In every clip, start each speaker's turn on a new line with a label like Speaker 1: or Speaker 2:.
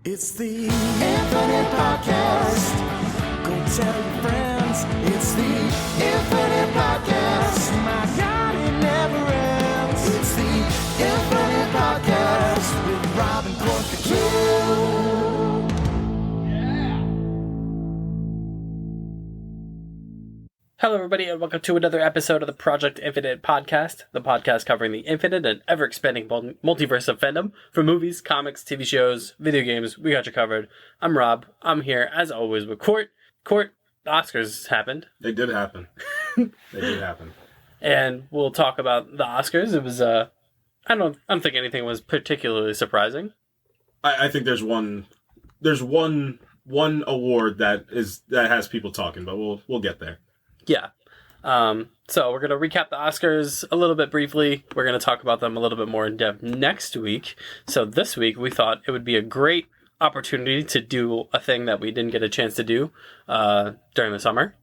Speaker 1: It's the Infinite Podcast. Go tell your friends. It's the Infinite Podcast. My God, it never ends. It's the Infinite Podcast with Rob and Cork the Kid.
Speaker 2: Hello, everybody, and welcome to another episode of the Project Infinite Podcast, the podcast covering the infinite and ever-expanding multiverse of fandom. From movies, comics, TV shows, video games, we got you covered. I'm Rob. I'm here, as always, with Court. Court, the Oscars happened.
Speaker 3: They did happen. They did happen.
Speaker 2: And we'll talk about the Oscars. It was, I don't think anything was particularly surprising.
Speaker 3: I think there's one award that has people talking, but we'll get there.
Speaker 2: Yeah. So we're going to recap the Oscars a little bit briefly. We're going to talk about them a little bit more in depth next week. So this week we thought it would be a great opportunity to do a thing that we didn't get a chance to do during the summer.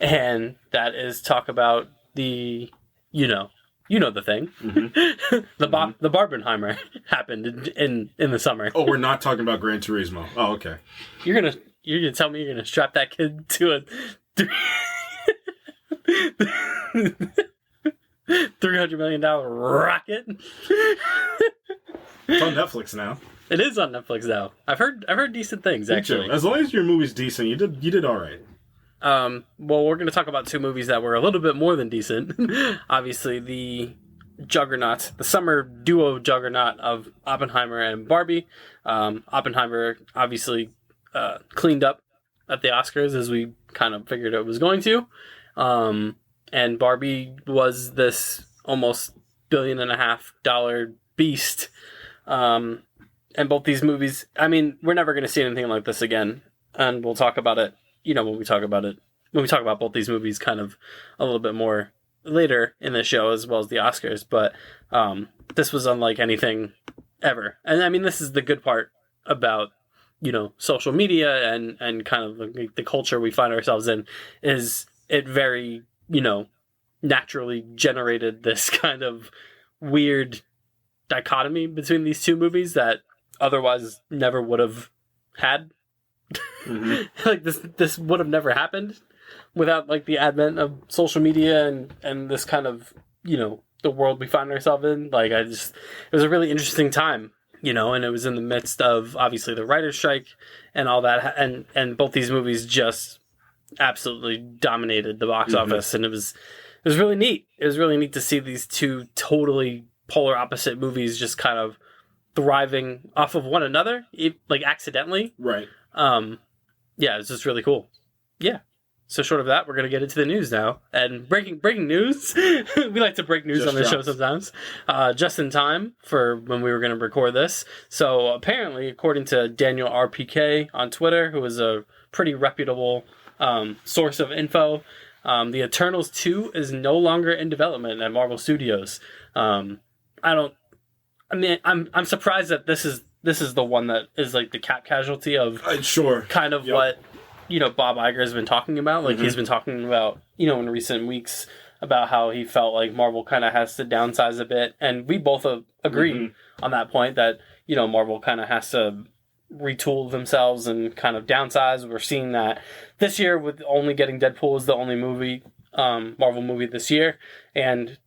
Speaker 2: And that is talk about the, you know the thing. Mm-hmm. The Barbenheimer happened in the summer.
Speaker 3: Oh, we're not talking about Gran Turismo. Oh, okay.
Speaker 2: You're gonna tell me you're gonna strap that kid to a $300 million rocket.
Speaker 3: It's on Netflix now.
Speaker 2: It is on Netflix now. I've heard decent things, actually.
Speaker 3: As long as your movie's decent, you did all right.
Speaker 2: Well, we're going to talk about two movies that were a little bit more than decent. Obviously, the juggernaut, the summer duo juggernaut of Oppenheimer and Barbie. Oppenheimer obviously cleaned up at the Oscars, as we kind of figured it was going to. And Barbie was this almost $1.5 billion beast. And both these movies, I mean, we're never going to see anything like this again. And we'll talk about it, when we talk about both these movies kind of a little bit more later in the show, as well as the Oscars. But this was unlike anything ever. And I mean, this is the good part about social media and kind of the culture we find ourselves in, is it very, naturally generated this kind of weird dichotomy between these two movies that otherwise never would have had. Mm-hmm. Like this would have never happened without like the advent of social media and this kind of, the world we find ourselves in. Like it was a really interesting time. And it was in the midst of, obviously, the writer's strike and all that. And both these movies just absolutely dominated the box mm-hmm. office. And it was really neat. It was really neat to see these two totally polar opposite movies just kind of thriving off of one another, like accidentally.
Speaker 3: Right.
Speaker 2: Yeah, it's just really cool. Yeah. So short of that, we're going to get into the news now. And breaking news. We like to break news on the show sometimes. Just in time for when we were going to record this. So apparently, according to Daniel RPK on Twitter, who is a pretty reputable source of info, the Eternals 2 is no longer in development at Marvel Studios. I'm surprised that this is the one that is like the cap casualty of kind of what Bob Iger has been talking about. Like, mm-hmm. he's been talking about, in recent weeks about how he felt like Marvel kind of has to downsize a bit. And we both agree mm-hmm. on that point that, Marvel kind of has to retool themselves and kind of downsize. We're seeing that this year with only getting Deadpool as the only movie, Marvel movie this year. And,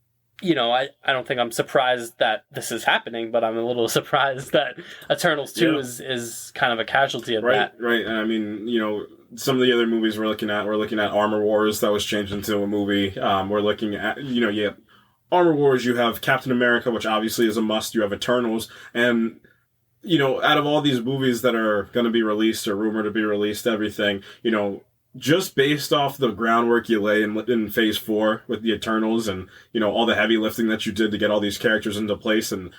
Speaker 2: I don't think I'm surprised that this is happening, but I'm a little surprised that Eternals 2 is kind of a casualty of that.
Speaker 3: Right. And I mean, some of the other movies we're looking at Armor Wars that was changed into a movie. We're looking at, Armor Wars, you have Captain America, which obviously is a must. You have Eternals. And, out of all these movies that are going to be released or rumored to be released, everything, just based off the groundwork you lay in Phase 4 with the Eternals and, all the heavy lifting that you did to get all these characters into place. And,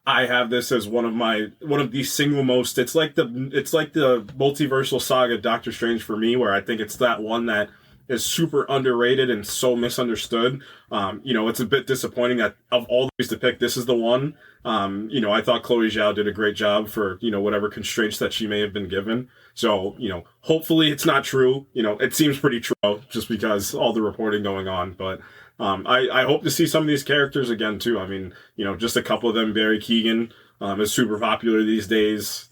Speaker 3: I have this as one of the single most, it's like the multiversal saga Doctor Strange for me, where I think it's that one that is super underrated and so misunderstood. It's a bit disappointing that of all these to pick, this is the one. I thought Chloe Zhao did a great job for, whatever constraints that she may have been given. So, hopefully it's not true. It seems pretty true just because all the reporting going on. But I hope to see some of these characters again, too. I mean, just a couple of them. Barry Keegan is super popular these days.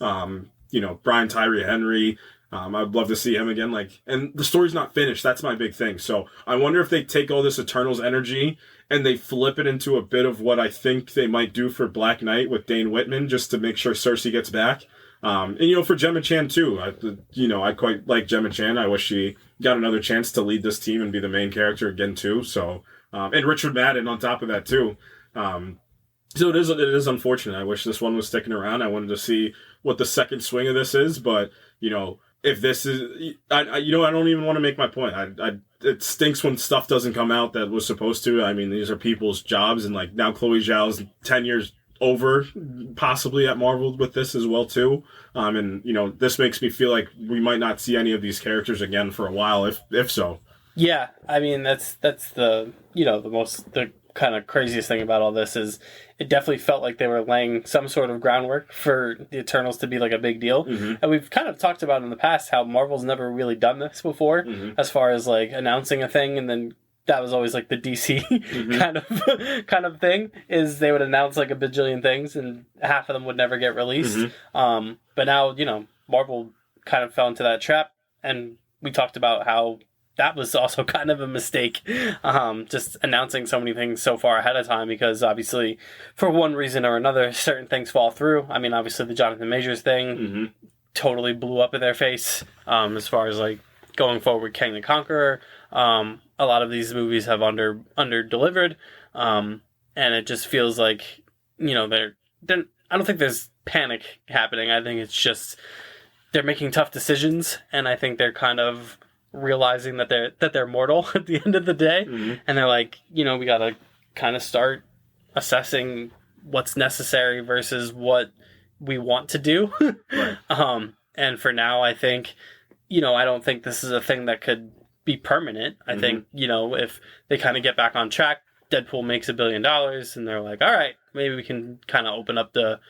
Speaker 3: Brian Tyree Henry. I'd love to see him again. And the story's not finished. That's my big thing. So I wonder if they take all this Eternals energy and they flip it into a bit of what I think they might do for Black Knight with Dane Whitman, just to make sure Cersei gets back. And for Gemma Chan too. I quite like Gemma Chan. I wish she got another chance to lead this team and be the main character again too. So, and Richard Madden on top of that too. So it is unfortunate. I wish this one was sticking around. I wanted to see what the second swing of this is, but if this is, I don't even want to make my point. It stinks when stuff doesn't come out that was supposed to. I mean, these are people's jobs, and now Chloe Zhao's 10 years over, possibly at Marvel with this as well too. And this makes me feel like we might not see any of these characters again for a while, if so. Yeah,
Speaker 2: I mean that's the the kind of craziest thing about all this is it definitely felt like they were laying some sort of groundwork for the Eternals to be a big deal. Mm-hmm. And we've kind of talked about in the past how Marvel's never really done this before, mm-hmm. as far as announcing a thing, and then that was always the DC mm-hmm. kind of thing, is they would announce a bajillion things and half of them would never get released. Mm-hmm. But now, Marvel kind of fell into that trap, and we talked about how that was also kind of a mistake, just announcing so many things so far ahead of time, because obviously, for one reason or another, certain things fall through. I mean, obviously the Jonathan Majors thing mm-hmm. totally blew up in their face, as far as going forward with Kang the Conqueror. A lot of these movies have under-delivered, and it just feels like, they're I don't think there's panic happening. I think it's just they're making tough decisions, and I think they're kind of realizing that they're mortal at the end of the day, mm-hmm. and they're we gotta kind of start assessing what's necessary versus what we want to do. Right. And for now, I think I don't think this is a thing that could be permanent. I mm-hmm. think if they kind of get back on track, Deadpool makes $1 billion, and they're like, all right, maybe we can kind of open up the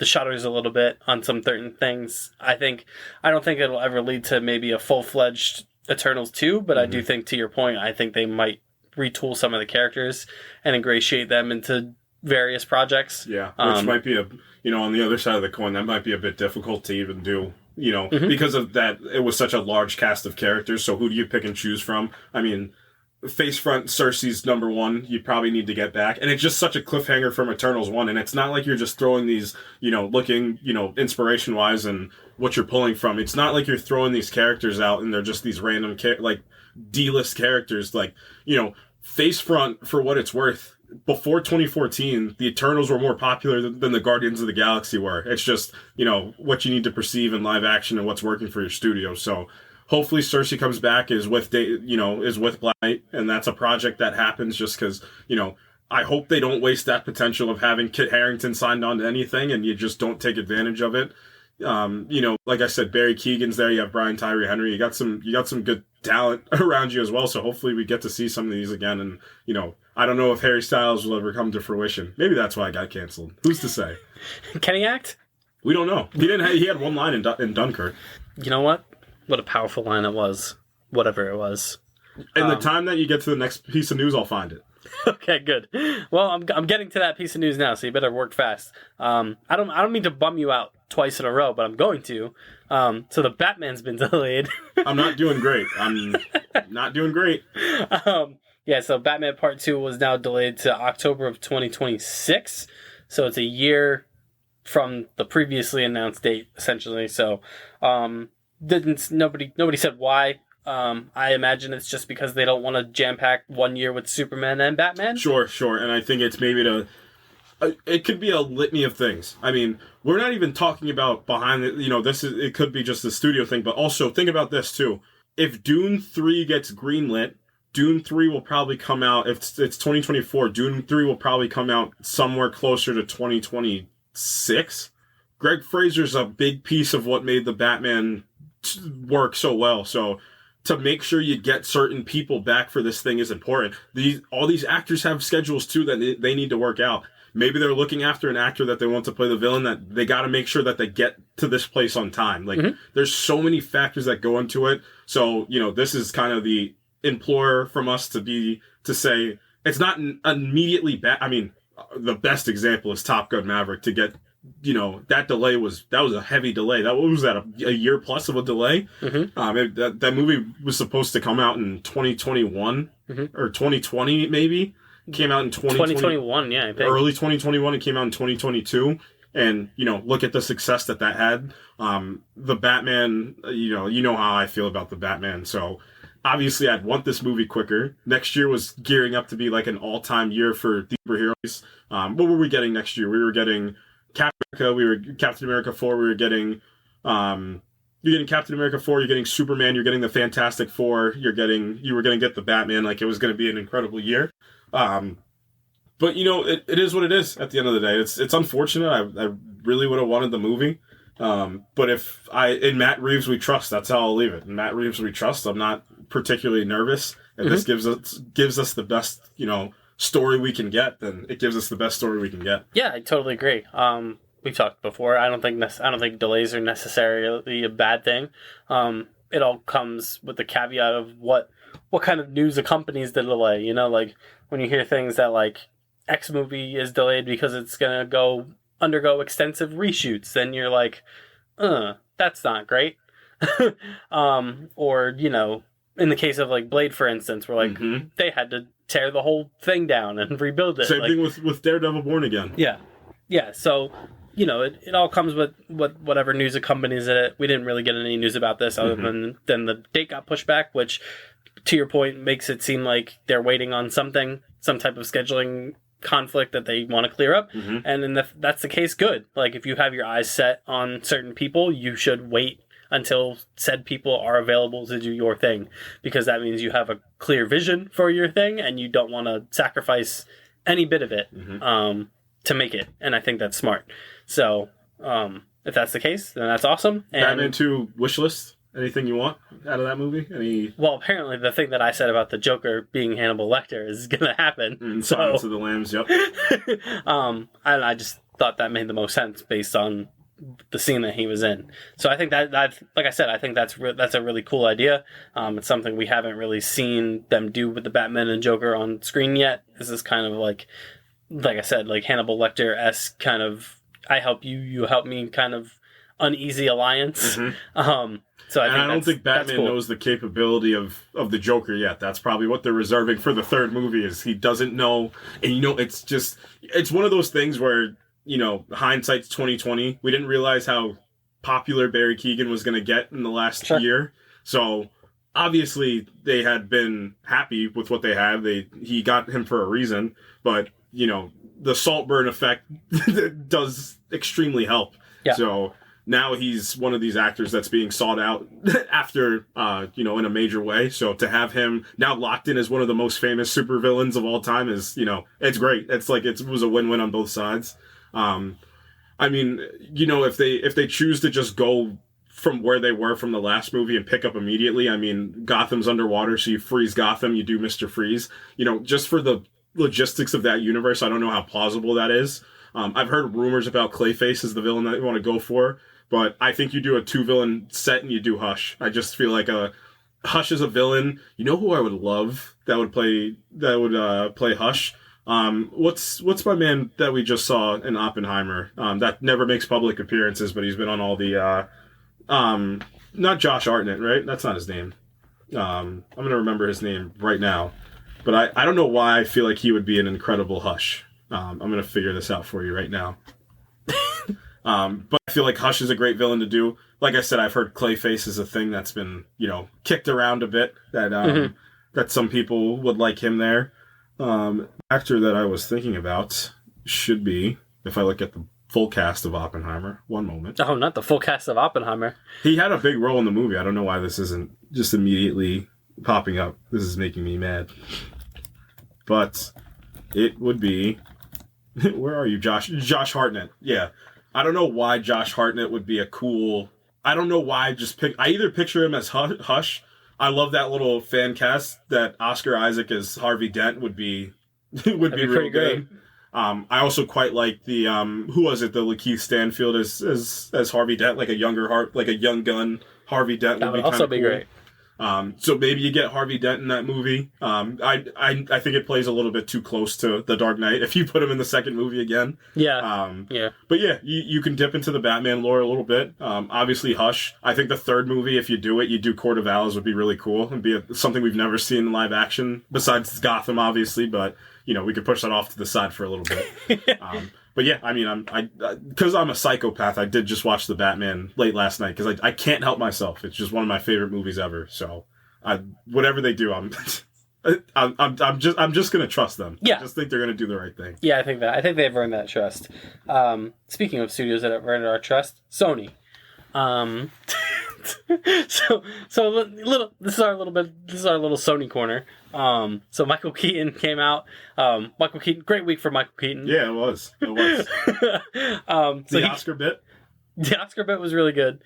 Speaker 2: shutters a little bit on some certain things. I don't think it'll ever lead to maybe a full-fledged Eternals 2, but mm-hmm. I do think, to your point, I think they might retool some of the characters and ingratiate them into various projects. Yeah,
Speaker 3: which might be on the other side of the coin, that might be a bit difficult to even do, mm-hmm. because of that, it was such a large cast of characters, so who do you pick and choose from? I mean, face front Cersei's number one, you probably need to get back, and it's just such a cliffhanger from Eternals 1, and it's not like you're just throwing these looking inspiration wise and what you're pulling from. It's not like you're throwing these characters out and they're just these random D-list characters. Face front, for what it's worth, before 2014 the Eternals were more popular than the Guardians of the Galaxy were. It's just what you need to perceive in live action and what's working for your studio. So hopefully Cersei comes back, is with Black Knight, and that's a project that happens just because, I hope they don't waste that potential of having Kit Harington signed on to anything and you just don't take advantage of it. Like I said, Barry Keegan's there, you have Brian Tyree Henry, you got some good talent around you as well, so hopefully we get to see some of these again. And, I don't know if Harry Styles will ever come to fruition. Maybe that's why I got canceled. Who's to say?
Speaker 2: Can he act?
Speaker 3: We don't know. He had one line in Dunkirk.
Speaker 2: You know what? What a powerful line it was. Whatever it was.
Speaker 3: And the time that you get to the next piece of news, I'll find it.
Speaker 2: Okay, good. Well, I'm getting to that piece of news now, so you better work fast. I don't mean to bum you out twice in a row, but I'm going to. So the Batman's been delayed.
Speaker 3: I'm not doing great.
Speaker 2: Yeah, so Batman Part 2 was now delayed to October of 2026. So it's a year from the previously announced date, essentially. So nobody said why. I imagine it's just because they don't want to jam-pack 1 year with Superman and Batman.
Speaker 3: Sure. And I think it's maybe it could be a litany of things. I mean, we're not even talking about behind it could be just the studio thing, but also think about this too. If Dune 3 gets greenlit, Dune 3 will probably come out, if it's 2024, Dune 3 will probably come out somewhere closer to 2026. Greg Fraser's a big piece of what made the Batman work so well, so to make sure you get certain people back for this thing is important. All these actors have schedules too that they need to work out. Maybe they're looking after an actor that they want to play the villain, that they got to make sure that they get to this place on time. Mm-hmm. There's so many factors that go into it. So, this is kind of the implore from us to say it's not immediately bad. I mean, the best example is Top Gun Maverick, to get that delay was a heavy delay. That was that a year plus of a delay.
Speaker 2: Mm-hmm.
Speaker 3: That movie was supposed to come out in 2021 or 2020 maybe. Came out in
Speaker 2: 2021, yeah, I think.
Speaker 3: Early 2021. It came out in 2022. And, look at the success that had. The Batman, you know how I feel about the Batman. So, obviously, I'd want this movie quicker. Next year was gearing up to be like an all-time year for superheroes. What were we getting next year? We were getting Captain America 4. We were getting, you're getting Captain America 4. You're getting Superman. You're getting the Fantastic Four. You were going to get the Batman. Like, it was going to be an incredible year. But it is what it is at the end of the day. It's unfortunate. I really would have wanted the movie. But in Matt Reeves we trust, that's how I'll leave it. In Matt Reeves we trust. I'm not particularly nervous. If this gives us the best, story we can get, then it gives us the best story we can get.
Speaker 2: Yeah, I totally agree. We've talked before. I don't think delays are necessarily a bad thing. It all comes with the caveat of what kind of news accompanies the delay. Like when you hear things that like X movie is delayed because it's gonna undergo extensive reshoots, then you're like, that's not great. Or in the case of like Blade, for instance, where like they had to tear the whole thing down and rebuild it.
Speaker 3: Same thing with Daredevil Born Again.
Speaker 2: Yeah. So it all comes with whatever news accompanies it. We didn't really get any news about this other than the date got pushed back, which, to your point, makes it seem like they're waiting on some type of scheduling conflict that they want to clear up. And if that's the case, good. Like, if you have your eyes set on certain people, you should wait until said people are available to do your thing, because that means you have a clear vision for your thing and you don't want to sacrifice any bit of it to make it. And I think that's smart. So if that's the case, then that's awesome. And
Speaker 3: Batman 2 wish list. Anything you want out of that movie?
Speaker 2: Well, apparently the thing that I said about the Joker being Hannibal Lecter is going to happen.
Speaker 3: Silence of the Lambs, yep.
Speaker 2: I just thought that made the most sense based on the scene that he was in. So I think that like I said, I think that's a really cool idea. It's something we haven't really seen them do with the Batman and Joker on screen yet. This is kind of like I said, like Hannibal Lecter-esque kind of I help you, you help me kind of uneasy alliance. So I don't think
Speaker 3: Batman knows the capability of the Joker yet. That's probably what they're reserving for the third movie, is he doesn't know. And it's one of those things where, hindsight's 2020. We didn't realize how popular Barry Keoghan was going to get in the last year. So obviously they had been happy with what they had. He got him for a reason, but the Saltburn effect does extremely help. Yeah. So now he's one of these actors that's being sought out after, in a major way. So to have him now locked in as one of the most famous supervillains of all time is, it's great. It's like it was a win-win on both sides. If they choose to just go from where they were from the last movie and pick up immediately, Gotham's underwater, so you freeze Gotham, you do Mr. Freeze. Just for the logistics of that universe, I don't know how plausible that is. I've heard rumors about Clayface as the villain that you want to go for. But I think you do a 2-villain set and you do Hush. I just feel like Hush is a villain. You know who I would love that would play Hush? What's my man that we just saw in Oppenheimer? That never makes public appearances, but he's been on all the not Josh Hartnett, right? That's not his name. I'm gonna remember his name right now. But I don't know why I feel like he would be an incredible Hush. I'm gonna figure this out for you right now. But I feel like Hush is a great villain to do. Like I said, I've heard Clayface is a thing that's been, kicked around a bit. That that some people would like him there. Actor that I was thinking about should be, if I look at the full cast of Oppenheimer. One moment.
Speaker 2: Oh, not the full cast of Oppenheimer.
Speaker 3: He had a big role in the movie. I don't know why this isn't just immediately popping up. This is making me mad. But it would be... Where are you, Josh? Josh Hartnett. Yeah. I don't know why Josh Hartnett would be a cool... I don't know why I either picture him as Hush. I love that little fan cast that Oscar Isaac as Harvey Dent would be real good. I also quite like the who was it? The Lakeith Stanfield as Harvey Dent, like a young gun Harvey Dent
Speaker 2: would also be cool. Great.
Speaker 3: So maybe you get Harvey Dent in that movie. I think it plays a little bit too close to The Dark Knight if you put him in the second movie again.
Speaker 2: Yeah.
Speaker 3: But yeah, you can dip into the Batman lore a little bit. Obviously, Hush. I think the third movie, if you do it, you do Court of Owls would be really cool and be something we've never seen in live action besides Gotham, obviously. But we could push that off to the side for a little bit. But yeah, I mean, because I'm a psychopath, I did just watch the Batman late last night because I can't help myself. It's just one of my favorite movies ever. So, whatever they do, I'm just gonna trust them.
Speaker 2: Yeah,
Speaker 3: I just think they're gonna do the right thing.
Speaker 2: Yeah, I think they've earned that trust. Speaking of studios that have earned our trust, Sony. So little. This is our little Sony corner. So Michael Keaton came out. Michael Keaton, great week for Michael Keaton.
Speaker 3: Yeah, it was. The Oscar bit.
Speaker 2: The Oscar bit was really good.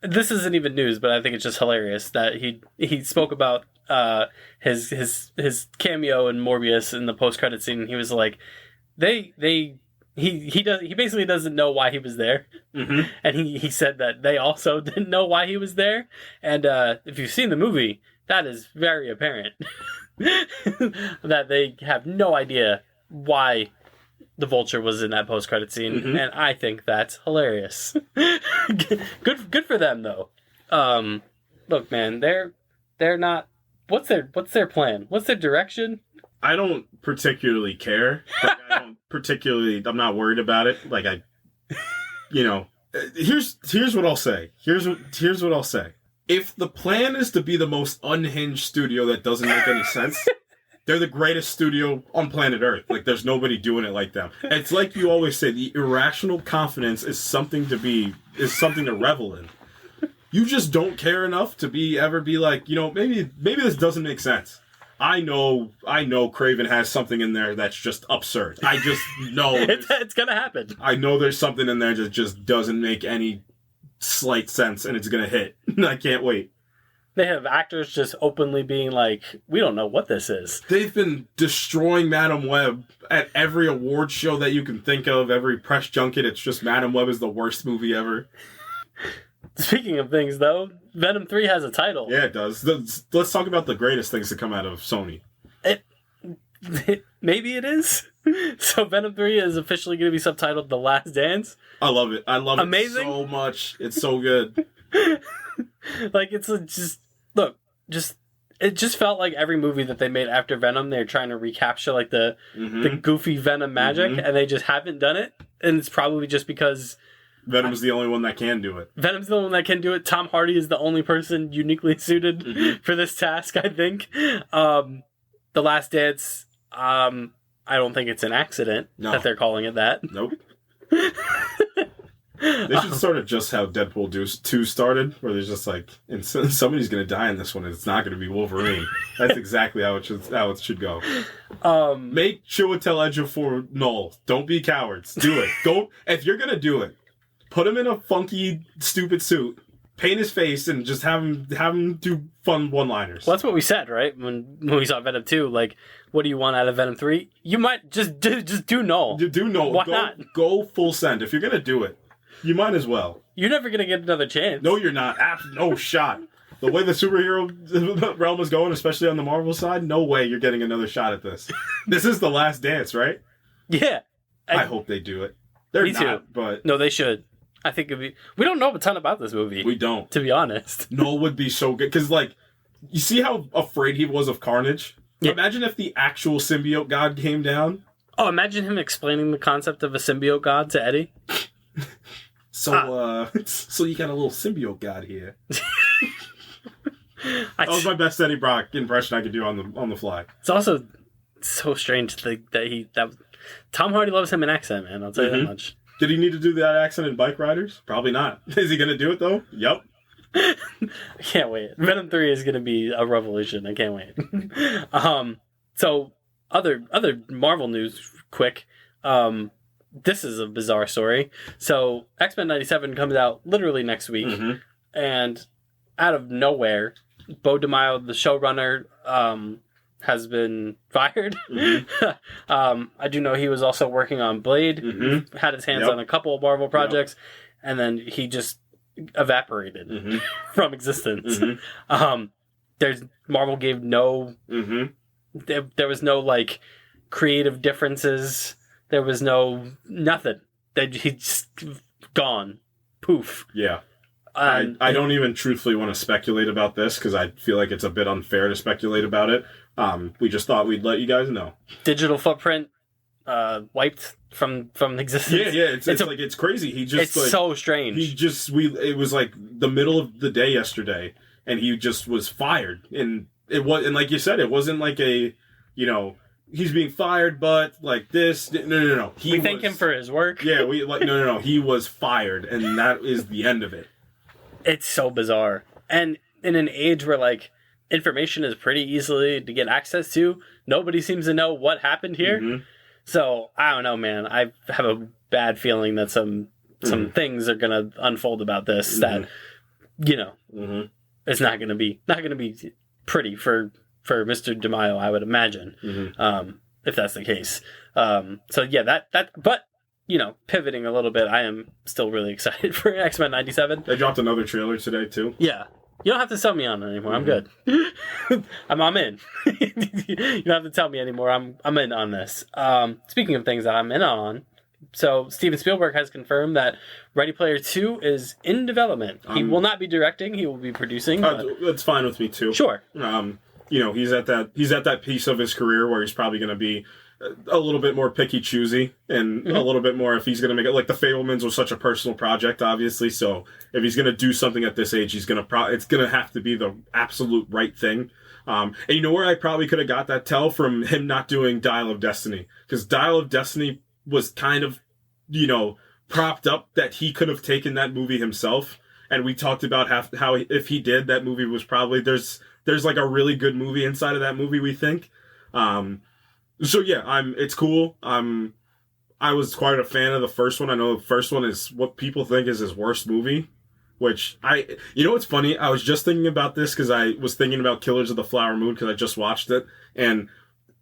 Speaker 2: This isn't even news, but I think it's just hilarious that he spoke about his cameo in Morbius in the post-credit scene. He was like, he basically doesn't know why he was there, and he said that they also didn't know why he was there. And if you've seen the movie, that is very apparent that they have no idea why the Vulture was in that post-credit scene, and I think that's hilarious. Good for them though. Look, man, they're not. What's their plan? What's their direction?
Speaker 3: I don't particularly care. I'm not worried about it. Like here's what I'll say. Here's what I'll say. If the plan is to be the most unhinged studio that doesn't make any sense, they're the greatest studio on planet Earth. Like, there's nobody doing it like them. It's like you always say, the irrational confidence is something to revel in. You just don't care enough to ever be like, maybe this doesn't make sense. I know Craven has something in there that's just absurd. I just know
Speaker 2: it's gonna happen.
Speaker 3: I know there's something in there that just doesn't make any slight sense, and it's gonna hit. I can't wait.
Speaker 2: They have actors just openly being like, we don't know what this is.
Speaker 3: They've been destroying Madam Web at every award show that you can think of, every press junket. It's just Madam Web is the worst movie ever.
Speaker 2: Speaking of things, though, Venom 3 has a title.
Speaker 3: Yeah, it does. Let's talk about the greatest things to come out of Sony.
Speaker 2: Maybe it is. So Venom 3 is officially going to be subtitled The Last Dance.
Speaker 3: I love it. I love
Speaker 2: Amazing.
Speaker 3: It so much. It's so good.
Speaker 2: Like, it just felt like every movie that they made after Venom, they're trying to recapture like the goofy Venom magic, and they just haven't done it. And it's probably just because
Speaker 3: Venom's the only one that can do it.
Speaker 2: Venom's the one that can do it. Tom Hardy is the only person uniquely suited for this task, I think. The Last Dance, I don't think it's an accident that they're calling it that.
Speaker 3: Nope. They should start it just how Deadpool 2 started, where there's just like, and somebody's going to die in this one, and it's not going to be Wolverine. That's exactly how it should go. Make Chiwetel Ejiofor null. Don't be cowards. Do it. Go if you're going to do it. Put him in a funky, stupid suit, paint his face, and just have him do fun one-liners.
Speaker 2: Well, that's what we said, right? When we saw Venom 2, like, what do you want out of Venom 3? You might just do null.
Speaker 3: Do null.
Speaker 2: Why not?
Speaker 3: Go full send. If you're going to do it, you might as well.
Speaker 2: You're never going to get another chance.
Speaker 3: No, you're not. No shot. The way the superhero realm is going, especially on the Marvel side, no way you're getting another shot at this. This is The Last Dance, right?
Speaker 2: Yeah.
Speaker 3: I hope they do it. They're
Speaker 2: Me
Speaker 3: not,
Speaker 2: too.
Speaker 3: But
Speaker 2: no, they should. I think it'd be. We don't know a ton about this movie.
Speaker 3: We don't,
Speaker 2: to be honest.
Speaker 3: No, it would be so good because, like, you see how afraid he was of Carnage. Yeah. Imagine if the actual symbiote god came down.
Speaker 2: Oh, imagine him explaining the concept of a symbiote god to Eddie.
Speaker 3: So you got a little symbiote god here. That was my best Eddie Brock impression I could do on the fly.
Speaker 2: It's also so strange to think that Tom Hardy loves him in accent, man. I'll tell you that much.
Speaker 3: Did he need to do that accent in Bike Riders? Probably not. Is he going to do it, though? Yep.
Speaker 2: I can't wait. Venom 3 is going to be a revolution. I can't wait. So, other Marvel news, quick. This is a bizarre story. So, X-Men 97 comes out literally next week. And out of nowhere, Bo DeMaio, the showrunner, has been fired. I do know he was also working on Blade. Had his hands on a couple of Marvel projects. And then he just evaporated from existence. Marvel gave no... There was no, like, creative differences. There was nothing. He's just gone. Poof.
Speaker 3: Yeah. I don't even truthfully want to speculate about this because I feel like it's a bit unfair to speculate about it. We just thought we'd let you guys know. Digital
Speaker 2: footprint wiped from existence.
Speaker 3: Yeah. It's crazy.
Speaker 2: It's so strange.
Speaker 3: It was like the middle of the day yesterday, and he just was fired. And like you said, it wasn't like a, he's being fired, but like this. No.
Speaker 2: We thank him for his work.
Speaker 3: Yeah, no. He was fired, and that is the end of it.
Speaker 2: It's so bizarre. And in an age where, like, information is pretty easily to get access to, nobody seems to know what happened here. So, I don't know, man. I have a bad feeling that some things are going to unfold about this that, it's not going to be pretty for Mr. DeMaio, I would imagine, if that's the case. So, yeah, but... pivoting a little bit, I am still really excited for X-Men 97.
Speaker 3: They dropped another trailer today, too.
Speaker 2: Yeah. You don't have to sell me on it anymore. I'm good. I'm in. You don't have to tell me anymore. I'm in on this. Speaking of things that I'm in on, so Steven Spielberg has confirmed that Ready Player 2 is in development. He will not be directing. He will be producing.
Speaker 3: That's fine with me, too.
Speaker 2: Sure.
Speaker 3: He's at that piece of his career where he's probably going to be a little bit more picky choosy and a little bit more if he's going to make it. Like the Fablemans was such a personal project, obviously, so if he's going to do something at this age, it's going to have to be the absolute right thing. And you know where I probably could have got that tell from him not doing Dial of Destiny, because Dial of Destiny was kind of propped up that he could have taken that movie himself, and we talked about how if he did, that movie was probably there's like a really good movie inside of that movie, we think. So yeah, it's cool. I was quite a fan of the first one. I know the first one is what people think is his worst movie, which what's funny? I was just thinking about this because I was thinking about Killers of the Flower Moon because I just watched it, and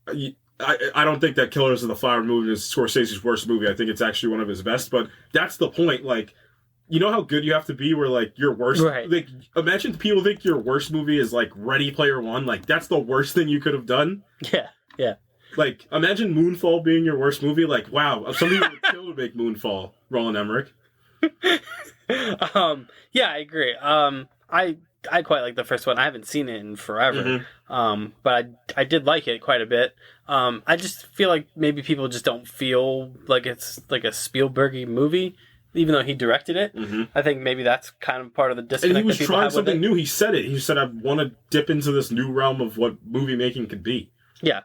Speaker 3: I don't think that Killers of the Flower Moon is Scorsese's worst movie. I think it's actually one of his best, but that's the point. Like, you know how good you have to be where, like, your worst...
Speaker 2: Right.
Speaker 3: Like, imagine people think your worst movie is, like, Ready Player One. Like, that's the worst thing you could have done.
Speaker 2: Yeah.
Speaker 3: Like, imagine Moonfall being your worst movie. Like, wow, somebody would kill to make Moonfall, Roland Emmerich.
Speaker 2: Yeah, I agree. I quite like the first one. I haven't seen it in forever. But I did like it quite a bit. I just feel like maybe people just don't feel like it's like a Spielberg-y movie, even though he directed it. I think maybe that's kind of part of the disconnect.
Speaker 3: And he was
Speaker 2: that people
Speaker 3: trying
Speaker 2: have
Speaker 3: something
Speaker 2: with it.
Speaker 3: new. He said it. He said, I want to dip into this new realm of what movie making could be.
Speaker 2: Yeah.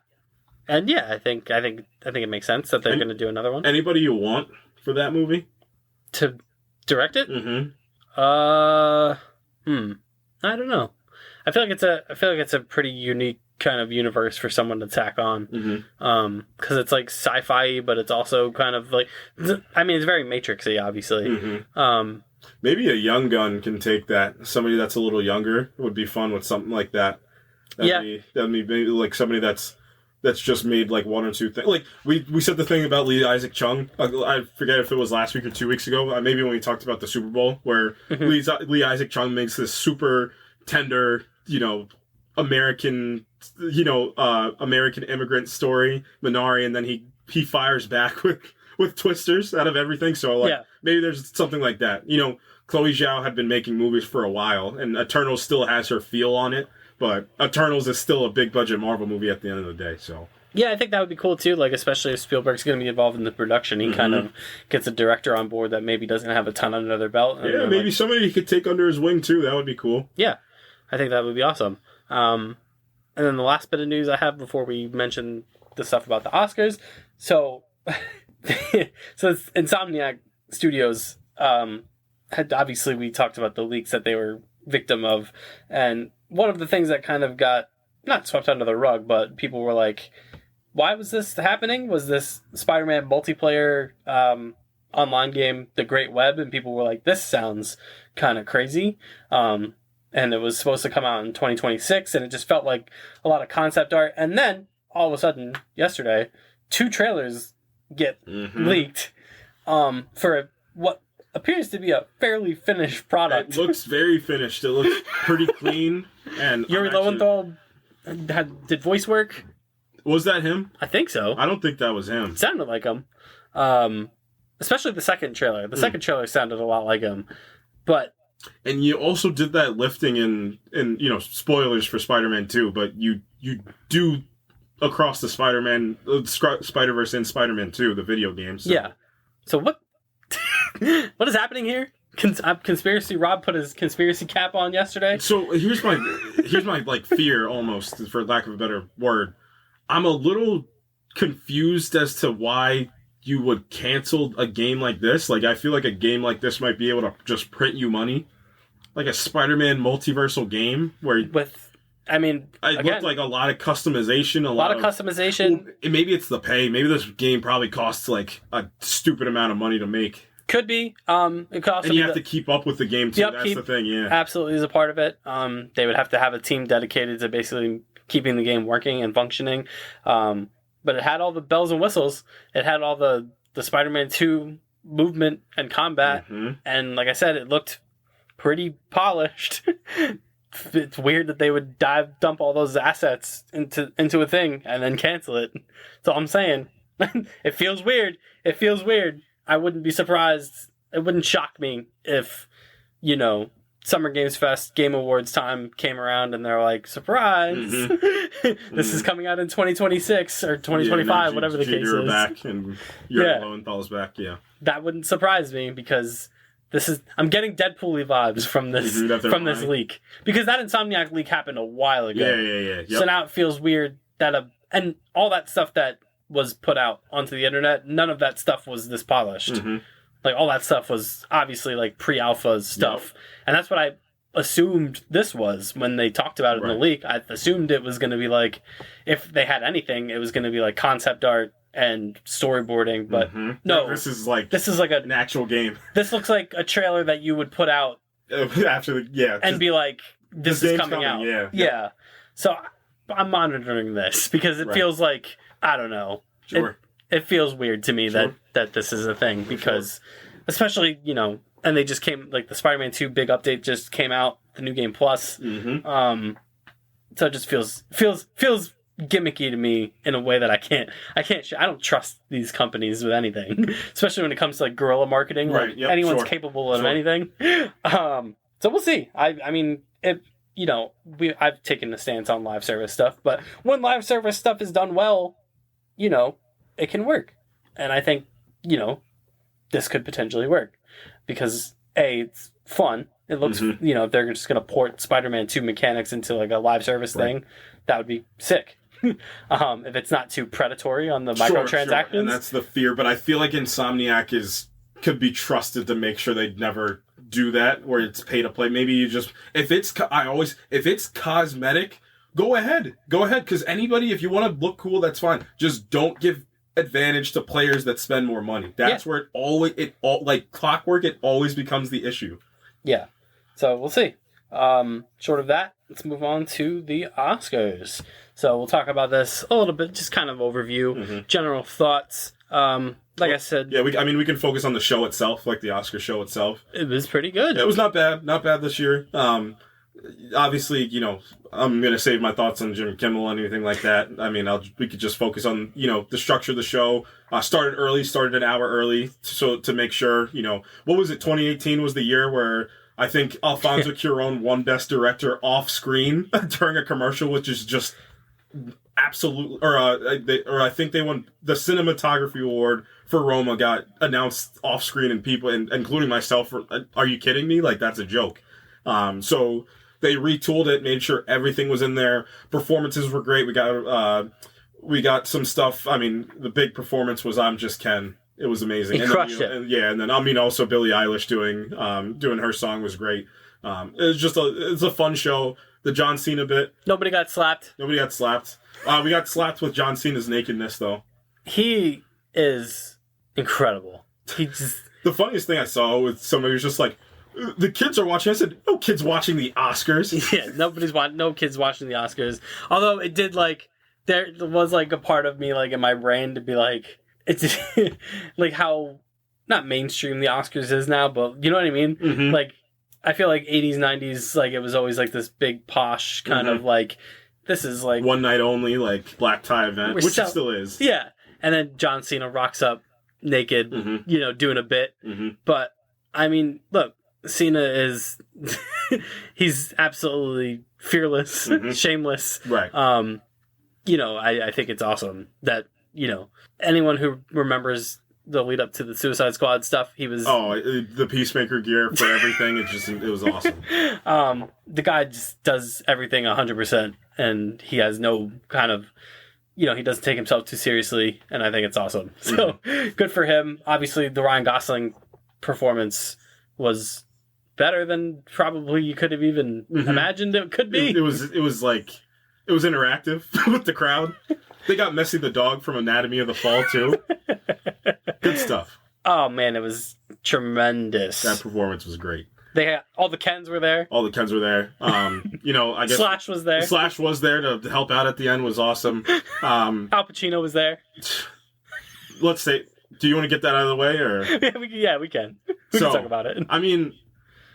Speaker 2: And yeah, I think it makes sense that they're going to do another one.
Speaker 3: Anybody you want for that movie
Speaker 2: to direct it? I don't know. I feel like it's a pretty unique kind of universe for someone to tack on. Because it's like sci-fi, but it's also kind of like, I mean, it's very Matrix-y, obviously.
Speaker 3: Maybe a young gun can take that. Somebody that's a little younger would be fun with something like that. That'd be maybe like somebody that's just made like one or two things. Like we said the thing about Lee Isaac Chung. I forget if it was last week or 2 weeks ago. Maybe when we talked about the Super Bowl, where Lee Isaac Chung makes this super tender, American, American immigrant story, Minari, and then he fires back with twisters out of everything. So maybe there's something like that. Chloe Zhao had been making movies for a while, and Eternals still has her feel on it. But Eternals is still a big budget Marvel movie at the end of the day, so.
Speaker 2: Yeah, I think that would be cool too, like especially if Spielberg's going to be involved in the production. He kind of gets a director on board that maybe doesn't have a ton under their belt.
Speaker 3: Yeah, maybe somebody he could take under his wing too. That would be cool.
Speaker 2: Yeah, I think that would be awesome. And then the last bit of news I have before we mention the stuff about the Oscars. So it's Insomniac Studios had, obviously we talked about the leaks that they were victim of, and one of the things that kind of got not swept under the rug, but people were like, why was this happening? Was this Spider-Man multiplayer online game The Great Web? And people were like, this sounds kind of crazy. And it was supposed to come out in 2026, and it just felt like a lot of concept art. And then, all of a sudden, yesterday, 2 trailers get leaked for what appears to be a fairly finished product.
Speaker 3: It looks very finished. It looks pretty clean. And
Speaker 2: Yuri Lowenthal did voice work.
Speaker 3: Was that him?
Speaker 2: I think so.
Speaker 3: I don't think that was him.
Speaker 2: It sounded like him. Especially the second trailer. The second trailer sounded a lot like him. But...
Speaker 3: And you also did that lifting in spoilers for Spider-Man 2, but you do across the Spider-Verse in Spider-Man 2, the video game. So.
Speaker 2: Yeah. So what what is happening here? Conspiracy Rob put his conspiracy cap on yesterday.
Speaker 3: So here's my like fear, almost, for lack of a better word. I'm a little confused as to why you would cancel a game like this. Like, I feel like a game like this might be able to just print you money. Like a Spider-Man multiversal game where... It looked like a lot of customization. A lot of
Speaker 2: customization.
Speaker 3: Well, maybe it's the pay. Maybe this game probably costs like a stupid amount of money to make.
Speaker 2: Could be. It could also
Speaker 3: and you have to keep up with the game too. That's the thing, yeah.
Speaker 2: Absolutely is a part of it. They would have to have a team dedicated to basically keeping the game working and functioning. But it had all the bells and whistles. It had all the Spider-Man 2 movement and combat. Mm-hmm. And like I said, it looked pretty polished. It's weird that they would dump all those assets into a thing and then cancel it. That's all I'm saying. It feels weird. I wouldn't be surprised. It wouldn't shock me if, Summer Games Fest, Game Awards time came around and they're like, surprise! Mm-hmm. This is coming out in 2026 or 2025, whatever the case is.
Speaker 3: Back and Lowenthal's back, yeah.
Speaker 2: That wouldn't surprise me because I'm getting Deadpool-y vibes from this this leak. Because that Insomniac leak happened a while ago.
Speaker 3: Yeah. Yep.
Speaker 2: So now it feels weird that and all that stuff that was put out onto the internet, none of that stuff was this polished. Mm-hmm. Like, all that stuff was obviously, like, pre-alpha stuff. Yep. And that's what I assumed this was when they talked about it in the leak. I assumed it was going to be, like, if they had anything, it was going to be, like, concept art and storyboarding. But no.
Speaker 3: This is like
Speaker 2: an
Speaker 3: actual game.
Speaker 2: This looks like a trailer that you would put out
Speaker 3: after and
Speaker 2: be like, this is coming out.
Speaker 3: Yeah.
Speaker 2: So I'm monitoring this because it feels like, I don't know.
Speaker 3: Sure.
Speaker 2: It feels weird to me that this is a thing because, especially, and they just came, like, the Spider-Man 2 big update just came out, the New Game Plus. Mm-hmm. So it just feels gimmicky to me in a way that I don't trust these companies with anything, especially when it comes to, like, guerrilla marketing.
Speaker 3: Right.
Speaker 2: Like, anyone's capable of anything. So we'll see. I mean, I've taken a stance on live service stuff, but when live service stuff is done well, it can work. And I think, this could potentially work. Because, it's fun. It looks, if they're just going to port Spider-Man 2 mechanics into, like, a live service thing, that would be sick. If it's not too predatory on the microtransactions.
Speaker 3: Sure. And that's the fear. But I feel like Insomniac could be trusted to make sure they'd never do that, where it's pay to play. Maybe you just... If it's cosmetic, go ahead. Because anybody, if you want to look cool, that's fine. Just don't give advantage to players that spend more money. That's where like clockwork, it always becomes the issue.
Speaker 2: Yeah. So we'll see. Short of that, let's move on to the Oscars. So we'll talk about this a little bit, just kind of overview, general thoughts. I said...
Speaker 3: Yeah, we can focus on the show itself, like the Oscar show itself.
Speaker 2: It was pretty good.
Speaker 3: It was not bad this year. Obviously, I'm going to save my thoughts on Jimmy Kimmel and anything like that. I mean, we could just focus on, the structure of the show. Started an hour early, so to make sure, what was it, 2018 was the year where I think Alfonso Cuarón won Best Director off screen during a commercial, which is just absolutely, or I think they won the cinematography award for Roma, got announced off screen, and people, including myself, are you kidding me? Like, that's a joke. So they retooled it, made sure everything was in there. Performances were great. We got some stuff. I mean, the big performance was I'm Just Ken. It was amazing.
Speaker 2: He crushed it.
Speaker 3: And then also Billie Eilish doing her song was great. It's a fun show. The John Cena bit.
Speaker 2: Nobody got slapped.
Speaker 3: We got slapped with John Cena's nakedness, though.
Speaker 2: He is incredible.
Speaker 3: The funniest thing I saw was somebody was just like, the kids are watching. I said, no kids watching the Oscars.
Speaker 2: Yeah, no kids watching the Oscars. Although it did, like, there was, like, a part of me, like, in my brain to be like, it's like how not mainstream the Oscars is now, but you know what I mean?
Speaker 3: Mm-hmm.
Speaker 2: Like, I feel like 80s, 90s, like, it was always, like, this big posh kind of, like, this is, like...
Speaker 3: one night only, like, black tie event, which it still is.
Speaker 2: Yeah. And then John Cena rocks up naked, you know, doing a bit.
Speaker 3: Mm-hmm.
Speaker 2: But, I mean, look, Cena is... he's absolutely fearless, shameless.
Speaker 3: Right.
Speaker 2: You know, I think it's awesome that, you know, anyone who remembers the lead up to the Suicide Squad stuff, he was...
Speaker 3: Oh, the Peacemaker gear for everything, it was awesome.
Speaker 2: The guy just does everything 100%, and he has no kind of... You know, he doesn't take himself too seriously, and I think it's awesome. So, good for him. Obviously, the Ryan Gosling performance was better than probably you could have even imagined it could be.
Speaker 3: It was interactive with the crowd. They got Messy the dog from Anatomy of the Fall, too. Good stuff.
Speaker 2: Oh, man, it was tremendous.
Speaker 3: That performance was great.
Speaker 2: They had, all the Kens were there.
Speaker 3: All the Kens were there. You know, I guess...
Speaker 2: Slash was there.
Speaker 3: Slash was there to help out at the end, was awesome.
Speaker 2: Al Pacino was there.
Speaker 3: Let's say... Do you want to get that out of the way, or...?
Speaker 2: Yeah, we can. We can talk about it.
Speaker 3: I mean...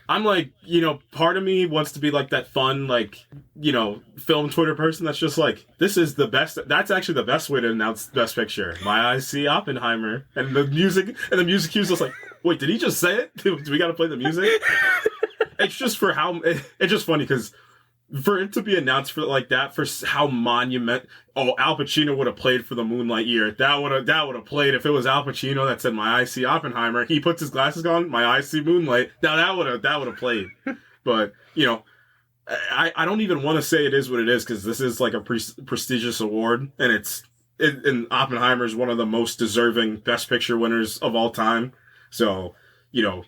Speaker 3: I'm like, you know, part of me wants to be like that fun, like, you know, film Twitter person that's just like, this is the best, that's actually the best way to announce Best Picture. My eyes see Oppenheimer. And the music cue's just like, wait, did he just say it? Do we gotta play the music? It's just for how, it's just funny because for it to be announced for like that, for how Al Pacino would have played for the Moonlight Year. That would have played if it was Al Pacino that said, my eyes see Oppenheimer. He puts his glasses on, my eyes see Moonlight. Now that would have played. But, you know, I don't even want to say it is what it is because this is like a prestigious award, and Oppenheimer is one of the most deserving Best Picture winners of all time. So, you know,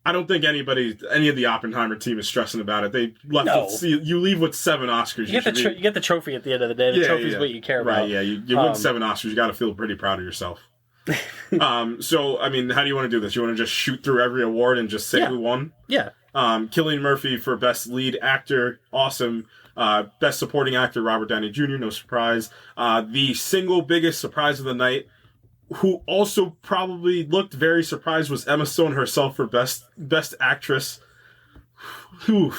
Speaker 3: I don't think any of the Oppenheimer team is stressing about it. They left. You leave with 7 Oscars.
Speaker 2: You get the trophy at the end of the day. The trophy is what you care about.
Speaker 3: Right? Yeah, you win 7 Oscars. You got to feel pretty proud of yourself. So, I mean, how do you want to do this? You want to just shoot through every award and just say who won?
Speaker 2: Yeah.
Speaker 3: Cillian Murphy for Best Lead Actor, awesome. Best Supporting Actor, Robert Downey Jr., no surprise. The single biggest surprise of the night, who also probably looked very surprised, was Emma Stone herself for best actress. Whew.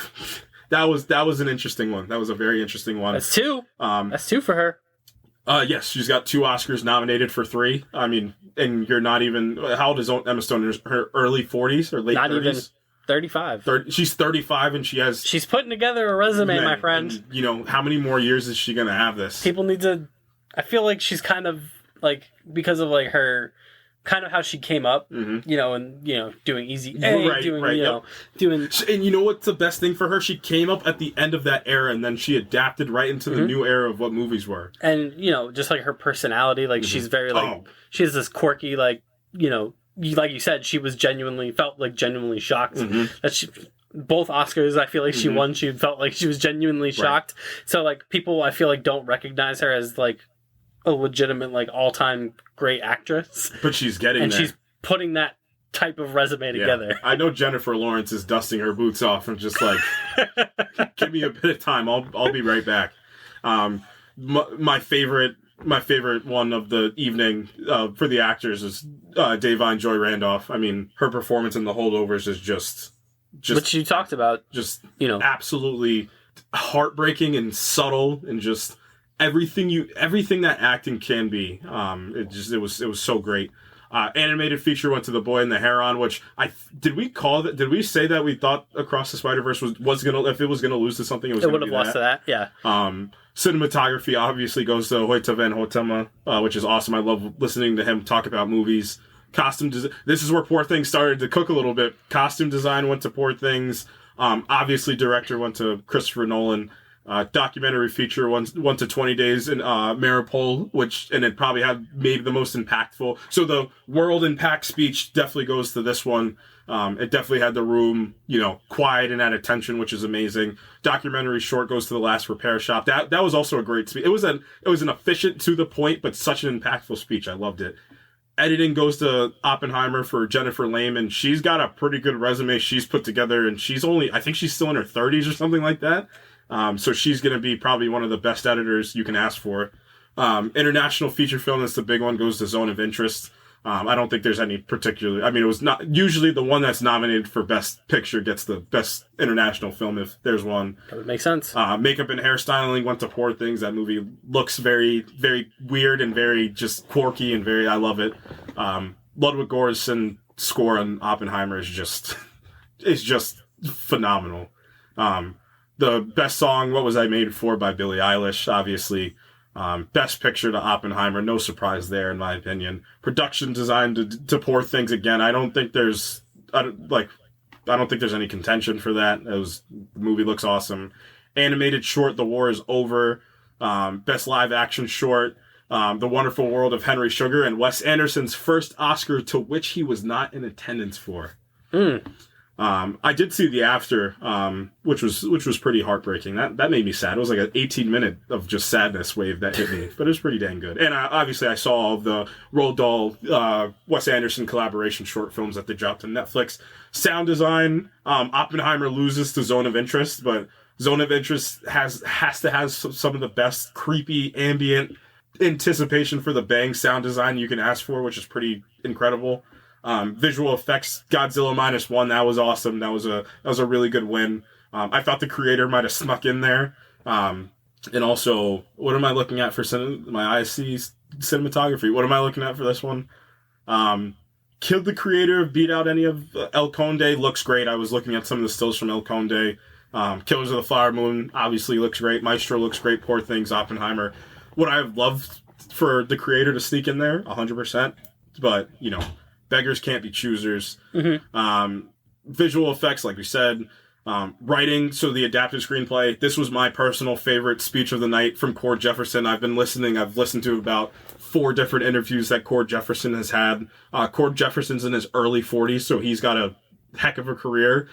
Speaker 3: That was an interesting one. That was a very interesting one.
Speaker 2: That's 2. That's 2 for her.
Speaker 3: Yes, she's got 2 Oscars, nominated for 3. I mean, and you're not even... How old is Emma Stone? Her early 40s or late
Speaker 2: not
Speaker 3: 30s?
Speaker 2: Even 35.
Speaker 3: She's 35 and she has...
Speaker 2: She's putting together a resume, my friend.
Speaker 3: And, you know, how many more years is she going to have this?
Speaker 2: People need to... I feel like she's kind of... Like, because of, like, her... Kind of how she came up, you know, and, you know, doing Easy A, doing... And
Speaker 3: you know what's the best thing for her? She came up at the end of that era, and then she adapted right into the new era of what movies were.
Speaker 2: And, you know, just, like, her personality, like, she's very, like... She has this quirky, like, you know... Like you said, she was felt genuinely shocked that she... Both Oscars, I feel like she won. She felt like she was genuinely shocked. So, like, people, I feel like, don't recognize her as, like, a legitimate, like, all-time great actress.
Speaker 3: But she's getting
Speaker 2: and
Speaker 3: there.
Speaker 2: She's putting that type of resume together.
Speaker 3: I know Jennifer Lawrence is dusting her boots off and just like, give me a bit of time. I'll be right back. My favorite one of the evening for the actors is Da'Vine Joy Randolph. I mean, her performance in The Holdovers is just
Speaker 2: which you talked about,
Speaker 3: just,
Speaker 2: you know,
Speaker 3: absolutely heartbreaking and subtle and just everything that acting can be. It was so great. Animated feature went to The Boy and the Heron, which did we say that we thought Across the Spider-Verse was gonna, if it was gonna lose to something, it would have
Speaker 2: lost to that. Yeah.
Speaker 3: Cinematography obviously goes to Hoyte van Hoytema, which is awesome. I love listening to him talk about movies. Costume design. This is where Poor Things started to cook a little bit. Costume design went to Poor Things. Obviously, director went to Christopher Nolan. Documentary feature went to 20 Days in Maripol, and it probably had maybe the most impactful. So the world impact speech definitely goes to this one. It definitely had the room, you know, quiet and at attention, which is amazing. Documentary short goes to The Last Repair Shop. That was also a great speech. It was an efficient, to the point, but such an impactful speech. I loved it. Editing goes to Oppenheimer for Jennifer Lehman. She's got a pretty good resume she's put together, and I think she's still in her 30s or something like that. So she's going to be probably one of the best editors you can ask for. International feature film, that's the big one, goes to Zone of Interest. I don't think there's any particular. I mean, it was not usually the one that's nominated for Best Picture gets the Best International Film if there's one.
Speaker 2: That would make sense.
Speaker 3: Makeup and hairstyling went to Poor Things. That movie looks very, very weird and very just quirky and very. I love it. Ludwig Göransson score on Oppenheimer is just phenomenal. The best song, What Was I Made For by Billie Eilish, obviously. Best picture to Oppenheimer, no surprise there in my opinion. Production design to Poor Things again. I don't think there's any contention for that. The movie looks awesome. Animated short, The War Is Over. Best live action short, The Wonderful World of Henry Sugar, and Wes Anderson's first Oscar to which he was not in attendance for. I did see the after, which was pretty heartbreaking. That made me sad. It was like an 18-minute of just sadness wave that hit me, but it was pretty dang good. And obviously I saw all of the Roald Dahl, Wes Anderson collaboration short films that they dropped on Netflix. Sound design, Oppenheimer loses to Zone of Interest, but Zone of Interest has to have some of the best creepy ambient anticipation for the bang sound design you can ask for, which is pretty incredible. Visual effects, Godzilla -1, that was awesome. That was a really good win. I thought the creator might have snuck in there. And also, what am I looking at for my IC cinematography? What am I looking at for this one? Killed the creator, beat out any of El Conde, looks great. I was looking at some of the stills from El Conde. Killers of the Flower Moon obviously looks great. Maestro looks great. Poor Things, Oppenheimer. Would I have loved for the creator to sneak in there? 100%. But, beggars can't be choosers. Visual effects, like we said. Writing, so the adapted screenplay. This was my personal favorite speech of the night from Cord Jefferson. I've listened to about 4 different interviews that Cord Jefferson has had. Cord Jefferson's in his early 40s, so he's got a heck of a career.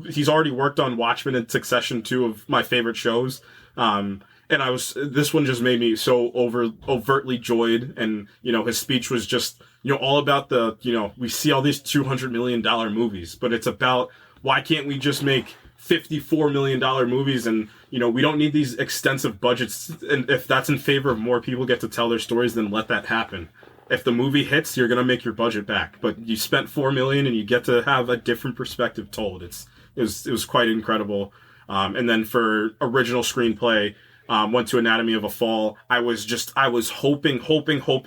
Speaker 3: He's already worked on Watchmen and Succession, 2 of my favorite shows. And this one just made me so overtly joyed. And, his speech was just, all about we see all these $200 million movies, but it's about why can't we just make $54 million movies? And, we don't need these extensive budgets. And if that's in favor of more people get to tell their stories, then let that happen. If the movie hits, you're going to make your budget back, but you spent $4 million and you get to have a different perspective told. It was quite incredible. And then for original screenplay, went to Anatomy of a Fall. I was hoping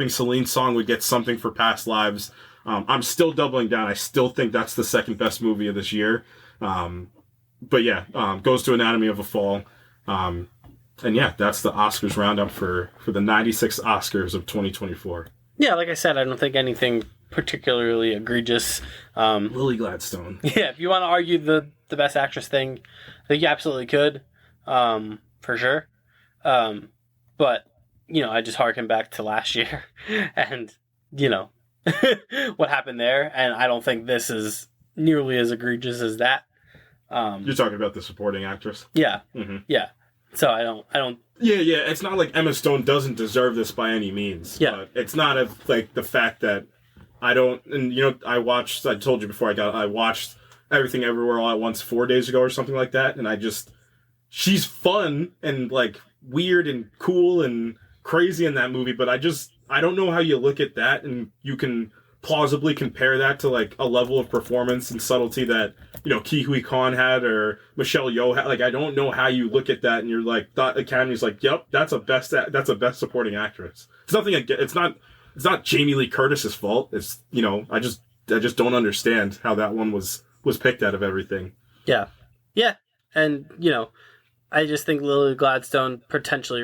Speaker 3: Celine's song would get something for Past Lives. I'm still doubling down. I still think that's the second best movie of this year. But yeah, goes to Anatomy of a Fall. And yeah, that's the Oscars roundup for the 96 Oscars of 2024.
Speaker 2: Yeah, like I said, I don't think anything particularly egregious.
Speaker 3: Lily Gladstone.
Speaker 2: Yeah, if you want to argue the best actress thing, I think you absolutely could, for sure. But, I just harken back to last year and, what happened there. And I don't think this is nearly as egregious as that.
Speaker 3: You're talking about the supporting actress?
Speaker 2: Yeah.
Speaker 3: Mm-hmm.
Speaker 2: Yeah. So I don't. Yeah.
Speaker 3: It's not like Emma Stone doesn't deserve this by any means.
Speaker 2: Yeah.
Speaker 3: But it's not the fact that I don't, and I told you before I watched Everything Everywhere All at Once 4 days ago or something like that. And she's fun and weird and cool and crazy in that movie, but I don't know how you look at that and you can plausibly compare that to a level of performance and subtlety that Ke Huy Quan had or Michelle Yeoh had. I don't know how you look at that and you're the Academy's yep, that's a best supporting actress. It's not Jamie Lee Curtis's fault. It's I just don't understand how that one was picked out of everything.
Speaker 2: Yeah, and I just think Lily Gladstone potentially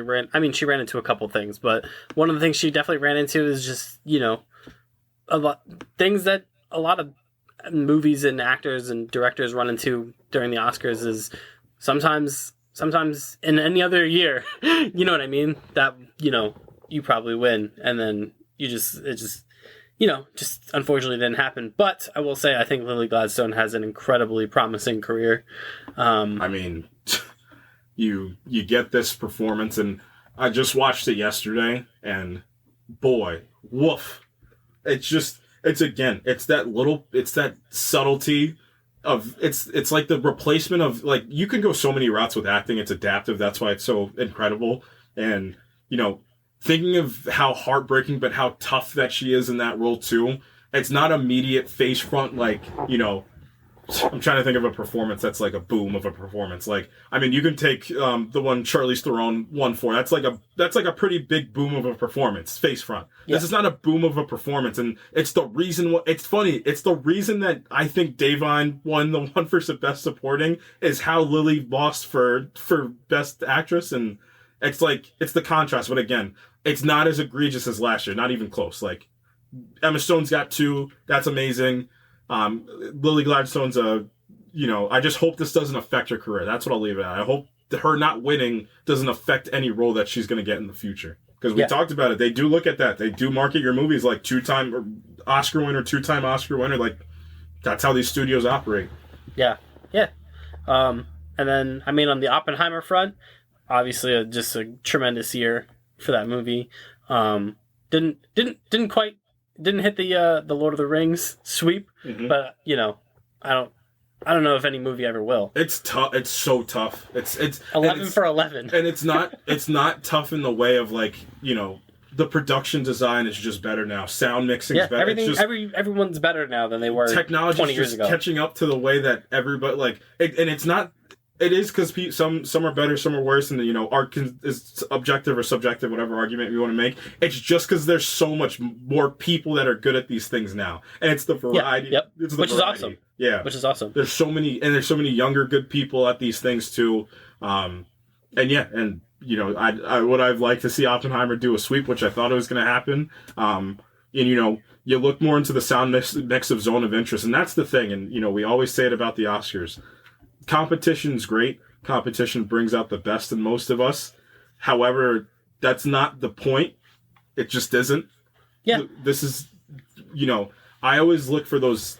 Speaker 2: she ran into a couple things, but one of the things she definitely ran into is just, things that a lot of movies and actors and directors run into during the Oscars is sometimes in any other year, you know what I mean? That, you probably win. And then it just unfortunately didn't happen. But I will say, I think Lily Gladstone has an incredibly promising career.
Speaker 3: You get this performance, and I just watched it yesterday, and boy, woof. It's that subtlety of, it's like the replacement of, you can go so many routes with acting. It's adaptive. That's why it's so incredible. And, thinking of how heartbreaking but how tough that she is in that role too. It's not immediate face front, like, you know, I'm trying to think of a performance that's like a boom of a performance. Like, I mean, you can take the one Charlize Theron won for. That's like a pretty big boom of a performance, face front. Yeah. This is not a boom of a performance, and it's the reason. It's funny. It's the reason that I think Davine won the one for best supporting is how Lily lost for best actress, and it's like it's the contrast. But again, it's not as egregious as last year. Not even close. Like Emma Stone's got 2. That's amazing. Lily Gladstone's I just hope this doesn't affect her career. That's what I'll leave it at. I hope that her not winning doesn't affect any role that she's going to get in the future. Because we talked about it. They do look at that. They do market your movies like 2-time Oscar winner, 2-time Oscar winner. Like, that's how these studios operate.
Speaker 2: Yeah. Yeah. And then, I mean, on the Oppenheimer front, obviously just a tremendous year for that movie. Didn't hit the Lord of the Rings sweep, but you know, I don't know if any movie ever will.
Speaker 3: It's tough. It's so tough. It's
Speaker 2: 11 for 11,
Speaker 3: and it's not tough in the way of like, you know, the production design is just better now. Sound mixing is better.
Speaker 2: Everyone's better now than they were. Technology 20 years ago,
Speaker 3: catching up to the way that everybody like, and it's not. It is because some are better, some are worse, and you know, art is objective or subjective, whatever argument you want to make. It's just because there's so much more people that are good at these things now, and it's the variety.
Speaker 2: Yep. Which is awesome.
Speaker 3: Yeah,
Speaker 2: which is awesome.
Speaker 3: There's so many younger good people at these things too, and you know, I would I've liked to see Oppenheimer do a sweep, which I thought it was going to happen. And you know, you look more into the sound mix of zone of interest, and that's the thing. And you know, we always say it about the Oscars. Competition's great. Competition brings out the best in most of us. However, that's not the point. It just isn't.
Speaker 2: Yeah.
Speaker 3: This is, you know, I always look for those.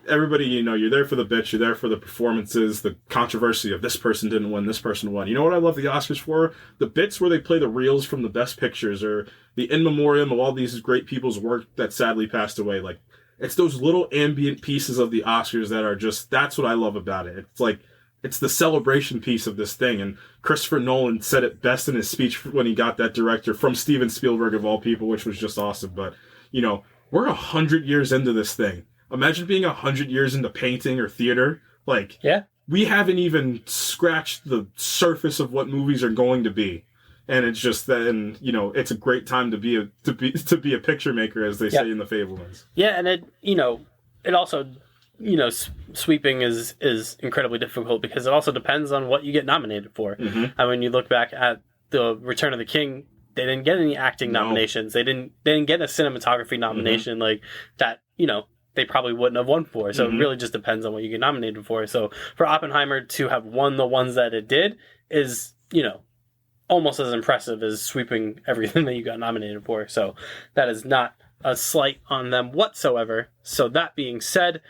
Speaker 3: Everybody, you know, you're there for the bits, you're there for the performances, the controversy of this person didn't win, this person won. You know what I love the Oscars for? The bits where they play the reels from the best pictures or the in memoriam of all these great people's work that sadly passed away. Like, it's those little ambient pieces of the Oscars that are just, that's what I love about it. It's like, it's the celebration piece of this thing. And Christopher Nolan said it best in his speech when he got that director from Steven Spielberg of all people, which was just awesome. But, you know, we're 100 years into this thing. Imagine being 100 years into painting or theater. Like,
Speaker 2: yeah,
Speaker 3: we haven't even scratched the surface of what movies are going to be. And it's just that, and you know, it's a great time to be a picture maker, as they say in the Fablemans.
Speaker 2: Yeah, and it also, you know, sweeping is incredibly difficult because it also depends on what you get nominated for. Mm-hmm. And when you look back at the Return of the King, they didn't get any acting nominations. They didn't get a cinematography nomination like that. You know, they probably wouldn't have won for. So it really just depends on what you get nominated for. So for Oppenheimer to have won the ones that it did is, you know, almost as impressive as sweeping everything that you got nominated for. So that is not a slight on them whatsoever. So that being said,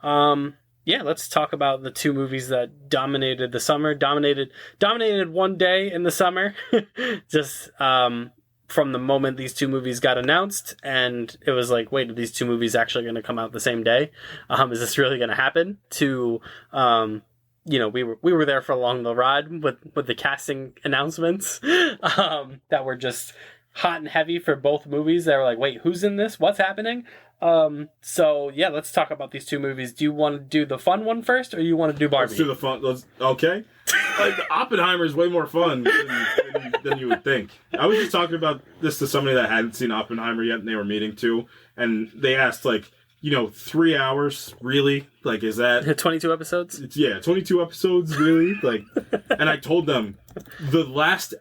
Speaker 2: let's talk about the 2 movies that dominated the summer, dominated one day in the summer. Just from the moment these 2 movies got announced, and it was like, wait, are these 2 movies actually going to come out the same day? Is this really going to happen? To you know, we were there for along the ride with the casting announcements that were just hot and heavy for both movies. They were like, wait, who's in this? What's happening? So yeah, let's talk about these 2 movies. Do you want to do the fun one first, or you want to do Barbie?
Speaker 3: Let's do the fun. Okay. Like, Oppenheimer is way more fun than you would think. I was just talking about this to somebody that hadn't seen Oppenheimer yet, and they were meeting too, and they asked, like, you know, 3 hours, really? Like, is that
Speaker 2: 22 episodes?
Speaker 3: 22 episodes, really? Like, and I told them the last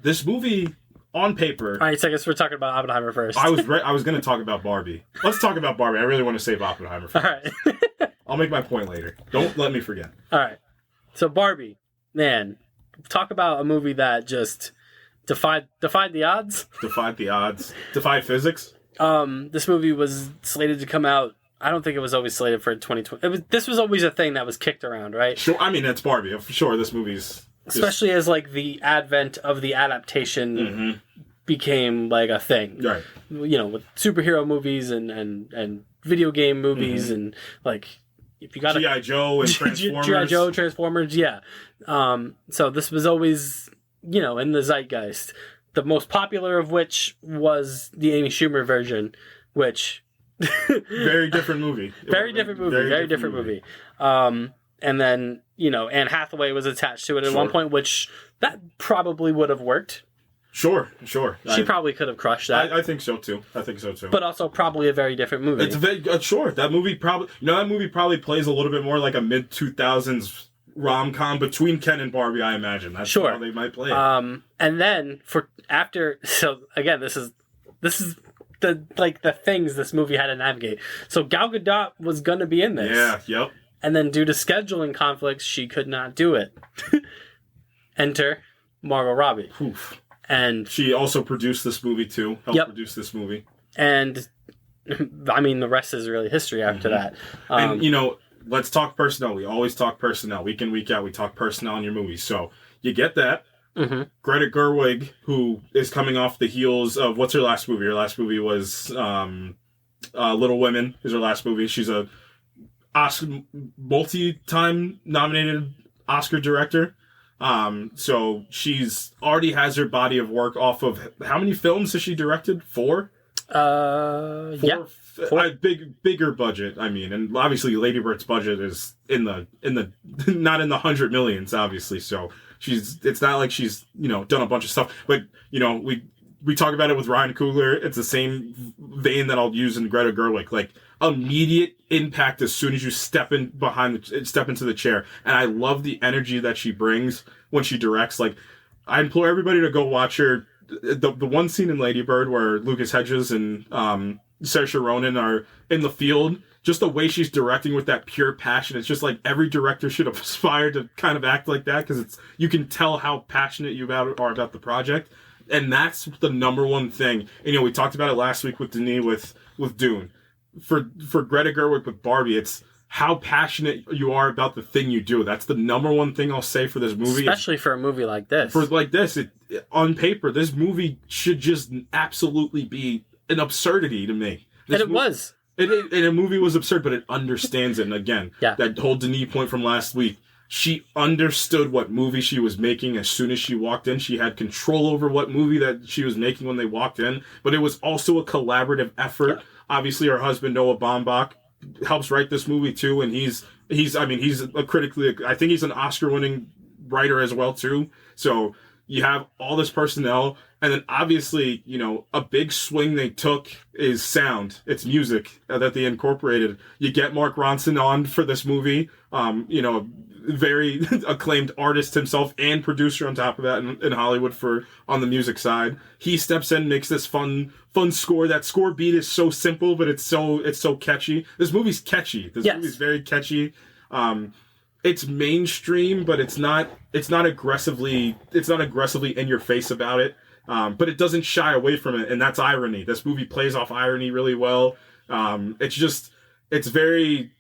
Speaker 3: this movie on paper.
Speaker 2: All right, so I guess we're talking about Oppenheimer first.
Speaker 3: I was going to talk about Barbie. Let's talk about Barbie. I really want to save Oppenheimer first.
Speaker 2: All right.
Speaker 3: I'll make my point later. Don't let me forget.
Speaker 2: All right. So Barbie, man, talk about a movie that just defied the odds.
Speaker 3: Defied the odds. Defied physics.
Speaker 2: This movie was slated to come out. I don't think it was always slated for 2020. This was always a thing that was kicked around, right?
Speaker 3: Sure. I mean, that's Barbie. For sure, this movie's...
Speaker 2: Especially as, like, the advent of the adaptation became, like, a thing.
Speaker 3: Right.
Speaker 2: You know, with superhero movies and video game movies and, like, if you got
Speaker 3: G.I. Joe and Transformers.
Speaker 2: G.I. Joe, Transformers, yeah. So this was always, you know, in the zeitgeist. The most popular of which was the Amy Schumer version, which
Speaker 3: very different movie.
Speaker 2: Very different movie. And then, you know, Anne Hathaway was attached to it at one point, which that probably would have worked.
Speaker 3: Sure.
Speaker 2: She probably could have crushed that.
Speaker 3: I think so too.
Speaker 2: But also probably a very different movie.
Speaker 3: It's very sure. That movie probably plays a little bit more like a mid 2000s rom-com between Ken and Barbie. I imagine that's how they might play it.
Speaker 2: And then so again, this is the things this movie had to navigate. So Gal Gadot was gonna be in this.
Speaker 3: Yeah. Yep.
Speaker 2: And then due to scheduling conflicts, she could not do it. Enter Margot Robbie.
Speaker 3: Oof.
Speaker 2: And
Speaker 3: she also produced this movie too. Helped produce this movie.
Speaker 2: And I mean, the rest is really history after that.
Speaker 3: And you know, let's talk personnel. We always talk personnel. Week in, week out, we talk personnel in your movies. So you get that.
Speaker 2: Mm-hmm.
Speaker 3: Greta Gerwig, who is coming off the heels of what's her last movie? Her last movie was Little Women. Is her last movie? She's a Oscar multi-time nominated Oscar director. So she's already has her body of work off of how many films has she directed? 4?
Speaker 2: Yeah.
Speaker 3: 4. Bigger budget. I mean, and obviously Lady Bird's budget is in the not in the 100 millions, obviously. So it's not like she's, you know, done a bunch of stuff, but you know, we talk about it with Ryan Coogler. It's the same vein that I'll use in Greta Gerwig. Like, immediate impact as soon as you step into the chair. And I love the energy that she brings when she directs. Like, I implore everybody to go watch her. The one scene in Lady Bird where Lucas Hedges and Saoirse Ronan are in the field, just the way she's directing with that pure passion. It's just like every director should aspire to kind of act like that, because you can tell how passionate you are about the project. And that's the number one thing. And, you know, we talked about it last week with Denis with Dune. For Greta Gerwig with Barbie, it's how passionate you are about the thing you do. That's the number one thing I'll say for this movie.
Speaker 2: Especially for a movie like this.
Speaker 3: On paper, this movie should just absolutely be an absurdity to me.
Speaker 2: And it was.
Speaker 3: And a movie was absurd, but it understands it. And again, that whole Denis point from last week, she understood what movie she was making as soon as she walked in. She had control over what movie that she was making when they walked in. But it was also a collaborative effort. Yeah. Obviously, her husband, Noah Baumbach, helps write this movie too. And he's a critically, I think he's an Oscar-winning writer as well too. So you have all this personnel. And then obviously, you know, a big swing they took is sound. It's music that they incorporated. You get Mark Ronson on for this movie. You know, very acclaimed artist himself and producer on top of that in Hollywood on the music side. He steps in, makes this fun score. That score beat is so simple, but it's so catchy. This movie's catchy. This movie's very catchy. It's mainstream, but it's not aggressively in your face about it. But it doesn't shy away from it, and that's irony. This movie plays off irony really well. It's very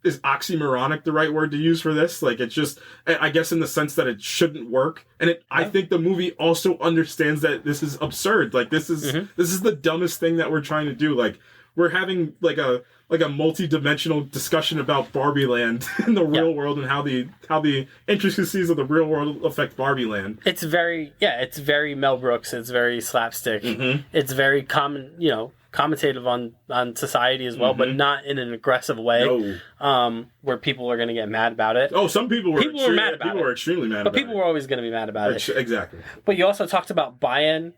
Speaker 3: is oxymoronic the right word to use for this? Like, it's just, I guess in the sense that it shouldn't work. And I think the movie also understands that this is absurd. Like, this is the dumbest thing that we're trying to do. Like, we're having like a multi-dimensional discussion about Barbie Land in the real world, and how the intricacies of the real world affect Barbie Land. It's very
Speaker 2: Mel Brooks. It's very slapstick. Mm-hmm. It's very commentative on society as well, but not in an aggressive way. No. Where people are going to get mad about it.
Speaker 3: Oh, some people were mad about it. People were extremely mad about it.
Speaker 2: But people were always going to be mad about it.
Speaker 3: Exactly.
Speaker 2: But you also talked about buy-in,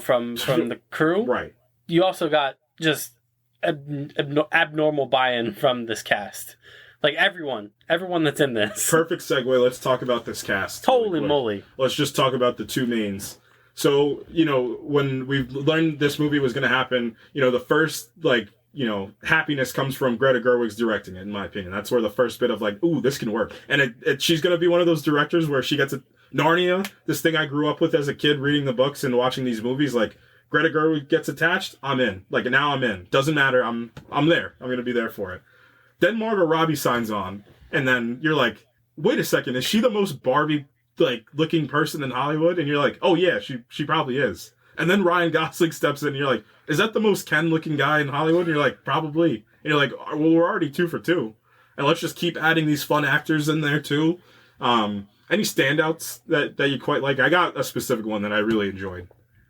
Speaker 2: from the crew.
Speaker 3: Right.
Speaker 2: You also got just abnormal buy-in from this cast. Like, everyone that's in this.
Speaker 3: Perfect segue. Let's talk about this cast.
Speaker 2: Holy moly.
Speaker 3: Let's just talk about the two mains. So, when we learned this movie was going to happen, the first, happiness comes from Greta Gerwig's directing it, in my opinion. That's where the first bit of, ooh, this can work. And she's going to be one of those directors where she gets Narnia, this thing I grew up with as a kid, reading the books and watching these movies, Greta Gerwig gets attached, I'm in. Now I'm in. Doesn't matter, I'm there. I'm going to be there for it. Then Margot Robbie signs on, and then you're like, wait a second, is she the most Barbie looking person in Hollywood? And you're like, oh yeah, she probably is. And then Ryan Gosling steps in, and you're like, is that the most Ken looking guy in Hollywood? And you're like, probably. And you're like, well, we're already 2 for 2, and let's just keep adding these fun actors in there too. And Any standouts that you quite like? I got a specific one that I really enjoyed.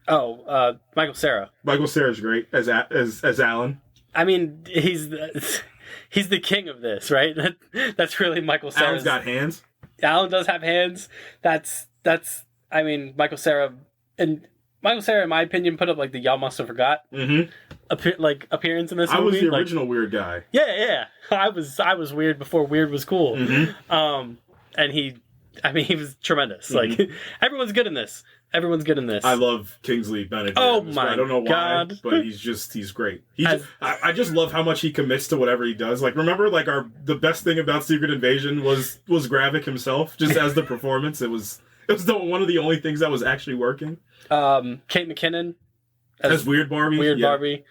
Speaker 2: Michael Cera.
Speaker 3: Michael Cera's great as Alan.
Speaker 2: I mean, he's the king of this, right? That's really Michael Cera.
Speaker 3: Alan's got hands.
Speaker 2: Alan does have hands. That's. I mean, Michael Cera, in my opinion, put up like the y'all must have forgot appearance in this movie.
Speaker 3: I was the original weird guy.
Speaker 2: Yeah. I was weird before weird was cool.
Speaker 3: Mm-hmm.
Speaker 2: And he was tremendous. Mm-hmm. Like everyone's good in this. I love Kingsley Benedict. Oh my!
Speaker 3: I don't know why,
Speaker 2: God.
Speaker 3: but he's great. I just love how much he commits to whatever he does. Like, remember, like the best thing about Secret Invasion was Gravik himself, just as the performance. It was one of the only things that was actually working.
Speaker 2: Kate McKinnon
Speaker 3: as Weird Barbie.
Speaker 2: Barbie.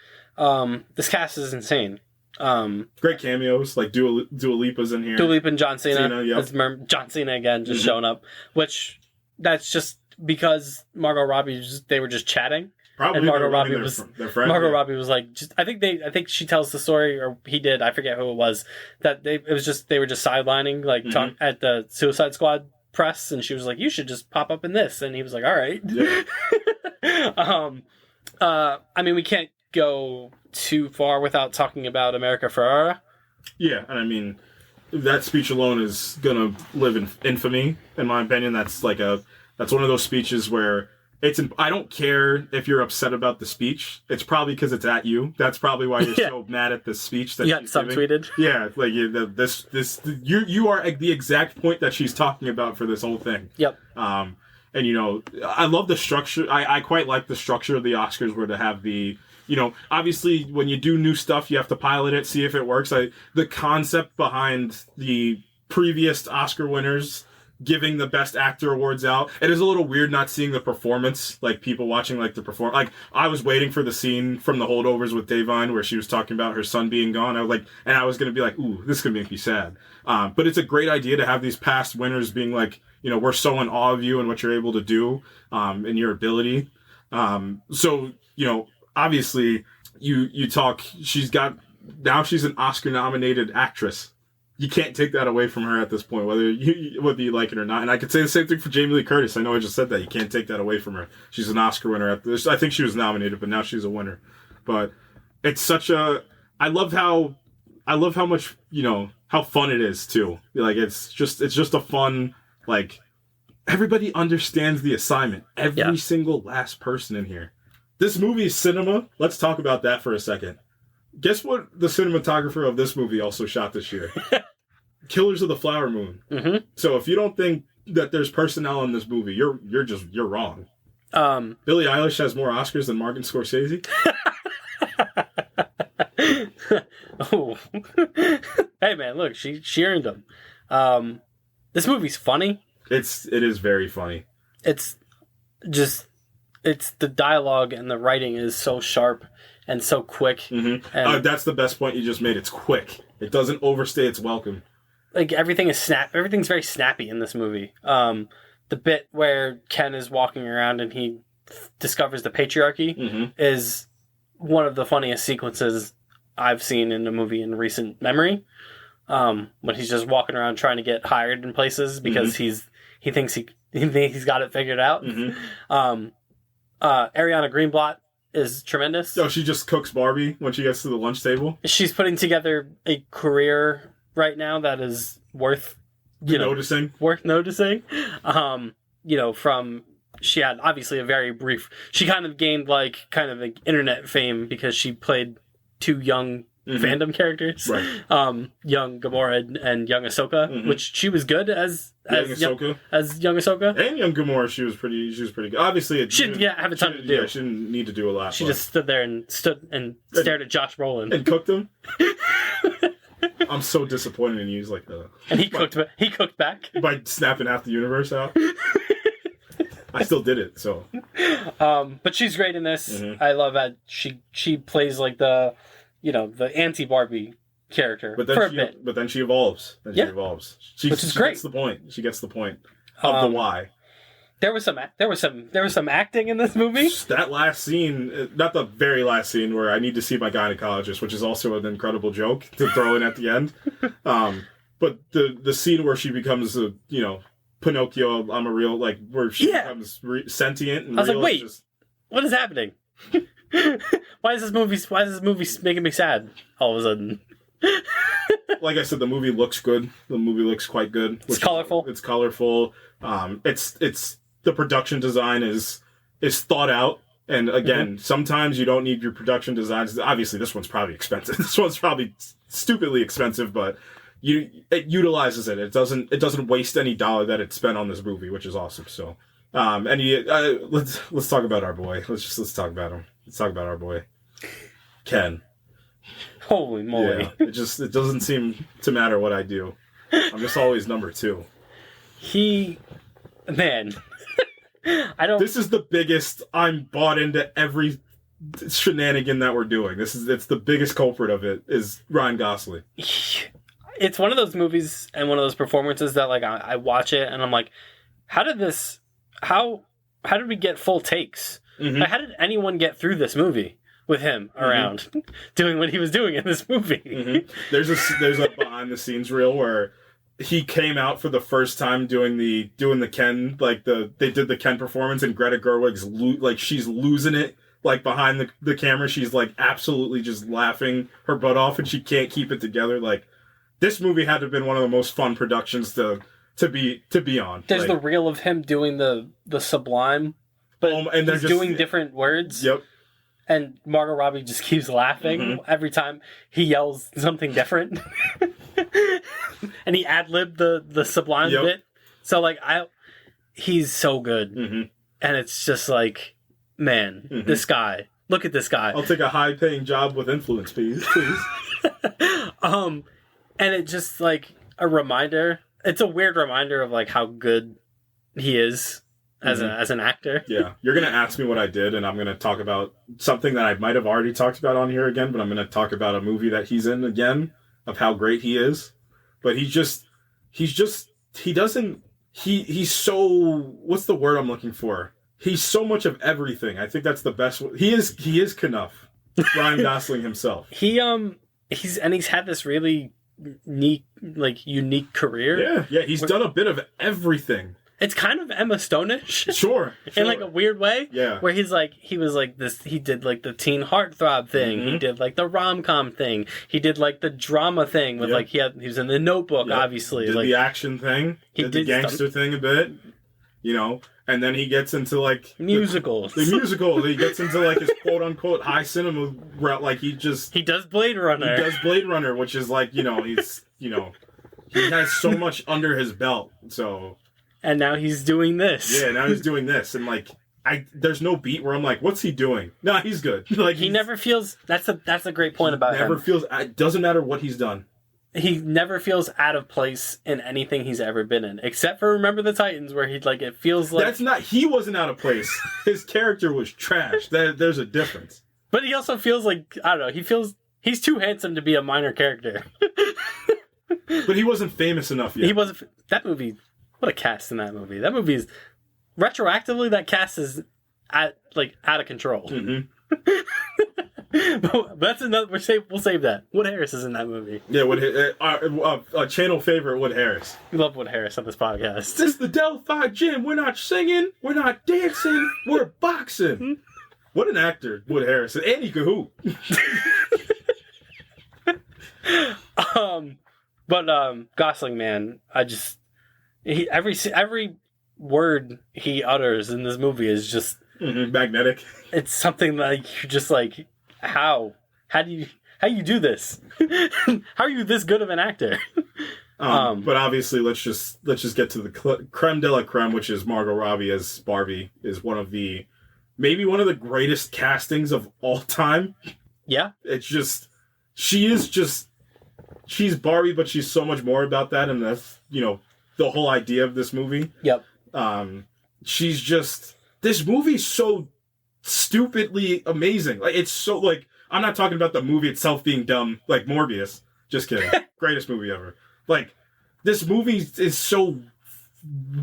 Speaker 2: This cast is insane.
Speaker 3: Great cameos, like Dua Lipa's in here.
Speaker 2: Dua Lipa and John Cena.
Speaker 3: Yep.
Speaker 2: John Cena again, just showing up. Which, that's just because Margot Robbie, they were just chatting.
Speaker 3: Probably.
Speaker 2: And Margot Robbie
Speaker 3: Robbie
Speaker 2: was like, I think she tells the story, or he did, I forget who it was, that they were just sidelining, like, talk at the Suicide Squad press, and she was like, you should just pop up in this, and he was like, all right. Yeah. I mean, we can't go too far without talking about America Ferrera.
Speaker 3: Yeah, and I mean, that speech alone is gonna live in infamy, in my opinion. That's one of those speeches where I don't care if you're upset about the speech. It's probably because it's at you. That's probably why you're so mad at the speech that she's
Speaker 2: subtweeted.
Speaker 3: Giving. Yeah, like you are at the exact point that she's talking about for this whole thing.
Speaker 2: Yep.
Speaker 3: And I love the structure. I quite like the structure of the Oscars, where to have the, obviously when you do new stuff, you have to pilot it, see if it works. The concept behind the previous Oscar winners giving the Best Actor awards out, it is a little weird not seeing the performance, like people watching like the perform. Like, I was waiting for the scene from The Holdovers with Da'Vine where she was talking about her son being gone. I was like, and I was gonna be like, ooh, this is gonna make me sad. But it's a great idea to have these past winners being like, we're so in awe of you and what you're able to do, and your ability. So obviously you talk. She's an Oscar-nominated actress. You can't take that away from her at this point, whether you like it or not. And I could say the same thing for Jamie Lee Curtis. I know I just said that. You can't take that away from her. She's an Oscar winner. I think she was nominated, but now she's a winner. But it's I love how much, how fun it is too. Like, it's just a fun, like, everybody understands the assignment. Every single last person in here. This movie is cinema. Let's talk about that for a second. Guess what the cinematographer of this movie also shot this year? Killers of the Flower Moon. Mm-hmm. So if you don't think that there's personnel in this movie, you're wrong. Billie Eilish has more Oscars than Martin Scorsese.
Speaker 2: Oh, hey man, look, she earned them. This movie's funny.
Speaker 3: It is very funny.
Speaker 2: It's the dialogue and the writing is so sharp and so quick. Mm-hmm. And
Speaker 3: that's the best point you just made. It's quick. It doesn't overstay its welcome.
Speaker 2: Like, everything's very snappy in this movie. The bit where Ken is walking around and he discovers the patriarchy is one of the funniest sequences I've seen in a movie in recent memory. When he's just walking around trying to get hired in places because he thinks he's got it figured out. Mm-hmm. Ariana Greenblatt is tremendous.
Speaker 3: Oh, she just cooks Barbie when she gets to the lunch table.
Speaker 2: She's putting together a career right now that is worth noticing. She had obviously a very brief. She kind of gained like internet fame because she played two young fandom characters,
Speaker 3: right?
Speaker 2: Young Gamora and young Ahsoka, which she was good as young Ahsoka
Speaker 3: and young Gamora. She was pretty good. Obviously,
Speaker 2: she didn't have a ton to do.
Speaker 3: Yeah, she didn't need to do a lot.
Speaker 2: She just stood there and stared at Josh Brolin
Speaker 3: and cooked him. I'm so disappointed in you. He's like,
Speaker 2: and he cooked back
Speaker 3: by snapping half the universe out. I still did it, so.
Speaker 2: But she's great in this. Mm-hmm. I love that she plays like the anti-Barbie character for a bit.
Speaker 3: But then she evolves. Which is great. She gets the point of the why.
Speaker 2: There was some acting in this movie.
Speaker 3: That last scene, not the very last scene where I need to see my gynecologist, which is also an incredible joke to throw in at the end. But the scene where she becomes Pinocchio, I'm a real, like, where she becomes sentient and
Speaker 2: I was
Speaker 3: real.
Speaker 2: like, wait, what is happening? Why is this movie making me sad all of a sudden?
Speaker 3: Like I said, the movie looks good. The movie looks quite good.
Speaker 2: It's colorful.
Speaker 3: It's colorful. It's the production design is thought out. And again, sometimes you don't need your production designs. Obviously, this one's probably expensive. This one's probably stupidly expensive, but it utilizes it. It doesn't waste any dollar that it spent on this movie, which is awesome. So, let's talk about our boy. Let's talk about him. Let's talk about our boy, Ken.
Speaker 2: Holy moly!
Speaker 3: Yeah, it doesn't seem to matter what I do. I'm just always number 2.
Speaker 2: I don't.
Speaker 3: This is the biggest. I'm bought into every shenanigan that we're doing. It's the biggest culprit of it is Ryan Gosling.
Speaker 2: It's one of those movies and one of those performances that like I watch it and I'm like, how did we get full takes? Like, how did anyone get through this movie with him around doing what he was doing in this movie?
Speaker 3: There's a behind the scenes reel where he came out for the first time doing the Ken, like they did the Ken performance, and Greta Gerwig's she's losing it, like behind the camera. She's like absolutely just laughing her butt off, and she can't keep it together. Like, this movie had to have been one of the most fun productions to be on.
Speaker 2: There's the reel of him doing the Sublime, but
Speaker 3: and
Speaker 2: he's doing different words.
Speaker 3: Yep.
Speaker 2: And Margot Robbie just keeps laughing every time he yells something different. And he ad-libbed the Sublime bit. So, like, he's so good. And it's just like, man, this guy. Look at this guy.
Speaker 3: I'll take a high-paying job with influence, please.
Speaker 2: And it's just, like, a reminder. It's a weird reminder of, like, how good he is as an actor.
Speaker 3: Yeah. You're going to ask me what I did, and I'm going to talk about something that I might have already talked about on here again, but I'm going to talk about a movie that he's in again, of how great he is. But he's so, what's the word I'm looking for? He's so much of everything. I think that's the best. He is Knuff. Ryan Gosling himself.
Speaker 2: He's had this really unique career.
Speaker 3: Yeah. He's done a bit of everything.
Speaker 2: It's kind of Emma Stone-ish.
Speaker 3: Sure.
Speaker 2: In like a weird way.
Speaker 3: Yeah.
Speaker 2: Where he was like this, he did like the teen heartthrob thing. He did like the rom-com thing. He did like the drama thing with like, he was in The Notebook, obviously.
Speaker 3: Did the action thing. Did the gangster thing a bit. You know, and then he gets into like
Speaker 2: musicals.
Speaker 3: The musical. He gets into like his quote unquote high cinema route. Like he
Speaker 2: does Blade Runner.
Speaker 3: He does Blade Runner, which is like, he has so much under his belt. So.
Speaker 2: And now he's doing this.
Speaker 3: Yeah, now he's doing this, and like there's no beat where I'm like, what's he doing? No, he's good. Like
Speaker 2: he never feels. That's a great point about him.
Speaker 3: Never feels. It doesn't matter what he's done.
Speaker 2: He never feels out of place in anything he's ever been in, except for Remember the Titans, where it feels like
Speaker 3: he wasn't out of place. His character was trash. There's a difference.
Speaker 2: But he also feels like, I don't know, he's too handsome to be a minor character.
Speaker 3: But he wasn't famous enough yet.
Speaker 2: He wasn't. That movie. What a cast in that movie. That movie is retroactively, that cast is out of control. But that's another. We'll save that. Wood Harris is in that movie.
Speaker 3: Yeah, channel favorite Wood Harris.
Speaker 2: We love Wood Harris on this podcast.
Speaker 3: This is the Delphi Gym. We're not singing. We're not dancing. We're boxing. What an actor, Wood Harris, and he could hoop.
Speaker 2: But Gosling, man, every word he utters in this movie is just
Speaker 3: magnetic.
Speaker 2: It's something like you're just like, how do you do this? How are you this good of an actor?
Speaker 3: But obviously, let's just get to the creme de la creme, which is Margot Robbie as Barbie, is maybe one of the greatest castings of all time. Yeah, it's just she's Barbie, but she's so much more about that, and that's the whole idea of this movie. Yep. She's just, this movie's so stupidly amazing. Like, it's so, like, I'm not talking about the movie itself being dumb, like Morbius. Just kidding. Greatest movie ever. Like, this movie is so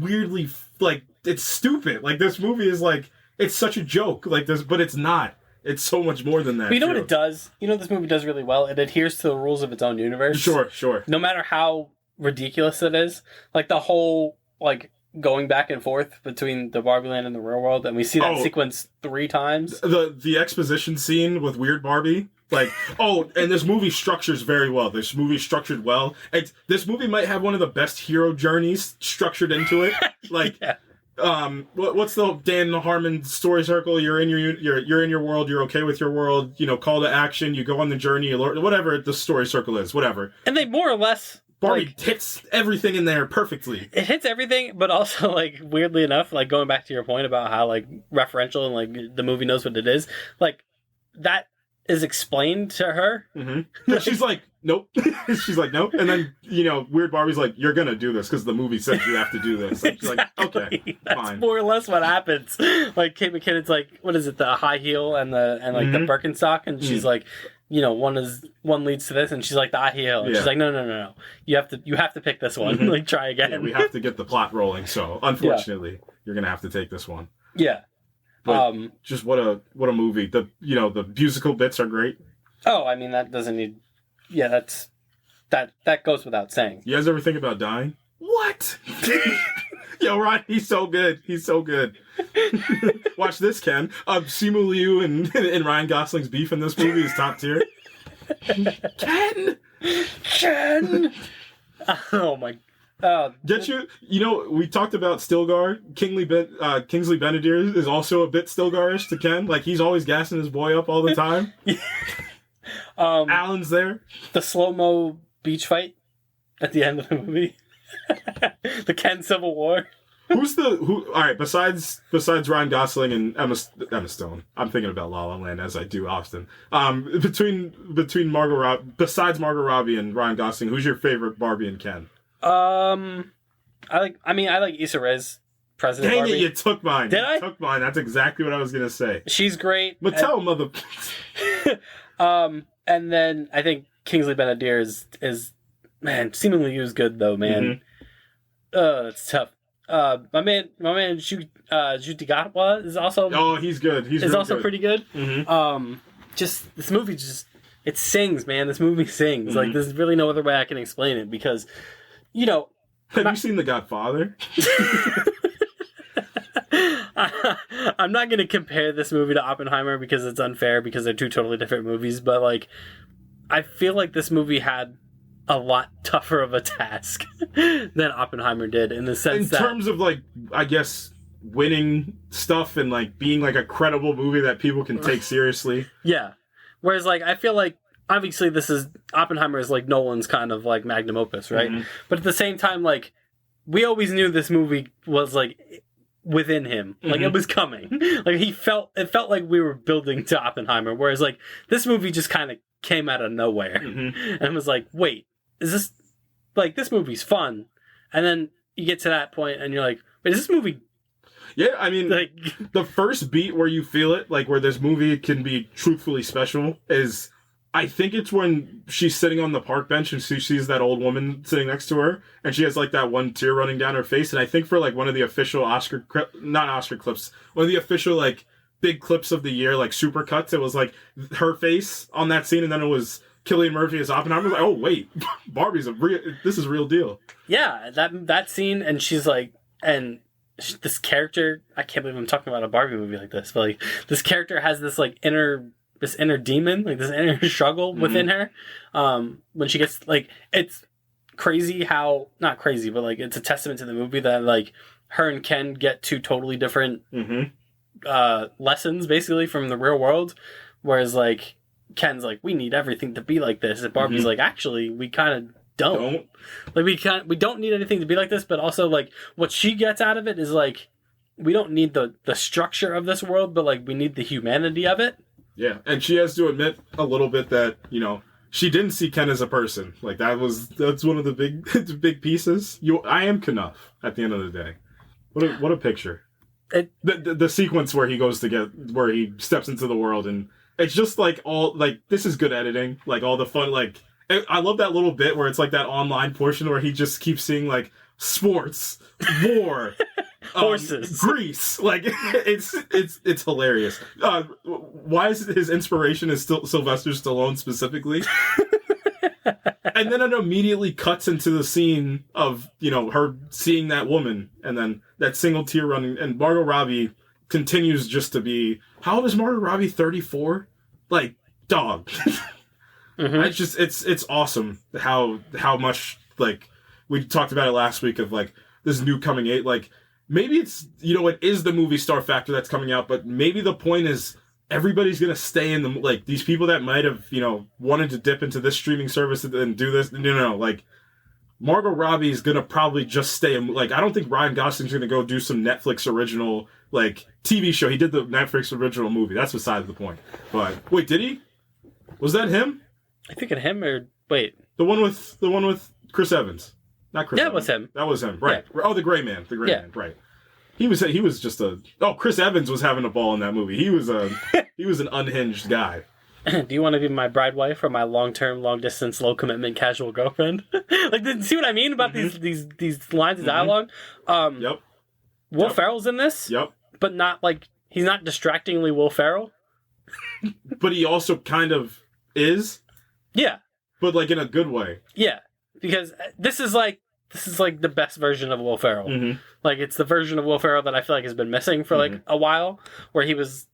Speaker 3: weirdly, like, it's stupid. Like, this movie is like, it's such a joke. Like this, but it's not. It's so much more than that.
Speaker 2: But you know what it does? You know what this movie does really well? It adheres to the rules of its own universe.
Speaker 3: Sure.
Speaker 2: No matter how ridiculous it is, like the whole going back and forth between the Barbie land and the real world, and we see that sequence 3 times.
Speaker 3: The exposition scene with Weird Barbie. Like, and this movie structures very well. This movie structured well. This movie might have one of the best hero journeys structured into it. Like, what's the Dan Harmon story circle? You're in your world. You're okay with your world. You know, call to action. You go on the journey. Whatever the story circle is. Whatever.
Speaker 2: And they more or less.
Speaker 3: Barbie hits everything in there perfectly.
Speaker 2: It hits everything, but also, like, weirdly enough, like, going back to your point about how, like, referential and, like, the movie knows what it is, like, that is explained to her.
Speaker 3: Mm-hmm. She's like, nope. She's like, nope. And then, you know, Weird Barbie's like, you're gonna do this because the movie says you have to do this. And she's like, okay,
Speaker 2: that's
Speaker 3: fine.
Speaker 2: More or less what happens. Like, Kate McKinnon's like, what is it, the high heel and the Birkenstock? And she's like, you know, one leads to this, and she's like, the high heel. And she's like, no. You have to pick this one. Like, try again.
Speaker 3: Yeah, we have to get the plot rolling, so unfortunately, you're gonna have to take this one.
Speaker 2: Yeah.
Speaker 3: But just what a movie. The musical bits are great.
Speaker 2: Oh, I mean, that doesn't need. Yeah, that goes without saying.
Speaker 3: You guys ever think about dying? What? Yo, Ryan, he's so good. He's so good. Watch this, Ken. Simu Liu and Ryan Gosling's beef in this movie is top tier. Ken.
Speaker 2: Oh my.
Speaker 3: Get you? You know, we talked about Stilgar. Kingsley Benadryl is also a bit Stilgarish to Ken. Like, he's always gassing his boy up all the time. Alan's there.
Speaker 2: The slow-mo beach fight at the end of the movie. The Ken Civil War.
Speaker 3: All right, besides Ryan Gosling and Emma Stone, I'm thinking about La La Land as I do often. Between Margot Robbie, besides Margot Robbie and Ryan Gosling, who's your favorite Barbie and Ken?
Speaker 2: I like Issa Rae's President
Speaker 3: Dang
Speaker 2: Barbie.
Speaker 3: it, you took mine.
Speaker 2: Did I?
Speaker 3: You took mine. That's exactly what I was gonna say.
Speaker 2: She's great.
Speaker 3: Mattel, mother.
Speaker 2: And then I think Kingsley Benadryl is man, seemingly used good though, man. It's tough. My man, Judigatwa is also.
Speaker 3: Oh, he's good. He's
Speaker 2: also
Speaker 3: good.
Speaker 2: Pretty good. Just this movie it sings, man. This movie sings. Like, there's really no other way I can explain it because, you know.
Speaker 3: Have you seen The Godfather?
Speaker 2: I'm not going to compare this movie to Oppenheimer because it's unfair because they're two totally different movies, but, like, I feel like this movie had a lot tougher of a task than Oppenheimer did in the sense that...
Speaker 3: In terms of, like, I guess, winning stuff and, like, being, like, a credible movie that people can take seriously.
Speaker 2: Yeah. Whereas, like, I feel like, obviously Oppenheimer is, like, Nolan's kind of, like, magnum opus, right? But at the same time, like, we always knew this movie was, like, within him. Like, it was coming. Like, it felt like we were building to Oppenheimer, whereas, like, this movie just kind of came out of nowhere. And was like, wait, is this... Like, this movie's fun. And then you get to that point, and you're like, wait, is this movie...
Speaker 3: Yeah, I mean,
Speaker 2: like,
Speaker 3: the first beat where you feel it, like where this movie can be truthfully special, is I think it's when she's sitting on the park bench and she sees that old woman sitting next to her, and she has like that one tear running down her face. And I think for like one of the official one of the official like big clips of the year, like super cuts, it was her face on that scene, and then it was Cillian Murphy as Oppenheimer. I was like, oh wait, this is a real deal.
Speaker 2: Yeah, that scene, and she's like, and this character, I can't believe I'm talking about a Barbie movie like this, but like this character has this like inner demon, like this inner struggle within her. When she gets like, it's crazy how, not crazy, but like it's a testament to the movie that like her and Ken get two totally different lessons basically from the real world. Whereas like Ken's like, we need everything to be like this, and Barbie's like, actually, we kind of don't. Like we don't need anything to be like this, but also like what she gets out of it is like, we don't need the structure of this world, but like we need the humanity of it.
Speaker 3: Yeah, and she has to admit a little bit that, you know, she didn't see Ken as a person. Like that's one of the big pieces. I am Knuff at the end of the day. What a picture. The sequence where where he steps into the world, and it's just like all like, this is good editing. Like all the fun, like I love that little bit where it's like that online portion where he just keeps seeing like sports, war,
Speaker 2: horses,
Speaker 3: Grease. Like it's hilarious. Why is his inspiration is still Sylvester Stallone specifically? And then it immediately cuts into the scene of, her seeing that woman and then that single tear running. And Margot Robbie continues just to be, how old is Margot Robbie? 34? Like, dog. Mm-hmm. It's awesome how much, like, we talked about it last week of, like, this new coming age. Like, maybe it's, it is the movie star factor that's coming out, but maybe the point is everybody's going to stay in the, like, these people that might have, wanted to dip into this streaming service and do this. No, like, Margot Robbie is going to probably just stay. Like, I don't think Ryan Gosling's going to go do some Netflix original, like, TV show. He did the Netflix original movie. That's besides the point. But, wait, did he? Was that him?
Speaker 2: I think it him or, wait.
Speaker 3: The one with Chris Evans. Not Chris Evans.
Speaker 2: That was him.
Speaker 3: That was him, right.
Speaker 2: Yeah.
Speaker 3: Oh, the Gray Man. Man, right. He was just Chris Evans was having a ball in that movie. He was an unhinged guy.
Speaker 2: Do you want to be my bride wife or my long-term, long-distance, low-commitment, casual girlfriend? Like, see what I mean about these lines of dialogue?
Speaker 3: Yep.
Speaker 2: Will Ferrell's in this.
Speaker 3: Yep.
Speaker 2: But not, like, he's not distractingly Will Ferrell.
Speaker 3: But he also kind of is.
Speaker 2: Yeah.
Speaker 3: But, like, in a good way.
Speaker 2: Yeah. Because this is like the best version of Will Ferrell. Mm-hmm. Like, it's the version of Will Ferrell that I feel like has been missing for, like, a while, where he was,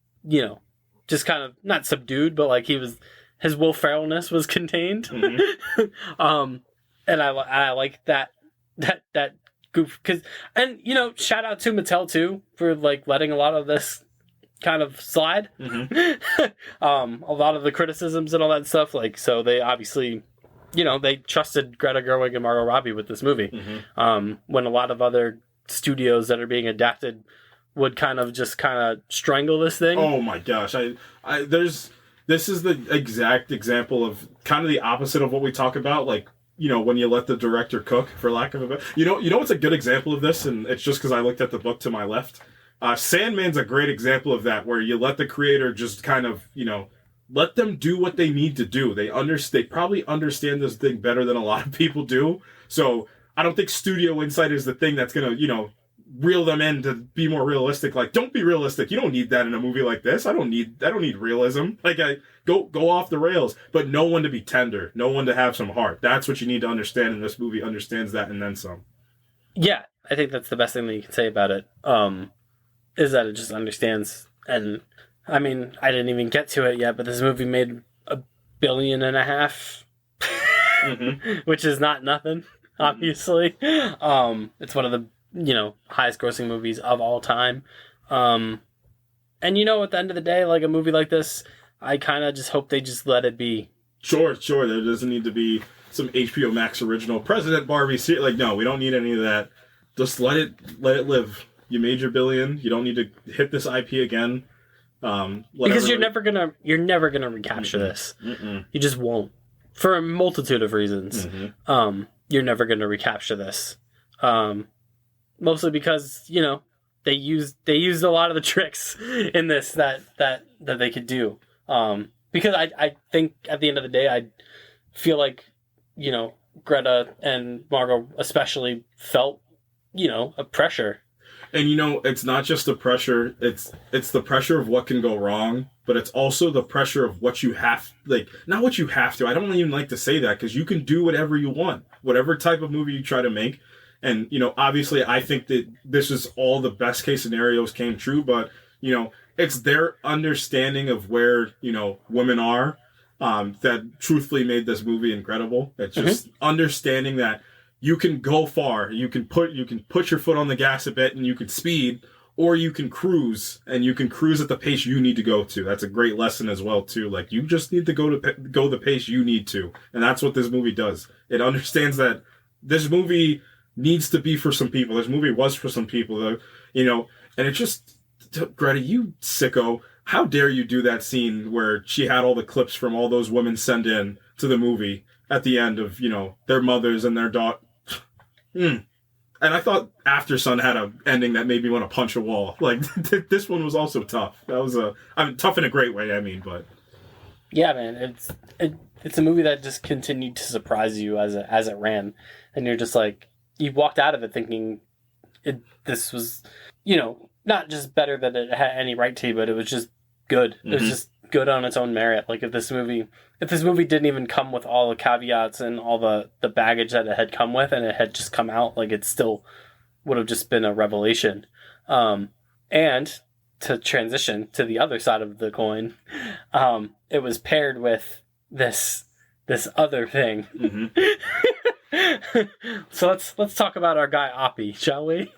Speaker 2: just kind of not subdued, but like his Will Ferrellness was contained. Mm-hmm. And I like that goof and shout out to Mattel too for like letting a lot of this kind of slide. Mm-hmm. A lot of the criticisms and all that stuff. Like, so they obviously, they trusted Greta Gerwig and Margot Robbie with this movie. Mm-hmm. When a lot of other studios that are being adapted would kind of strangle this thing.
Speaker 3: Oh my gosh. This is the exact example of kind of the opposite of what we talk about. Like, when you let the director cook, for lack of a better, what's a good example of this? And it's just because I looked at the book to my left. Sandman's a great example of that, where you let the creator just kind of, let them do what they need to do. They probably understand this thing better than a lot of people do. So I don't think studio insight is the thing that's going to, reel them in to be more realistic. Like, don't be realistic. You don't need that in a movie like this. I don't need realism. Like, go off the rails, but no one to be tender, no one to have some heart. That's what you need to understand, and this movie understands that and then some.
Speaker 2: Yeah, I think that's the best thing that you can say about it. Is that it just understands. And I mean, I didn't even get to it yet, but this movie made $1.5 billion, mm-hmm. which is not nothing, obviously. It's one of the highest grossing movies of all time. And at the end of the day, like a movie like this, I kind of just hope they just let it be. Sure.
Speaker 3: There doesn't need to be some HBO Max original President Barbie series. Like, no, we don't need any of that. Just let it live. You made your $1 billion. You don't need to hit this IP again.
Speaker 2: Because you're never gonna recapture this. Mm-mm. You just won't, for a multitude of reasons. Mm-hmm. You're never gonna recapture this. Mostly because, they used a lot of the tricks in this that they could do. Because I think at the end of the day, I feel like, Greta and Margot especially felt, a pressure.
Speaker 3: And, it's not just the pressure, it's the pressure of what can go wrong, but it's also the pressure of what you have, like, not what you have to. I don't even like to say that, because you can do whatever you want, whatever type of movie you try to make. And, obviously I think that this is all the best case scenarios came true, but, it's their understanding of where, women are, that truthfully made this movie incredible. It's just understanding that you can go far, you can put your foot on the gas a bit and you can speed, or you can cruise, and you can cruise at the pace you need to go to. That's a great lesson as well, too. Like, you just need to go the pace you need to. And that's what this movie does. It understands that this movie needs to be for some people. This movie was for some people, and it just, Greta, you sicko, how dare you do that scene where she had all the clips from all those women send in to the movie at the end of, their mothers and their daughter. And I thought After Sun had an ending that made me want to punch a wall. Like, this one was also tough. That was tough in a great way, but.
Speaker 2: Yeah, man, it's a movie that just continued to surprise you as it ran. And you're just like, you walked out of it thinking this was, not just better than it had any right to, but it was just good. It was just good on its own merit. Like if this movie didn't even come with all the caveats and all the baggage that it had come with, and it had just come out, like it still would have just been a revelation. And to transition to the other side of the coin, it was paired with this other thing. So let's talk about our guy Oppie, shall we?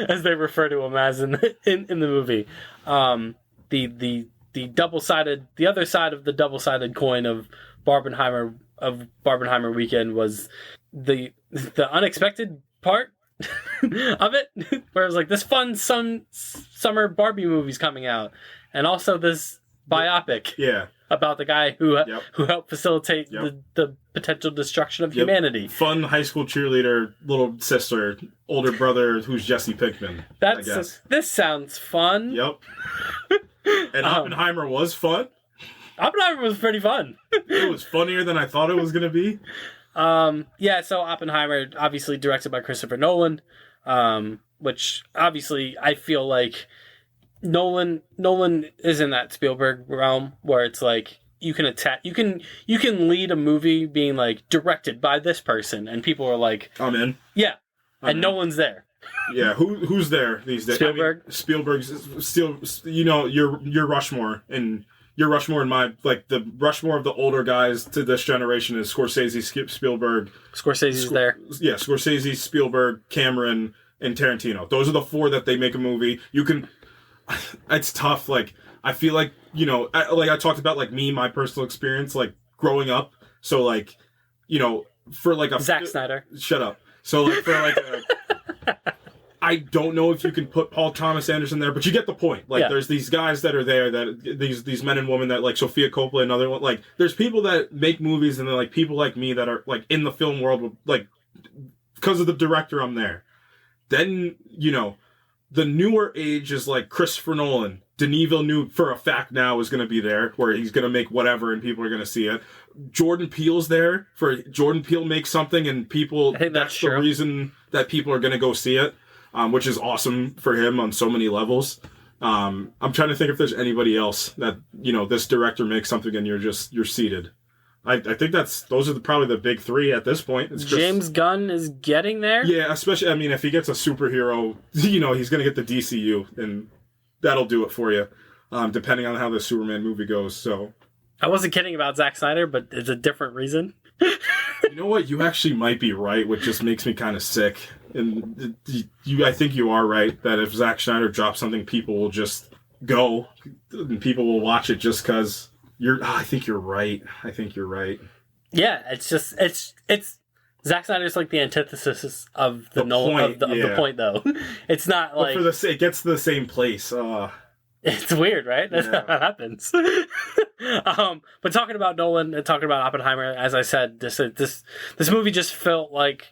Speaker 2: As they refer to him as in the movie. The double-sided, the other side of the double-sided coin of Barbenheimer weekend was the unexpected part of it, where it was like this fun summer Barbie movie's coming out, and also this biopic about the guy who helped facilitate the potential destruction of humanity.
Speaker 3: Fun high school cheerleader, little sister, older brother who's Jesse Pinkman. I guess. This
Speaker 2: sounds fun.
Speaker 3: Yep. And Oppenheimer was fun.
Speaker 2: Oppenheimer was pretty fun.
Speaker 3: It was funnier than I thought it was going to be.
Speaker 2: So Oppenheimer, obviously directed by Christopher Nolan, which obviously I feel like Nolan is in that Spielberg realm where it's like you can lead a movie being like directed by this person, and people are like,
Speaker 3: I'm in.
Speaker 2: Yeah. And Nolan's there.
Speaker 3: Yeah, who's there these days?
Speaker 2: Spielberg.
Speaker 3: I mean, Spielberg's still, your Rushmore, and your Rushmore and my, like, the Rushmore of the older guys to this generation is Scorsese, Spielberg.
Speaker 2: Scorsese's there.
Speaker 3: Yeah, Scorsese, Spielberg, Cameron, and Tarantino. Those are the four that they make a movie. You can, it's tough. Like, I feel like, I talked about, like, my personal experience, like, growing up. So, like, for, like, a...
Speaker 2: Zack Snyder.
Speaker 3: Shut up. So, like, for, like, I don't know if you can put Paul Thomas Anderson there, but you get the point. Like, there's these guys that are there, that these men and women that, like, Sofia Coppola, another one. Like, there's people that make movies, and then, like, people like me that are, like, in the film world, like, because of the director, I'm there. Then, the newer age is, like, Christopher Nolan. Denis Villeneuve, for a fact now, is going to be there, where he's going to make whatever, and people are going to see it. Jordan Peele's there, for Jordan Peele makes something, and people, that's the reason that people are going to go see it. Which is awesome for him on so many levels. I'm trying to think if there's anybody else that, this director makes something and you're seated. I think those are probably the big three at this point. It's
Speaker 2: James Gunn is getting there?
Speaker 3: Yeah, especially, I mean, if he gets a superhero, he's going to get the DCU, and that'll do it for you, depending on how the Superman movie goes, so.
Speaker 2: I wasn't kidding about Zack Snyder, but it's a different reason.
Speaker 3: You know what? You actually might be right, which just makes me kind of sick. And I think you are right that if Zack Snyder drops something, people will just go, and people will watch it just because I think you're right.
Speaker 2: Yeah, it's Zack Snyder's like the antithesis of the point, though. It's not like
Speaker 3: it gets to the same place.
Speaker 2: It's weird, right? That's how that happens. But talking about Nolan and talking about Oppenheimer, as I said, this movie just felt like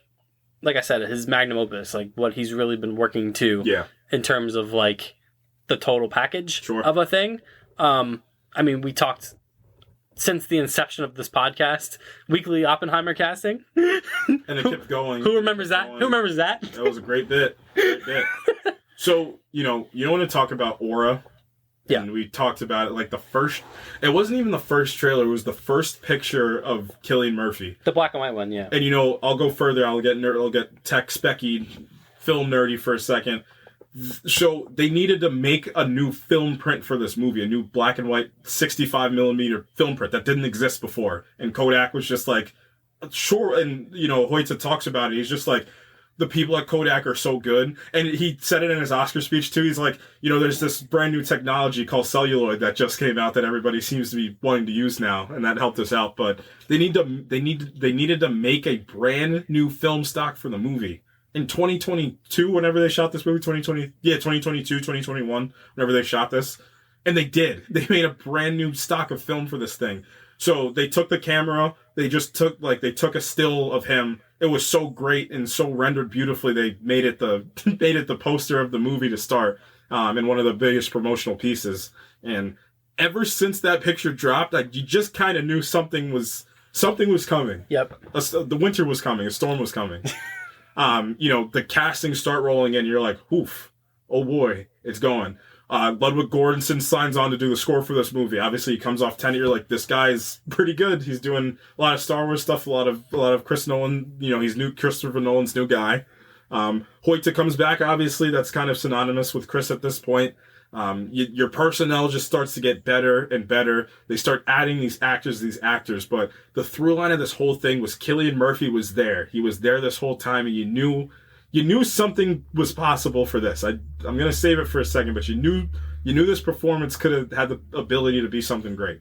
Speaker 2: I said, his magnum opus, like what he's really been working to in terms of like the total package of a thing. I mean, we talked since the inception of this podcast, weekly Oppenheimer casting.
Speaker 3: And it kept going.
Speaker 2: Who remembers that? Who remembers that?
Speaker 3: That was a great bit. So, you want to talk about Aura. Yeah. And we talked about it, like it wasn't even the first trailer, it was the first picture of Cillian Murphy.
Speaker 2: The black and white one, yeah.
Speaker 3: And, I'll go further, I'll get tech specky, film nerdy for a second. So they needed to make a new film print for this movie, a new black and white 65 millimeter film print that didn't exist before. And Kodak was just like, sure. And, Hoytza talks about it. He's just like, the people at Kodak are so good. And he said it in his Oscar speech too. He's like, there's this brand new technology called celluloid that just came out that everybody seems to be wanting to use now, and that helped us out. But they needed to make a brand new film stock for the movie in 2022, whenever they shot this movie, 2022, 2021, whenever they shot this. And they did. They made a brand new stock of film for this thing. So they took the camera, they took a still of him. It was so great and so rendered beautifully. They made it the poster of the movie to start, in one of the biggest promotional pieces. And ever since that picture dropped, you just kind of knew something was coming.
Speaker 2: Yep.
Speaker 3: The winter was coming. A storm was coming. The castings start rolling in. You're like, oof, oh boy, it's going. Ludwig Göransson signs on to do the score for this movie. Obviously, he comes off Tenet. You're like, this guy's pretty good. He's doing a lot of Star Wars stuff, a lot of Chris Nolan. He's Christopher Nolan's new guy. Hoyte comes back. Obviously, that's kind of synonymous with Chris at this point. Your personnel just starts to get better and better. They start adding these actors, but the through line of this whole thing was Cillian Murphy was there. He was there this whole time, and you knew something was possible for this. I'm gonna save it for a second, but you knew this performance could have had the ability to be something great.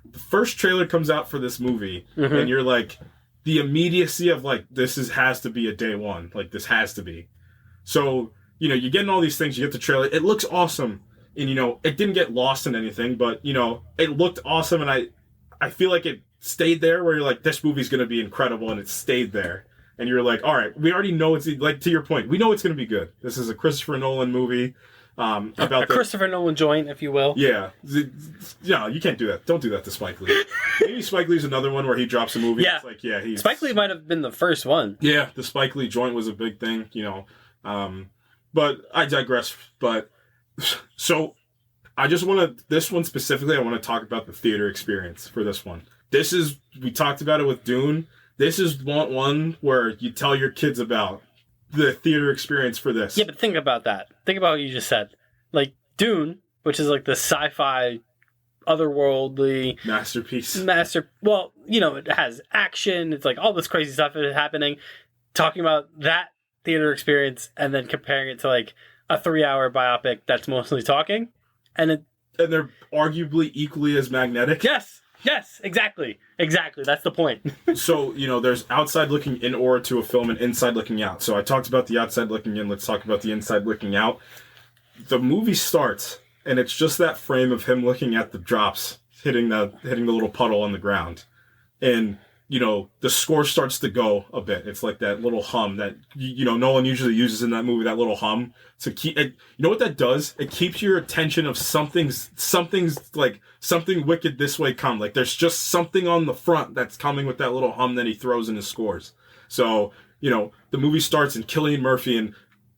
Speaker 3: The first trailer comes out for this movie, and you're like, the immediacy of like, has to be a day one. Like, this has to be. So, you're getting all these things, you get the trailer, it looks awesome. And, it didn't get lost in anything, but, it looked awesome, and I feel like it stayed there where you're like, this movie's going to be incredible, and it stayed there. And you're like, all right, we already know it's, like, to your point, we know it's going to be good. This is a Christopher Nolan movie. About a
Speaker 2: Christopher Nolan joint, if you will.
Speaker 3: Yeah. Yeah, you can't do that. Don't do that to Spike Lee. Maybe Spike Lee's another one where he drops a movie.
Speaker 2: Yeah.
Speaker 3: It's like, yeah,
Speaker 2: Spike Lee might have been the first one.
Speaker 3: Yeah, the Spike Lee joint was a big thing, But I digress. But so I just want to, this one specifically, I want to talk about the theater experience for this one. We talked about it with Dune. This is one where you tell your kids about the theater experience for this.
Speaker 2: Yeah, but think about that. Think about what you just said. Like Dune, which is like the sci-fi, otherworldly
Speaker 3: masterpiece.
Speaker 2: Well, it has action. It's like all this crazy stuff is happening. Talking about that theater experience and then comparing it to like a 3-hour biopic that's mostly talking, and
Speaker 3: they're arguably equally as magnetic.
Speaker 2: Yes, exactly. That's the point.
Speaker 3: So, there's outside looking in or to a film and inside looking out. So I talked about the outside looking in. Let's talk about the inside looking out. The movie starts, and it's just that frame of him looking at the drops, hitting the little puddle on the ground. And, the score starts to go a bit. It's like that little hum that, Nolan usually uses in that movie, that little hum. To keep it, what that does? It keeps your attention of something's like, something wicked this way come. Like, there's just something on the front that's coming with that little hum that he throws in his scores. So, the movie starts and Cillian Murphy, and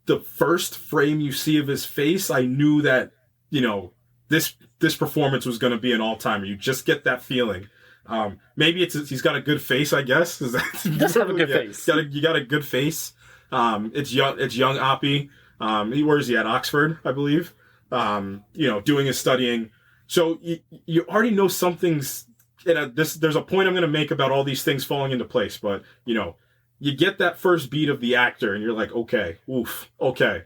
Speaker 3: the first frame you see of his face, I knew that, this performance was going to be an all-timer. You just get that feeling. Maybe he's got a good face, I guess.
Speaker 2: He does have a good face.
Speaker 3: You got a good face. It's young Oppie. Where is he at? Oxford, I believe. Doing his studying. So you already know something's. There's a point I'm going to make about all these things falling into place, but you get that first beat of the actor, and you're like, okay, okay,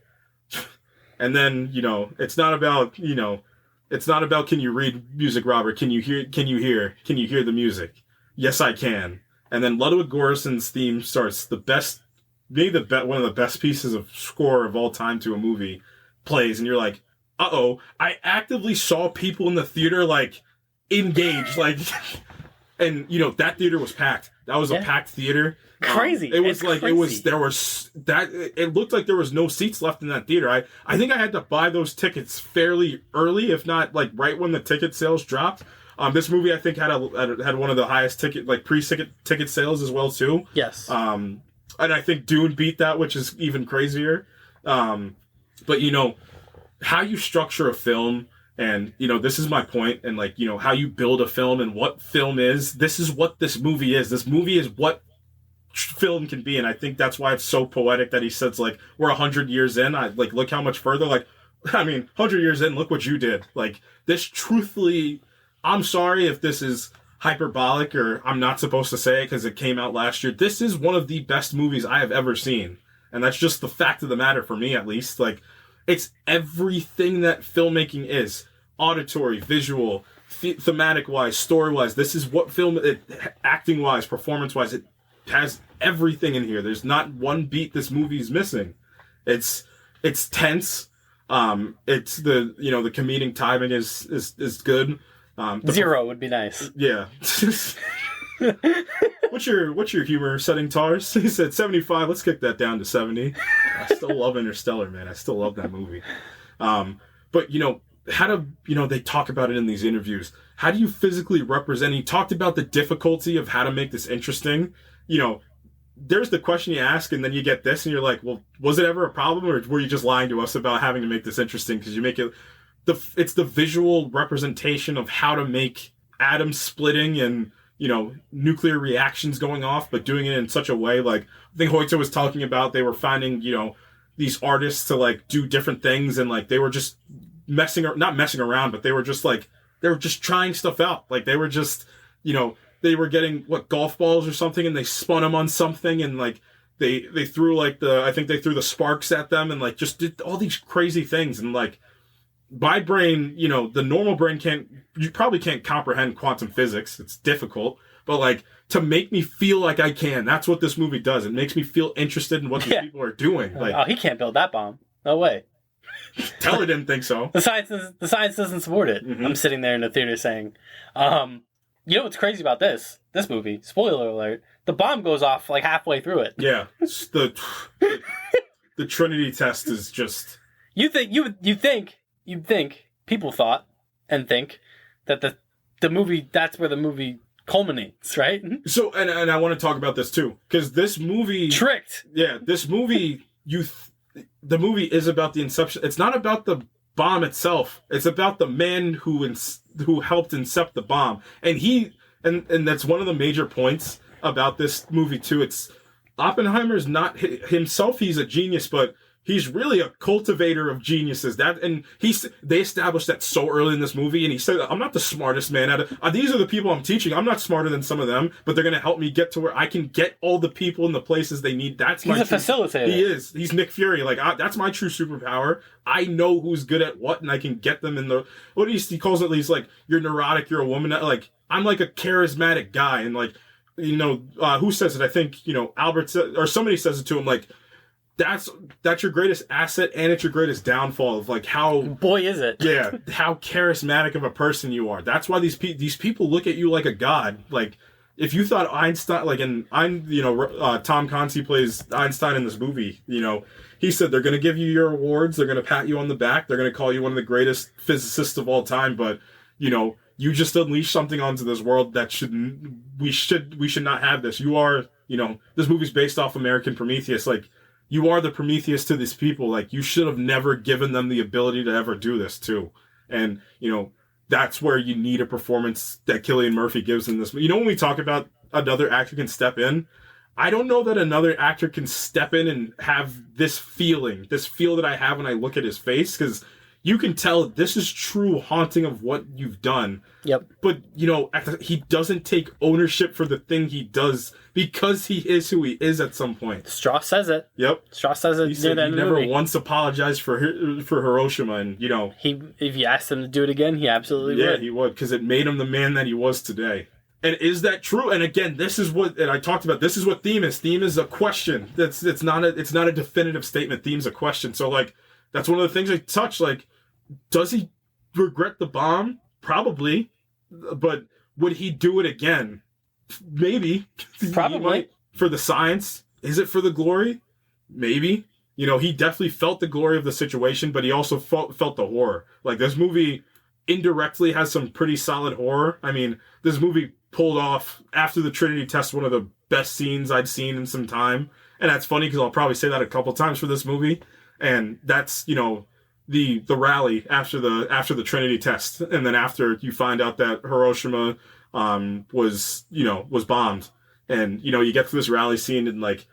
Speaker 3: and then it's not about It's not about can you read music, Robert? Can you hear the music? Yes, I can. And then Ludwig Göransson's theme starts. One of the best pieces of score of all time to a movie plays, and you're like, uh-oh, I actively saw people in the theater like engaged, like, and that theater was packed. That was a packed theater.
Speaker 2: Crazy.
Speaker 3: It looked like there was no seats left in that theater. I think I had to buy those tickets fairly early, if not like right when the ticket sales dropped. This movie I think had one of the highest pre-ticket sales as well too.
Speaker 2: Yes.
Speaker 3: And I think Dune beat that, which is even crazier. But how you structure a film, and this is my point, and how you build a film and what film is. This is what this movie is. This movie is what film can be, and I think that's why it's so poetic that he says like we're 100 years in. Look how much further. 100 years in, look what you did. Like this, truthfully, I'm sorry if this is hyperbolic or I'm not supposed to say it because it came out last year. This is one of the best movies I have ever seen, and that's just the fact of the matter for me, at least. Like, it's everything that filmmaking is: auditory, visual, thematic wise, story wise. This is what acting wise, performance wise, it has everything in here. There's not one beat this movie is missing. It's tense. It's the comedic timing is good.
Speaker 2: Zero would be nice.
Speaker 3: Yeah. What's your humor setting, Tars? He said 75. Let's kick that down to 70. I still love Interstellar, man. I still love that movie. But how do they talk about it in these interviews? How do you physically represent? He talked about the difficulty of how to make this interesting. There's the question you ask, and then you get this, and you're like, well, was it ever a problem, or were you just lying to us about having to make this interesting? Because you make it. it's the visual representation of how to make atoms splitting and, you know, nuclear reactions going off, but doing it in such a way, like, I think Hoyto was talking about, they were finding, you know, these artists to, like, do different things, and, like, they were just not messing around, but they were just, like, they were just trying stuff out. Like, they were just, you know, they were getting, golf balls or something, and they spun them on something, and, like, they threw, like, I think they threw the sparks at them, and, like, just did all these crazy things, and, like, my brain, you know, the normal brain you probably can't comprehend quantum physics. It's difficult. But, like, to make me feel like I can, that's what this movie does. It makes me feel interested in what these people are doing. Like,
Speaker 2: oh, he can't build that bomb. No way.
Speaker 3: Teller didn't think so.
Speaker 2: The science doesn't support it. Mm-hmm. I'm sitting there in the theater saying, you know what's crazy about this movie? Spoiler alert. The bomb goes off, like, halfway through it.
Speaker 3: Yeah. The Trinity test is just...
Speaker 2: You'd think people thought and think that the movie, that's where the movie culminates, right?
Speaker 3: So, and I want to talk about this too, because this movie...
Speaker 2: Tricked!
Speaker 3: Yeah, this movie, the movie is about the inception. It's not about the bomb itself. It's about the man who helped incept the bomb. And that's one of the major points about this movie too. It's Oppenheimer's not himself, he's a genius, but he's really a cultivator of geniuses. They established that so early in this movie, and he said, I'm not the smartest man at it. These are the people I'm teaching. I'm not smarter than some of them, but they're going to help me get to where I can get all the people in the places they need. He's a
Speaker 2: facilitator.
Speaker 3: He is. He's Nick Fury. Like, that's my true superpower. I know who's good at what, and I can get them in the... What he calls it, he's like, you're neurotic, you're a woman. Like, I'm like a charismatic guy, and, like, you know, who says it? I think, you know, Albert or somebody says it to him, like, that's your greatest asset, and it's your greatest downfall of, like, how...
Speaker 2: Boy, is it.
Speaker 3: Yeah, how charismatic of a person you are. That's why these people look at you like a god. Like, if you thought Einstein... Like, Tom Conti plays Einstein in this movie, you know, he said they're going to give you your awards, they're going to pat you on the back, they're going to call you one of the greatest physicists of all time, but, you know, you just unleashed something onto this world that we should not have this. You are, you know, this movie's based off American Prometheus, like... You are the Prometheus to these people. Like, you should have never given them the ability to ever do this, too. And, you know, that's where you need a performance that Cillian Murphy gives in this. You know, when we talk about another actor can step in, I don't know that another actor can step in and have this feel that I have when I look at his face, because you can tell this is true haunting of what you've done.
Speaker 2: Yep.
Speaker 3: But, you know, he doesn't take ownership for the thing he does because he is who he is at some point.
Speaker 2: Strauss says it.
Speaker 3: Yep.
Speaker 2: Strauss says it.
Speaker 3: He said he never once apologized for Hiroshima, and, you know...
Speaker 2: If you asked him to do it again, he absolutely would.
Speaker 3: Yeah, he would, because it made him the man that he was today. And is that true? And again, this is what... And I talked about, this is what theme is. Theme is a question. It's not a definitive statement. Theme's a question. So, like, that's one of the things I touched, like... Does he regret the bomb? Probably. But would he do it again? Maybe.
Speaker 2: Probably.
Speaker 3: For the science? Is it for the glory? Maybe. You know, he definitely felt the glory of the situation, but he also felt the horror. Like, this movie indirectly has some pretty solid horror. I mean, this movie pulled off, after the Trinity test, one of the best scenes I'd seen in some time. And that's funny, because I'll probably say that a couple times for this movie. And that's, you know... the rally after the Trinity test, and then after you find out that Hiroshima was bombed, and, you know, you get to this rally scene, and, like,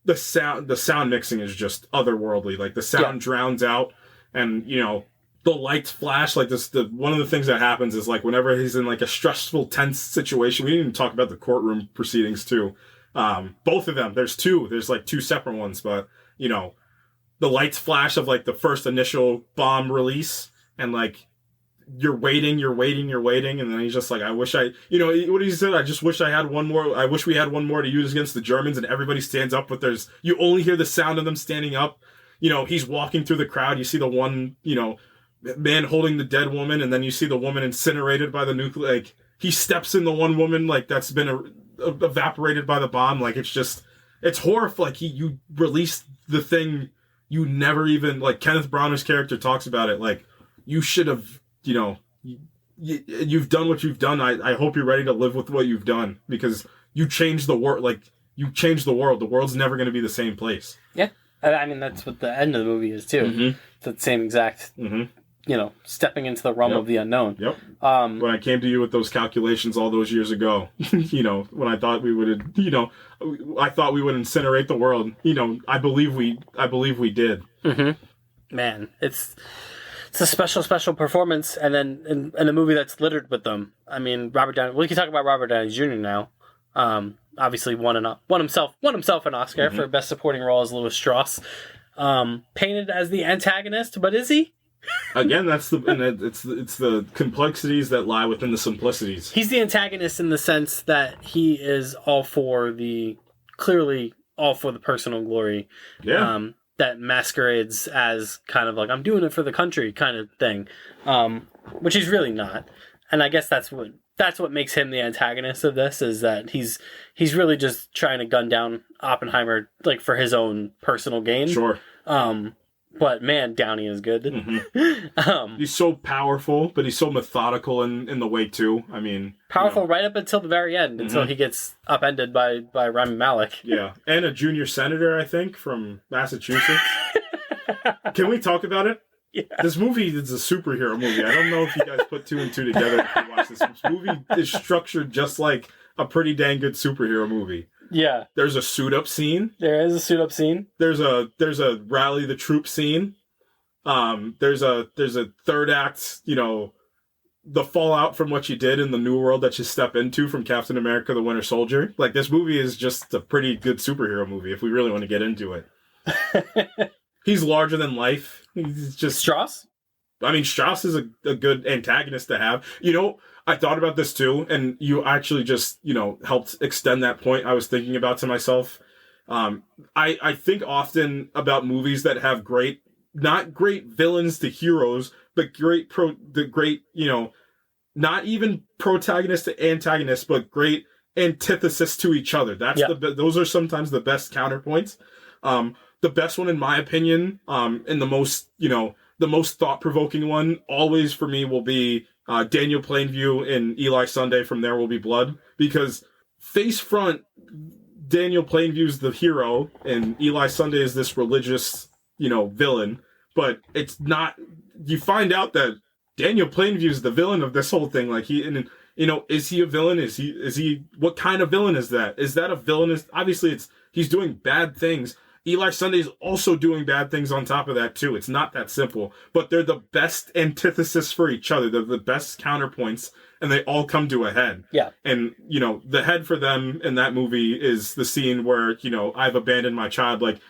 Speaker 3: the sound mixing is just otherworldly. Like, the sound drowns out, and, you know, the lights flash. Like, one of the things that happens is, like, whenever he's in, like, a stressful, tense situation, we didn't even talk about the courtroom proceedings too. Both of them. There's like two separate ones, but, you know, the lights flash of, like, the first initial bomb release, and, like, you're waiting, and then he's just like, I wish what he said, I just wish I had one more, I wish we had one more to use against the Germans, and everybody stands up, but you only hear the sound of them standing up. You know, he's walking through the crowd, you see the one, you know, man holding the dead woman, and then you see the woman incinerated by the nuclear, like, he steps in the one woman, like, that's been evaporated by the bomb. Like, it's horrifying. Like, you release the thing. You never even, like, Kenneth Branagh's character talks about it, like, you should have, you know, you've done what you've done. I hope you're ready to live with what you've done, because you changed the world. Like, you changed the world. The world's never going to be the same place.
Speaker 2: Yeah. I mean, that's what the end of the movie is, too.
Speaker 3: Mm-hmm.
Speaker 2: It's the same exact stepping into the realm
Speaker 3: Yep.
Speaker 2: of the unknown.
Speaker 3: Yep. When I came to you with those calculations all those years ago, when I thought we would, I thought we would incinerate the world. I believe we did.
Speaker 2: Mm-hmm. Man, it's a special performance, and then in a movie that's littered with them. I mean, Robert Downey. We can talk about Robert Downey Jr. now. Obviously, won himself an Oscar for Best Supporting Role as Louis Strauss. Painted as the antagonist, but is he?
Speaker 3: Again, it's the complexities that lie within the simplicities.
Speaker 2: He's the antagonist in the sense that he is clearly all for the personal glory.
Speaker 3: Yeah.
Speaker 2: That masquerades as kind of like, I'm doing it for the country kind of thing, which he's really not. And I guess that's what makes him the antagonist of this, is that he's really just trying to gun down Oppenheimer like for his own personal gain.
Speaker 3: Sure.
Speaker 2: But man, Downey is good.
Speaker 3: Mm-hmm. He's so powerful, but he's so methodical in the way too. I mean,
Speaker 2: powerful right up until the very end, until he gets upended by Rami Malek.
Speaker 3: Yeah, and a junior senator, I think, from Massachusetts. Can we talk about it?
Speaker 2: Yeah.
Speaker 3: This movie is a superhero movie. I don't know if you guys put two and two together if you watch this. This movie is structured just like a pretty dang good superhero movie.
Speaker 2: Yeah.
Speaker 3: There's a suit up scene.
Speaker 2: There is a suit up scene.
Speaker 3: There's a rally the troops scene. There's a third act, the fallout from what you did in the new world that you step into from Captain America the Winter Soldier. Like, this movie is just a pretty good superhero movie if we really want to get into it. He's larger than life. He's just
Speaker 2: Strauss?
Speaker 3: I mean, Strauss is a good antagonist to have. I thought about this too, and you actually just, helped extend that point I was thinking about to myself. I think often about movies that have not great villains to heroes, but not even protagonist to antagonist, but great antithesis to each other. Those are sometimes the best counterpoints. The best one, in my opinion, and the most thought-provoking one, always for me, will be Daniel Plainview and Eli Sunday from There Will Be Blood, because face front, Daniel Plainview's the hero and Eli Sunday is this religious, villain, but it's not. You find out that Daniel Plainview's the villain of this whole thing. Like, is he a villain? Is he? What kind of villain is that? Is that a villain? Obviously he's doing bad things. Eli Sunday's also doing bad things on top of that too. It's not that simple, but they're the best antithesis for each other. They're the best counterpoints, and they all come to a head.
Speaker 2: Yeah.
Speaker 3: And, the head for them in that movie is the scene where, I've abandoned my child. Like,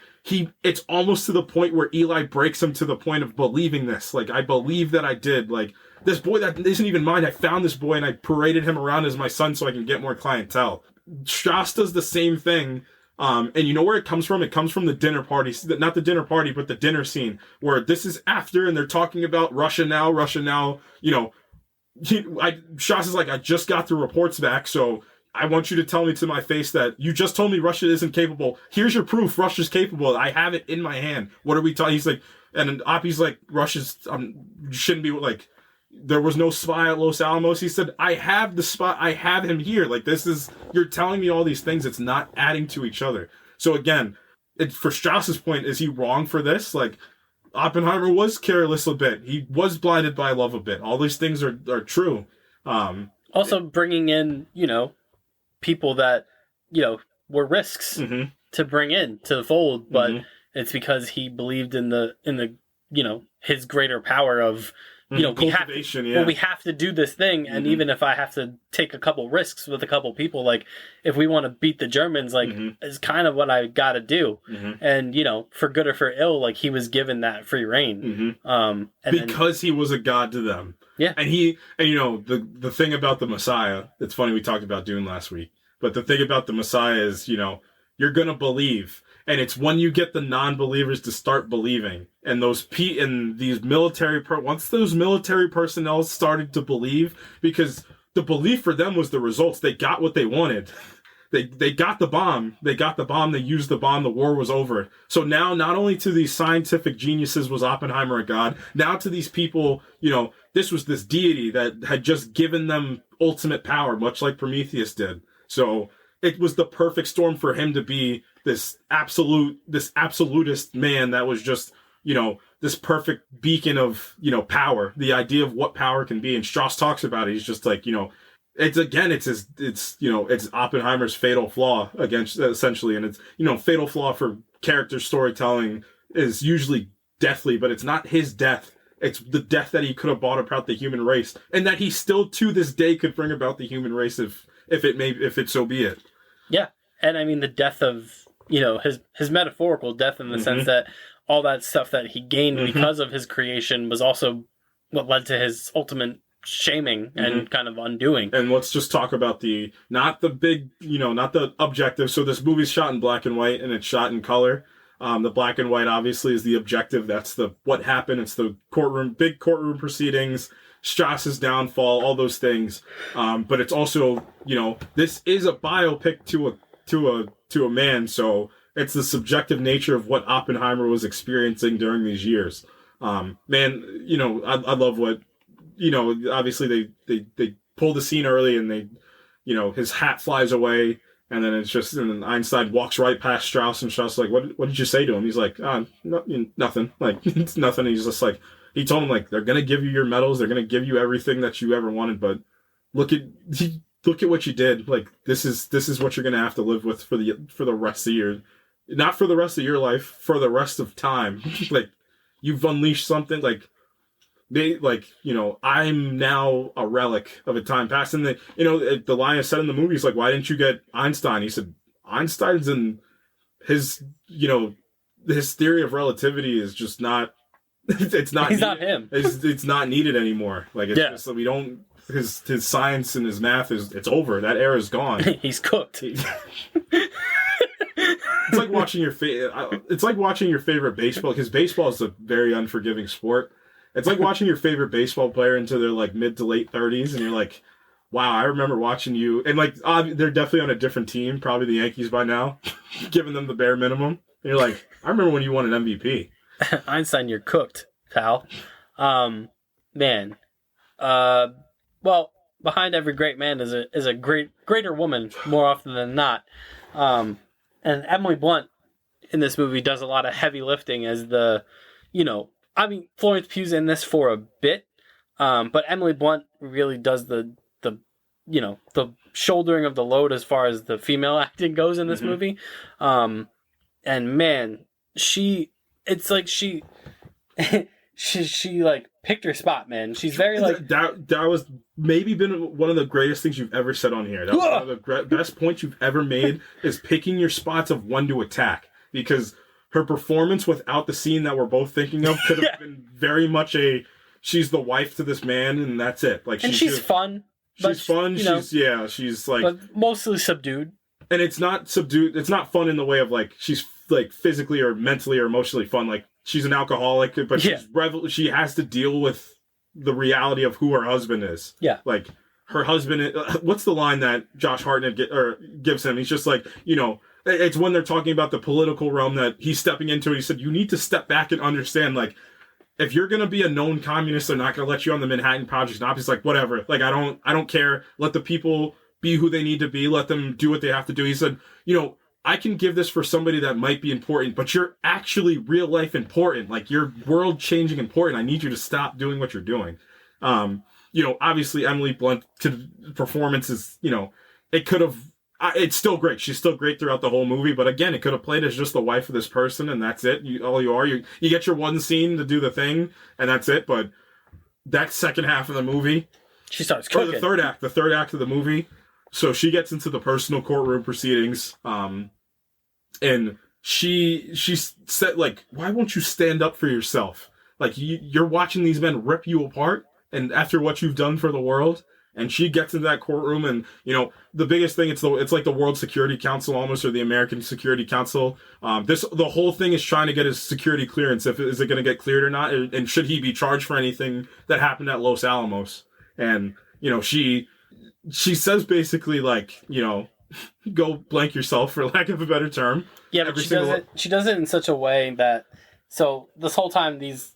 Speaker 3: it's almost to the point where Eli breaks him to the point of believing this. Like, I believe that I did. Like, this boy that isn't even mine, I found this boy and I paraded him around as my son so I can get more clientele. Strauss does the same thing. And you know where it comes from? It comes from the dinner party, not the dinner party, but the dinner scene, where this is after, and they're talking about Russia now, Strauss is like, I just got the reports back, so I want you to tell me to my face that you just told me Russia isn't capable. Here's your proof. Russia's capable. I have it in my hand. What are we talking? He's like, and Oppie's like, Russia's, shouldn't be like, there was no spy at Los Alamos. He said, I have the spy. I have him here. Like, you're telling me all these things. It's not adding to each other. So again, for Strauss's point, is he wrong for this? Like, Oppenheimer was careless a bit. He was blinded by love a bit. All these things are true.
Speaker 2: Also bringing in, people that, were risks to bring in to the fold, but it's because he believed in the his greater power of, we have to do this thing, and even if I have to take a couple risks with a couple people, like, if we want to beat the Germans, like, is kind of what I got to do. And, for good or for ill, like, he was given that free reign. Because
Speaker 3: he was a god to them.
Speaker 2: Yeah.
Speaker 3: And the thing about the Messiah, it's funny, we talked about Dune last week, but the thing about the Messiah is, you're going to believe. And it's when you get the non-believers to start believing, and once those military personnel started to believe, because the belief for them was the results. They got what they wanted. They got the bomb. They used the bomb. The war was over. So now, not only to these scientific geniuses was Oppenheimer a god, now to these people, this was this deity that had just given them ultimate power, much like Prometheus did. So it was the perfect storm for him to be this absolutist man that was just, this perfect beacon of, power, the idea of what power can be. And Strauss talks about it. He's just like, it's Oppenheimer's fatal flaw against, essentially. And it's, fatal flaw for character storytelling is usually deathly, but it's not his death. It's the death that he could have brought about the human race, and that he still to this day could bring about the human race if it so be it.
Speaker 2: Yeah. And I mean, the death of, his metaphorical death in the sense that all that stuff that he gained because of his creation was also what led to his ultimate shaming and kind of undoing.
Speaker 3: And let's just talk about not the objective. So this movie's shot in black and white, and it's shot in color. The black and white obviously is the objective. That's what happened. It's the big courtroom proceedings, Strauss's downfall, all those things. But it's also, this is a biopic to a man. So it's the subjective nature of what Oppenheimer was experiencing during these years. I love what, obviously they pull the scene early, and they, his hat flies away. And then and Einstein walks right past Strauss, and Strauss is like, what did you say to him? He's like, nothing. Like, it's nothing. He's just like, he told him, like, they're going to give you your medals. They're going to give you everything that you ever wanted. But look at what you did. Like, this is what you're going to have to live with for the rest of your, not for the rest of your life, for the rest of time. Like, you've unleashed something. Like, I'm now a relic of a time past. And the line is said in the movie is like, why didn't you get Einstein? He said, Einstein's in his theory of relativity is just not, it's not,
Speaker 2: he's not him.
Speaker 3: It's not needed anymore. Like, it's just, we don't, his science and his math it's over. That era's gone.
Speaker 2: He's cooked.
Speaker 3: It's like watching your favorite baseball, because baseball is a very unforgiving sport. It's like watching your favorite baseball player into their like mid to late 30s, and you're like, wow, I remember watching you. And like, they're definitely on a different team, probably the Yankees by now, giving them the bare minimum. And you're like, I remember when you won an MVP.
Speaker 2: Einstein, you're cooked, pal. Man. Well, behind every great man is a greater woman more often than not. And Emily Blunt in this movie does a lot of heavy lifting as Florence Pugh's in this for a bit, but Emily Blunt really does the shouldering of the load as far as the female acting goes in this movie. And man, she like picked her spot, man. She's very like
Speaker 3: that was maybe been one of the greatest things you've ever said on here. That was one of the best points you've ever made is picking your spots of when to attack, because her performance without the scene that we're both thinking of could have been very much she's the wife to this man, and that's it. Like,
Speaker 2: she's fun.
Speaker 3: She's fun. She's like,
Speaker 2: but mostly subdued.
Speaker 3: And it's not subdued. It's not fun in the way of like she's like physically or mentally or emotionally fun. Like, she's an alcoholic, but she has to deal with the reality of who her husband is. Yeah, like her husband. What's the line that Josh Hartnett gives him? He's just like, it's when they're talking about the political realm that he's stepping into. He said, you need to step back and understand, like, if you're going to be a known communist, they're not going to let you on the Manhattan Project. And he's like, whatever. Like, I don't care. Let the people be who they need to be. Let them do what they have to do. He said, I can give this for somebody that might be important, but you're actually real life important. Like, you're world changing important. I need you to stop doing what you're doing. Obviously Emily Blunt performance is, it could have, it's still great. She's still great throughout the whole movie. But again, it could have played as just the wife of this person, and that's it. You get your one scene to do the thing, and that's it. But that second half of the movie,
Speaker 2: she starts cooking.
Speaker 3: The third act of the movie. So she gets into the personal courtroom proceedings, and she said, like, why won't you stand up for yourself? Like, you're watching these men rip you apart, and after what you've done for the world. And she gets into that courtroom, and the biggest thing, it's like the World Security Council almost, or the American Security Council. The whole thing is trying to get his security clearance. Is it going to get cleared or not? And should he be charged for anything that happened at Los Alamos? And she says basically, like, go blank yourself, for lack of a better term.
Speaker 2: Yeah, but she does it in such a way that, so this whole time these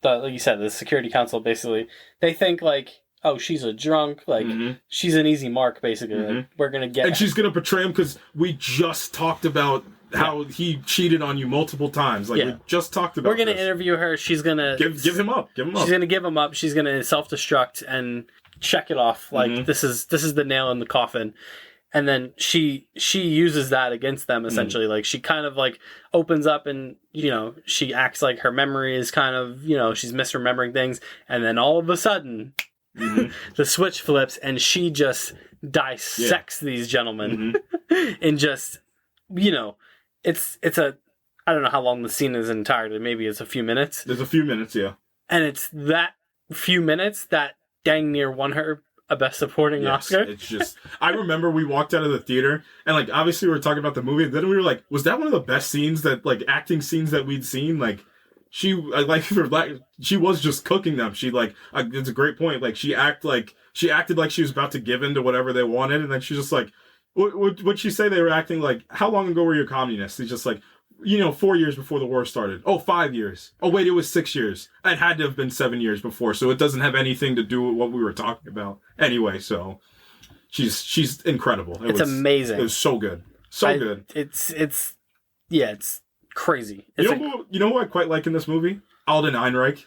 Speaker 2: like you said, the Security Council, basically, they think like, oh, she's a drunk, like, she's an easy mark, basically. Like, we're gonna get,
Speaker 3: and she's gonna betray him because we just talked about how he cheated on you multiple times. Like, we just talked about.
Speaker 2: We're gonna interview her. She's gonna
Speaker 3: give him up. Give him up.
Speaker 2: She's gonna give him up. She's gonna self-destruct and check it off. Like, this is the nail in the coffin. And then she uses that against them, essentially. Like, she kind of, like, opens up and, you know, she acts like her memory is kind of, you know, she's misremembering things. And then all of a sudden, the switch flips and she just dissects these gentlemen. And just, you know, it's a, I don't know how long the scene is entirely. Maybe it's a few minutes.
Speaker 3: There's a few minutes, yeah.
Speaker 2: And it's that few minutes that dang near won her a Best Supporting Oscar.
Speaker 3: It's just, I remember we walked out of the theater and, like, obviously we were talking about the movie, and then we were like, was that one of the best scenes that, like, acting scenes that we'd seen? Like, she was just cooking them. She, like, it's a great point. Like, she acted like she was about to give in to whatever they wanted, and then she's just like, what'd she say? They were acting like, how long ago were you communists? He's just like, you know, 4 years before the war started. Oh, 5 years. Oh, wait, it was 6 years. It had to have been 7 years before, so it doesn't have anything to do with what we were talking about. Anyway, so she's incredible.
Speaker 2: It's amazing.
Speaker 3: It was so good. So good.
Speaker 2: It's crazy.
Speaker 3: You know who I quite like in this movie? Alden Ehrenreich.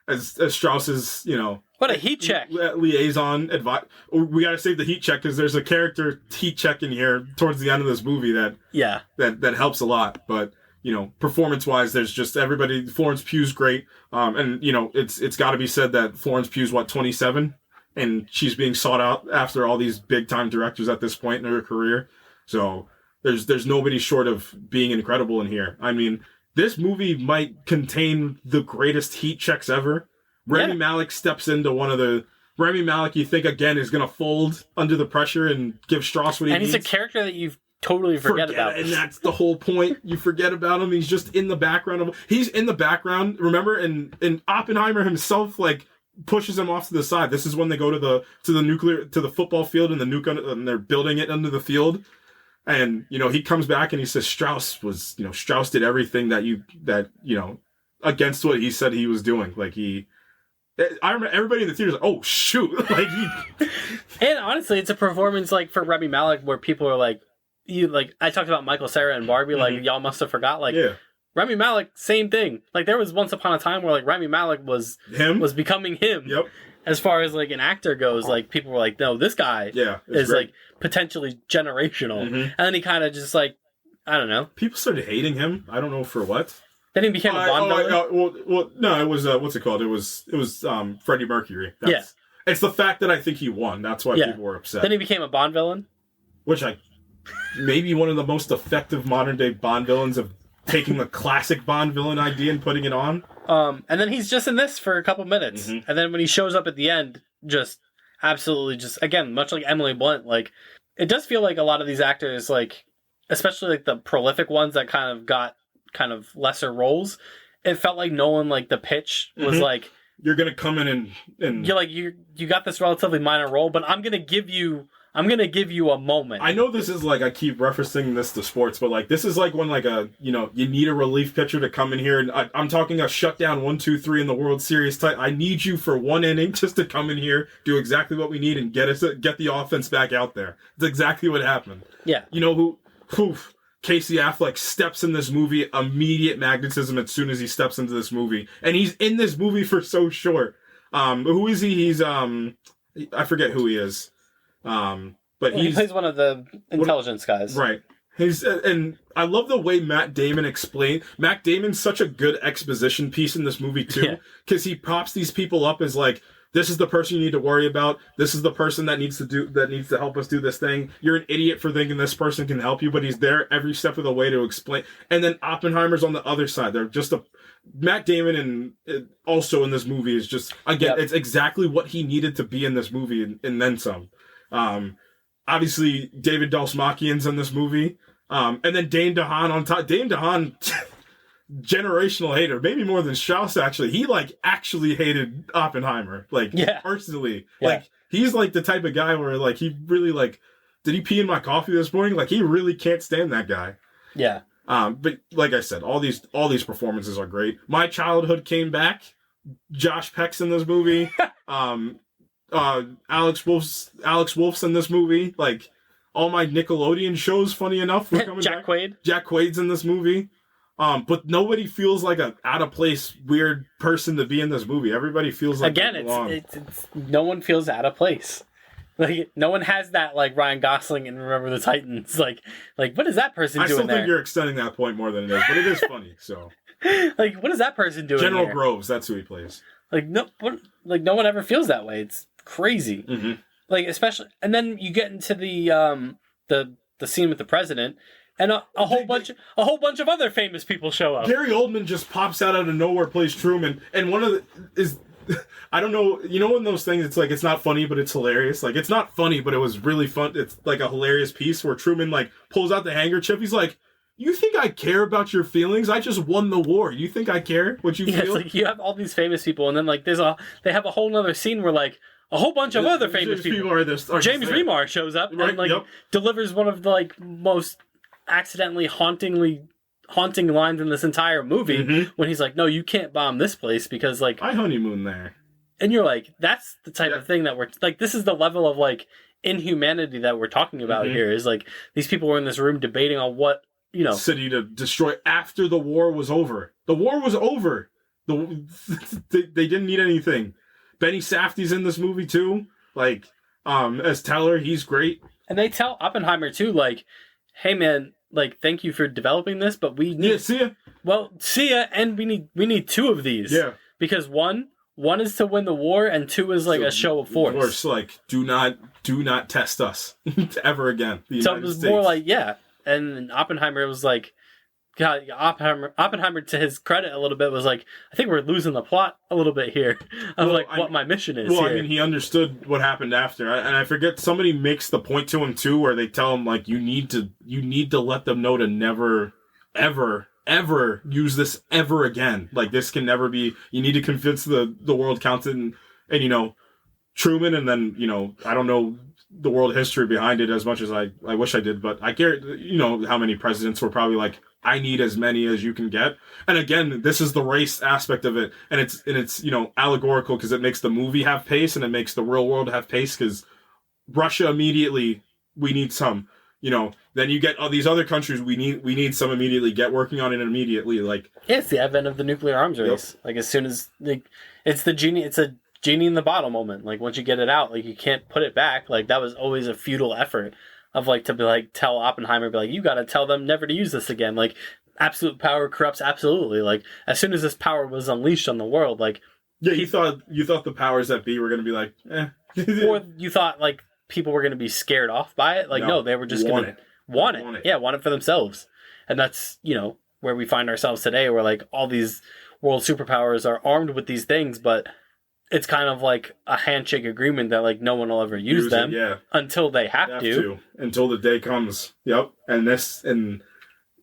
Speaker 3: As Strauss's, you know...
Speaker 2: What a heat check.
Speaker 3: Liaison advice. We gotta save the heat check because there's a character heat check in here towards the end of this movie that helps a lot. But, you know, performance-wise, there's just everybody... Florence Pugh's great. And, you know, it's gotta be said that Florence Pugh's, 27? And she's being sought out after all these big-time directors at this point in her career. So, there's nobody short of being incredible in here. I mean... This movie might contain the greatest heat checks ever. Rami Malek steps into one of the... Rami Malek, you think, again, is going to fold under the pressure and give Strauss what he needs.
Speaker 2: And he's a character that you totally forget about.
Speaker 3: And that's the whole point. You forget about him. He's just in the background. He's in the background. Remember, and Oppenheimer himself, like, pushes him off to the side. This is when they go to the football field and the nuke, and they're building it under the field. And, you know, he comes back and he says Strauss did everything that against what he said he was doing. Like, I remember everybody in the theater was like, oh, shoot.
Speaker 2: And honestly, it's a performance, like, for Rami Malek where people are like, I talked about Michael Cera and Barbie, like, y'all must have forgot. Like, Rami Malek, same thing. Like, there was once upon a time where, like, Rami Malek was becoming him.
Speaker 3: Yep.
Speaker 2: As far as, like, an actor goes, like, people were like, no, this guy is great. Like, potentially generational. And then he kind of just, like, I don't know.
Speaker 3: People started hating him. I don't know for what.
Speaker 2: Then he became a Bond villain?
Speaker 3: Well, no, it was, what's it called? It was Freddie Mercury. It's the fact that I think he won. That's why people were upset.
Speaker 2: Then he became a Bond villain?
Speaker 3: Which maybe one of the most effective modern-day Bond villains of taking the classic Bond villain idea and putting it on.
Speaker 2: And then he's just in this for a couple minutes. And then when he shows up at the end, just absolutely just, again, much like Emily Blunt, like, it does feel like a lot of these actors, like, especially like the prolific ones that kind of got kind of lesser roles, it felt like no one, like, the pitch was like,
Speaker 3: you're gonna come in and
Speaker 2: you're like, you got this relatively minor role, but I'm gonna give you a moment.
Speaker 3: I know this is like, I keep referencing this to sports, but like, this is like when, like, you need a relief pitcher to come in here, and I'm talking a shutdown 1-2-3 in the World Series type. I need you for one inning just to come in here, do exactly what we need, and get the offense back out there. It's exactly what happened.
Speaker 2: Yeah.
Speaker 3: You know who Casey Affleck steps in this movie, immediate magnetism as soon as he steps into this movie, and he's in this movie for so short. Who is he? He's I forget who he is. But
Speaker 2: he plays one of the intelligence guys.
Speaker 3: Right. And I love the way Matt Damon explained. Matt Damon's such a good exposition piece in this movie too, because he props these people up as like, this is the person you need to worry about. This is the person that needs to help us do this thing. You're an idiot for thinking this person can help you, but he's there every step of the way to explain. And then Oppenheimer's on the other side. They're just Matt Damon and also in this movie is just, again, it's exactly what he needed to be in this movie and then some. Obviously David Dastmalchian's in this movie. And then Dane DeHaan on top. Dane DeHaan, generational hater, maybe more than Strauss actually. He like actually hated Oppenheimer, like personally. Like he's like the type of guy where like he really like, did he pee in my coffee this morning? Like he really can't stand that guy.
Speaker 2: Yeah.
Speaker 3: But like I said, all these performances are great. My childhood came back. Josh Peck's in this movie. Alex Wolff's in this movie. Like all my Nickelodeon shows, funny enough, were coming
Speaker 2: Jack
Speaker 3: back.
Speaker 2: Quaid.
Speaker 3: Jack Quaid's in this movie. But nobody feels like a out of place, weird person to be in this movie. Everybody feels like
Speaker 2: Again,
Speaker 3: they belong.
Speaker 2: it's no one feels out of place. Like, no one has that, like, Ryan Gosling in Remember the Titans. Like what is that person
Speaker 3: I
Speaker 2: doing
Speaker 3: still
Speaker 2: there?
Speaker 3: think you're extending that point more than it is, but it is funny. So
Speaker 2: Like, what is that person doing
Speaker 3: General
Speaker 2: here?
Speaker 3: Groves, that's who he plays.
Speaker 2: Like, no one ever feels that way. It's crazy.
Speaker 3: Mm-hmm.
Speaker 2: Like, especially, and then you get into the scene with the president, and a whole bunch of other famous people show up.
Speaker 3: Gary Oldman just pops out of nowhere, plays Truman, and one of the is. I don't know, in those things, it's like, it's not funny, but it's hilarious. Like, it's not funny, but it was really fun. It's like a hilarious piece where Truman, like, pulls out the handkerchief. He's like, you think I care about your feelings? I just won the war. You think I care what you
Speaker 2: Yeah,
Speaker 3: feel?
Speaker 2: it's like you have all these famous people, and then, like, they have a whole nother scene where, like, a whole bunch of other famous people.
Speaker 3: are just
Speaker 2: James
Speaker 3: there.
Speaker 2: Remar shows up
Speaker 3: Right,
Speaker 2: and, like,
Speaker 3: yep.
Speaker 2: delivers one of the, like, most accidentally haunting lines in this entire movie
Speaker 3: Mhm.
Speaker 2: when he's like, no, you can't bomb this place because, like,
Speaker 3: I honeymoon there.
Speaker 2: and you're like, that's the type
Speaker 3: Yeah.
Speaker 2: of thing that we're, like, this is the level of, like, inhumanity that we're talking about
Speaker 3: Mhm.
Speaker 2: here, is, like, these people were in this room debating on what,
Speaker 3: City to destroy after the war was over. The war was over. They didn't need anything. Benny Safdie's in this movie too. Like, as Teller, he's great.
Speaker 2: and they tell Oppenheimer too, like, hey man, like, thank you for developing this, but we need,
Speaker 3: Yeah, see ya.
Speaker 2: well, see ya, and we need two of these.
Speaker 3: Yeah.
Speaker 2: Because one is to win the war, and two is like a show of force.
Speaker 3: Like, do not test us ever again. The
Speaker 2: So it
Speaker 3: United
Speaker 2: was
Speaker 3: States.
Speaker 2: more like, yeah. And Oppenheimer was like, God, Oppenheimer, to his credit a little bit, was like, I think we're losing the plot a little bit here of what my mission is.
Speaker 3: Well,
Speaker 2: here.
Speaker 3: I mean, he understood what happened after, and I forget, somebody makes the point to him too, where they tell him, like, you need to let them know to never, ever use this ever again. Like, this can never be. You need to convince the world council and Truman, and then I don't know the world history behind it as much as I wish I did, but I care. How many presidents were probably like, I need as many as you can get. And again, this is the race aspect of it. And it's allegorical because it makes the movie have pace and it makes the real world have pace, because Russia immediately, we need some, then you get all these other countries, we need some immediately, get working on it immediately. Like,
Speaker 2: yeah, it's the advent of the nuclear arms race. Yep. Like, as soon as, like, it's a genie in the bottle moment. Like, once you get it out, like, you can't put it back. Like, that was always a futile effort of, like, to be like, tell Oppenheimer, be like, you gotta tell them never to use this again. Like, absolute power corrupts absolutely. Like, as soon as this power was unleashed on the world, like,
Speaker 3: yeah, you thought the powers that be were gonna be like, eh.
Speaker 2: Or you thought, like, people were gonna be scared off by it. Like, no, they were just gonna want it. Yeah, want it for themselves. And that's, where we find ourselves today, where, like, all these world superpowers are armed with these things, but it's kind of like a handshake agreement that, like, no one will ever use them until they have to.
Speaker 3: Until the day comes. Yep. And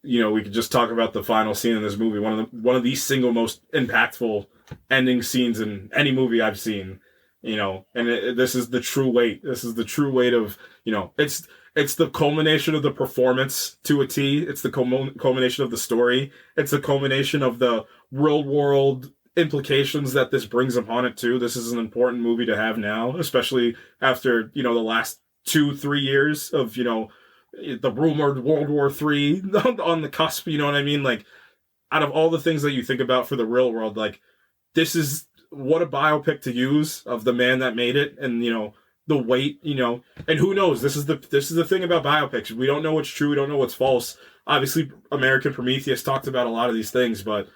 Speaker 3: we could just talk about the final scene in this movie. One of the single most impactful ending scenes in any movie I've seen. And this is the true weight. This is the true weight of, it's the culmination of the performance to a T. It's the culmination of the story. It's the culmination of the real world implications that this brings upon it too. This is an important movie to have now, especially after, the last 2-3 years of, the rumored World War III on the cusp, you know what I mean? Like, out of all the things that you think about for the real world, like, this is what a biopic to use of the man that made it, and, the weight, and who knows? This is the thing about biopics. We don't know what's true. We don't know what's false. Obviously, American Prometheus talked about a lot of these things, but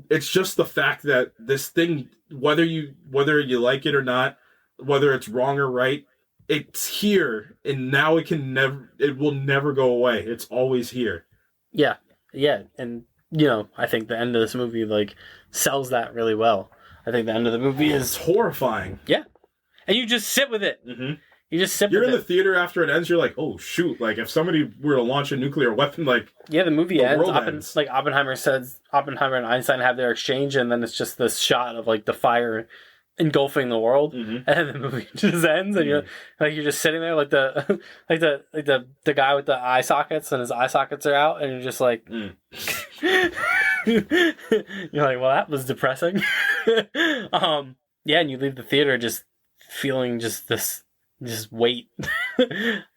Speaker 3: it's just the fact that this thing, whether you like it or not, whether it's wrong or right, it's here, and now it will never go away. It's always here.
Speaker 2: Yeah, and I think the end of this movie, like, sells that really well. I think the end of the movie is
Speaker 3: horrifying.
Speaker 2: Yeah, and you just sit with it.
Speaker 3: Mm-hmm.
Speaker 2: You just sit.
Speaker 3: You're
Speaker 2: with
Speaker 3: in the theater after it ends. You're like, oh shoot! Like, if somebody were to launch a nuclear weapon, like,
Speaker 2: yeah, the movie
Speaker 3: ends.
Speaker 2: Like, Oppenheimer and Einstein have their exchange, and then it's just this shot of, like, the fire engulfing the world, and then the movie just ends, and you're just sitting there, like the guy with the eye sockets, and his eye sockets are out, and you're just like, you're like, well, that was depressing. Yeah, and you leave the theater just feeling just this weight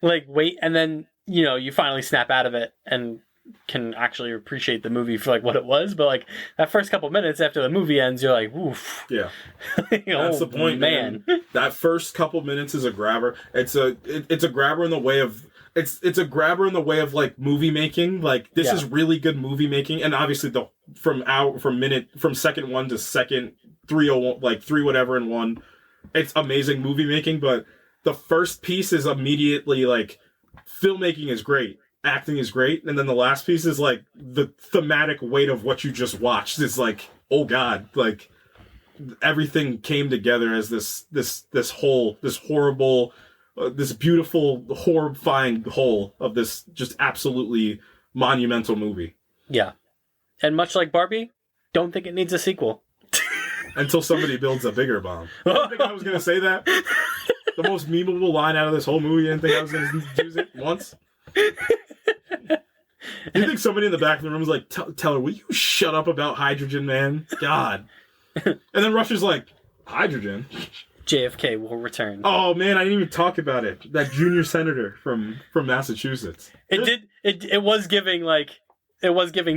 Speaker 2: like wait, and then you finally snap out of it and can actually appreciate the movie for like what it was. But like that first couple minutes after the movie ends, you're like, "Oof."
Speaker 3: Yeah, that's the point, man. That first couple minutes is a grabber. It's a grabber in the way of it's a grabber in the way of like movie making. Like this is really good movie making, and obviously from second one to second 301, like 3 whatever and 1, it's amazing movie making. But the first piece is immediately like filmmaking is great. Acting is great, and then the last piece is like the thematic weight of what you just watched is like, oh god, like everything came together as this horrible, this beautiful, horrifying whole of this just absolutely monumental movie.
Speaker 2: Yeah, and much like Barbie, don't think it needs a sequel
Speaker 3: until somebody builds a bigger bomb. I didn't think I was gonna say that. The most memeable line out of this whole movie. I didn't think I was gonna use it once. You think somebody in the back of the room was like, tell her, will you shut up about hydrogen, man? God. And then Rush is like, hydrogen?
Speaker 2: JFK will return.
Speaker 3: Oh, man, I didn't even talk about it. That junior senator from Massachusetts.
Speaker 2: It was giving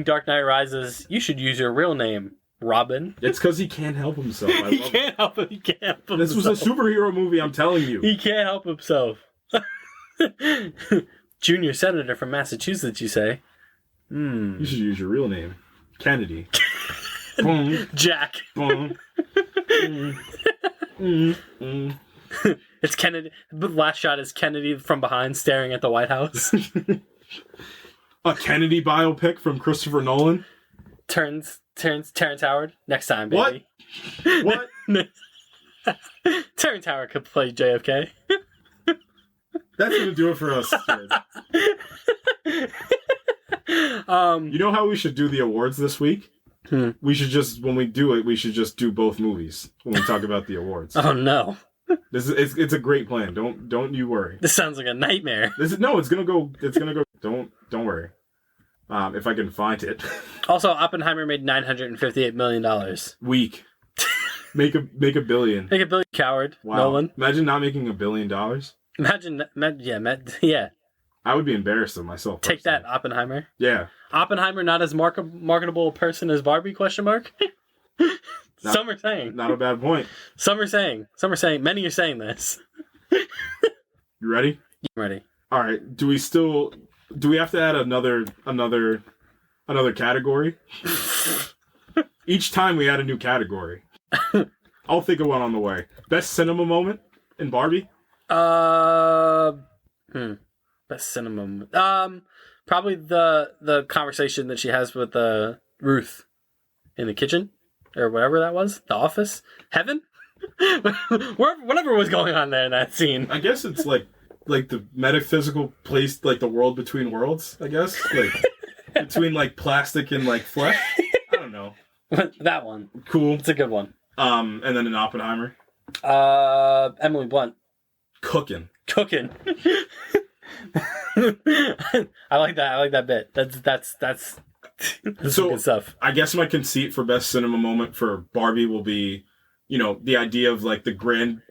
Speaker 2: Dark Knight Rises, you should use your real name, Robin.
Speaker 3: It's because he can't help himself.
Speaker 2: He can't help himself.
Speaker 3: This was a superhero movie, I'm telling you.
Speaker 2: He can't help himself. Junior senator from Massachusetts, you say?
Speaker 3: You should use your real name. Kennedy.
Speaker 2: Jack. It's Kennedy. The last shot is Kennedy from behind staring at the White House.
Speaker 3: A Kennedy biopic from Christopher Nolan.
Speaker 2: Terrence Howard. Next time, baby.
Speaker 3: What?
Speaker 2: Terrence Howard could play JFK.
Speaker 3: That's gonna do it for us, kid. You know how we should do the awards this week? We should just, when we do it, we should just do both movies when we talk about the awards.
Speaker 2: Oh no!
Speaker 3: It's a great plan. Don't you worry.
Speaker 2: This sounds like a nightmare.
Speaker 3: It's gonna go. Don't worry. If I can find it.
Speaker 2: Also, Oppenheimer made $958 million.
Speaker 3: Weak. Make a billion.
Speaker 2: Make a billion, coward.
Speaker 3: Wow.
Speaker 2: Nolan.
Speaker 3: Imagine not making $1 billion.
Speaker 2: Yeah.
Speaker 3: I would be embarrassed of myself.
Speaker 2: Take that, Oppenheimer.
Speaker 3: Yeah.
Speaker 2: Oppenheimer not as marketable a person as Barbie? ? Some are saying.
Speaker 3: Not a bad point.
Speaker 2: Some are saying. Many are saying this.
Speaker 3: You ready?
Speaker 2: I'm ready.
Speaker 3: All right. Do we have to add another category? Each time we add a new category. I'll think of one on the way. Best cinema moment in Barbie?
Speaker 2: Best cinema moment. Probably the conversation that she has with Ruth in the kitchen or whatever that was. The office, heaven, whatever was going on there in that scene.
Speaker 3: I guess it's like the metaphysical place, like the world between worlds. I guess like between like plastic and like flesh. I don't know.
Speaker 2: That one.
Speaker 3: Cool.
Speaker 2: It's a good one.
Speaker 3: And then in Oppenheimer.
Speaker 2: Emily Blunt.
Speaker 3: Cooking.
Speaker 2: I like that bit. That's so good stuff.
Speaker 3: I guess my conceit for best cinema moment for Barbie will be, the idea of like the grand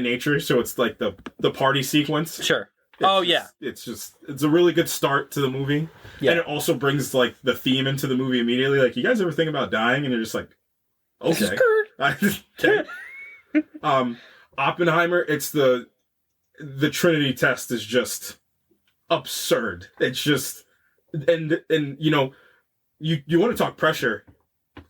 Speaker 3: nature. So it's like the party sequence.
Speaker 2: Sure.
Speaker 3: It's a really good start to the movie. Yeah. And it also brings like the theme into the movie immediately. Like, you guys ever think about dying? And you're just like, okay. Okay. Oppenheimer, it's the Trinity test is just absurd. It's just, and you want to talk pressure.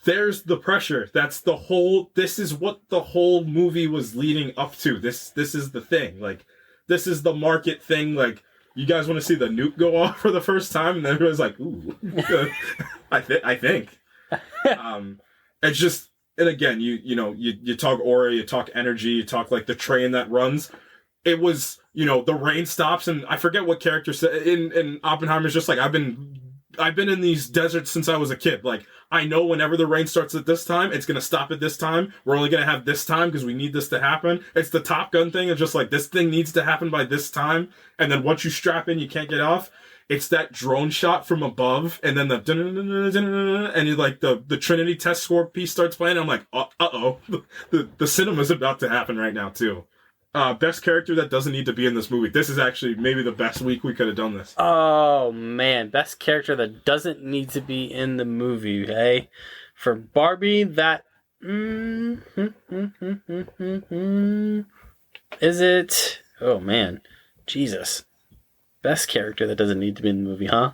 Speaker 3: There's the pressure. This is what the whole movie was leading up to. This is the thing. Like, this is the market thing. Like, you guys want to see the nuke go off for the first time? And everybody's like, ooh. I think. It's just, and again, you talk aura, you talk energy, you talk like the train that runs. It was, the rain stops, and I forget what character said in Oppenheimer's just like, I've been in these deserts since I was a kid. Like, I know whenever the rain starts at this time, it's going to stop at this time. We're only going to have this time because we need this to happen. It's the Top Gun thing. It's just like, this thing needs to happen by this time. And then once you strap in, you can't get off. It's that drone shot from above, and then and you like the Trinity test score piece starts playing. I'm like, uh-oh, the cinema's about to happen right now too. Best character that doesn't need to be in this movie. This is actually maybe the best week we could have done this.
Speaker 2: Oh, man. Best character that doesn't need to be in the movie, hey? For Barbie, that... Is it... Oh, man. Jesus. Best character that doesn't need to be in the movie, huh?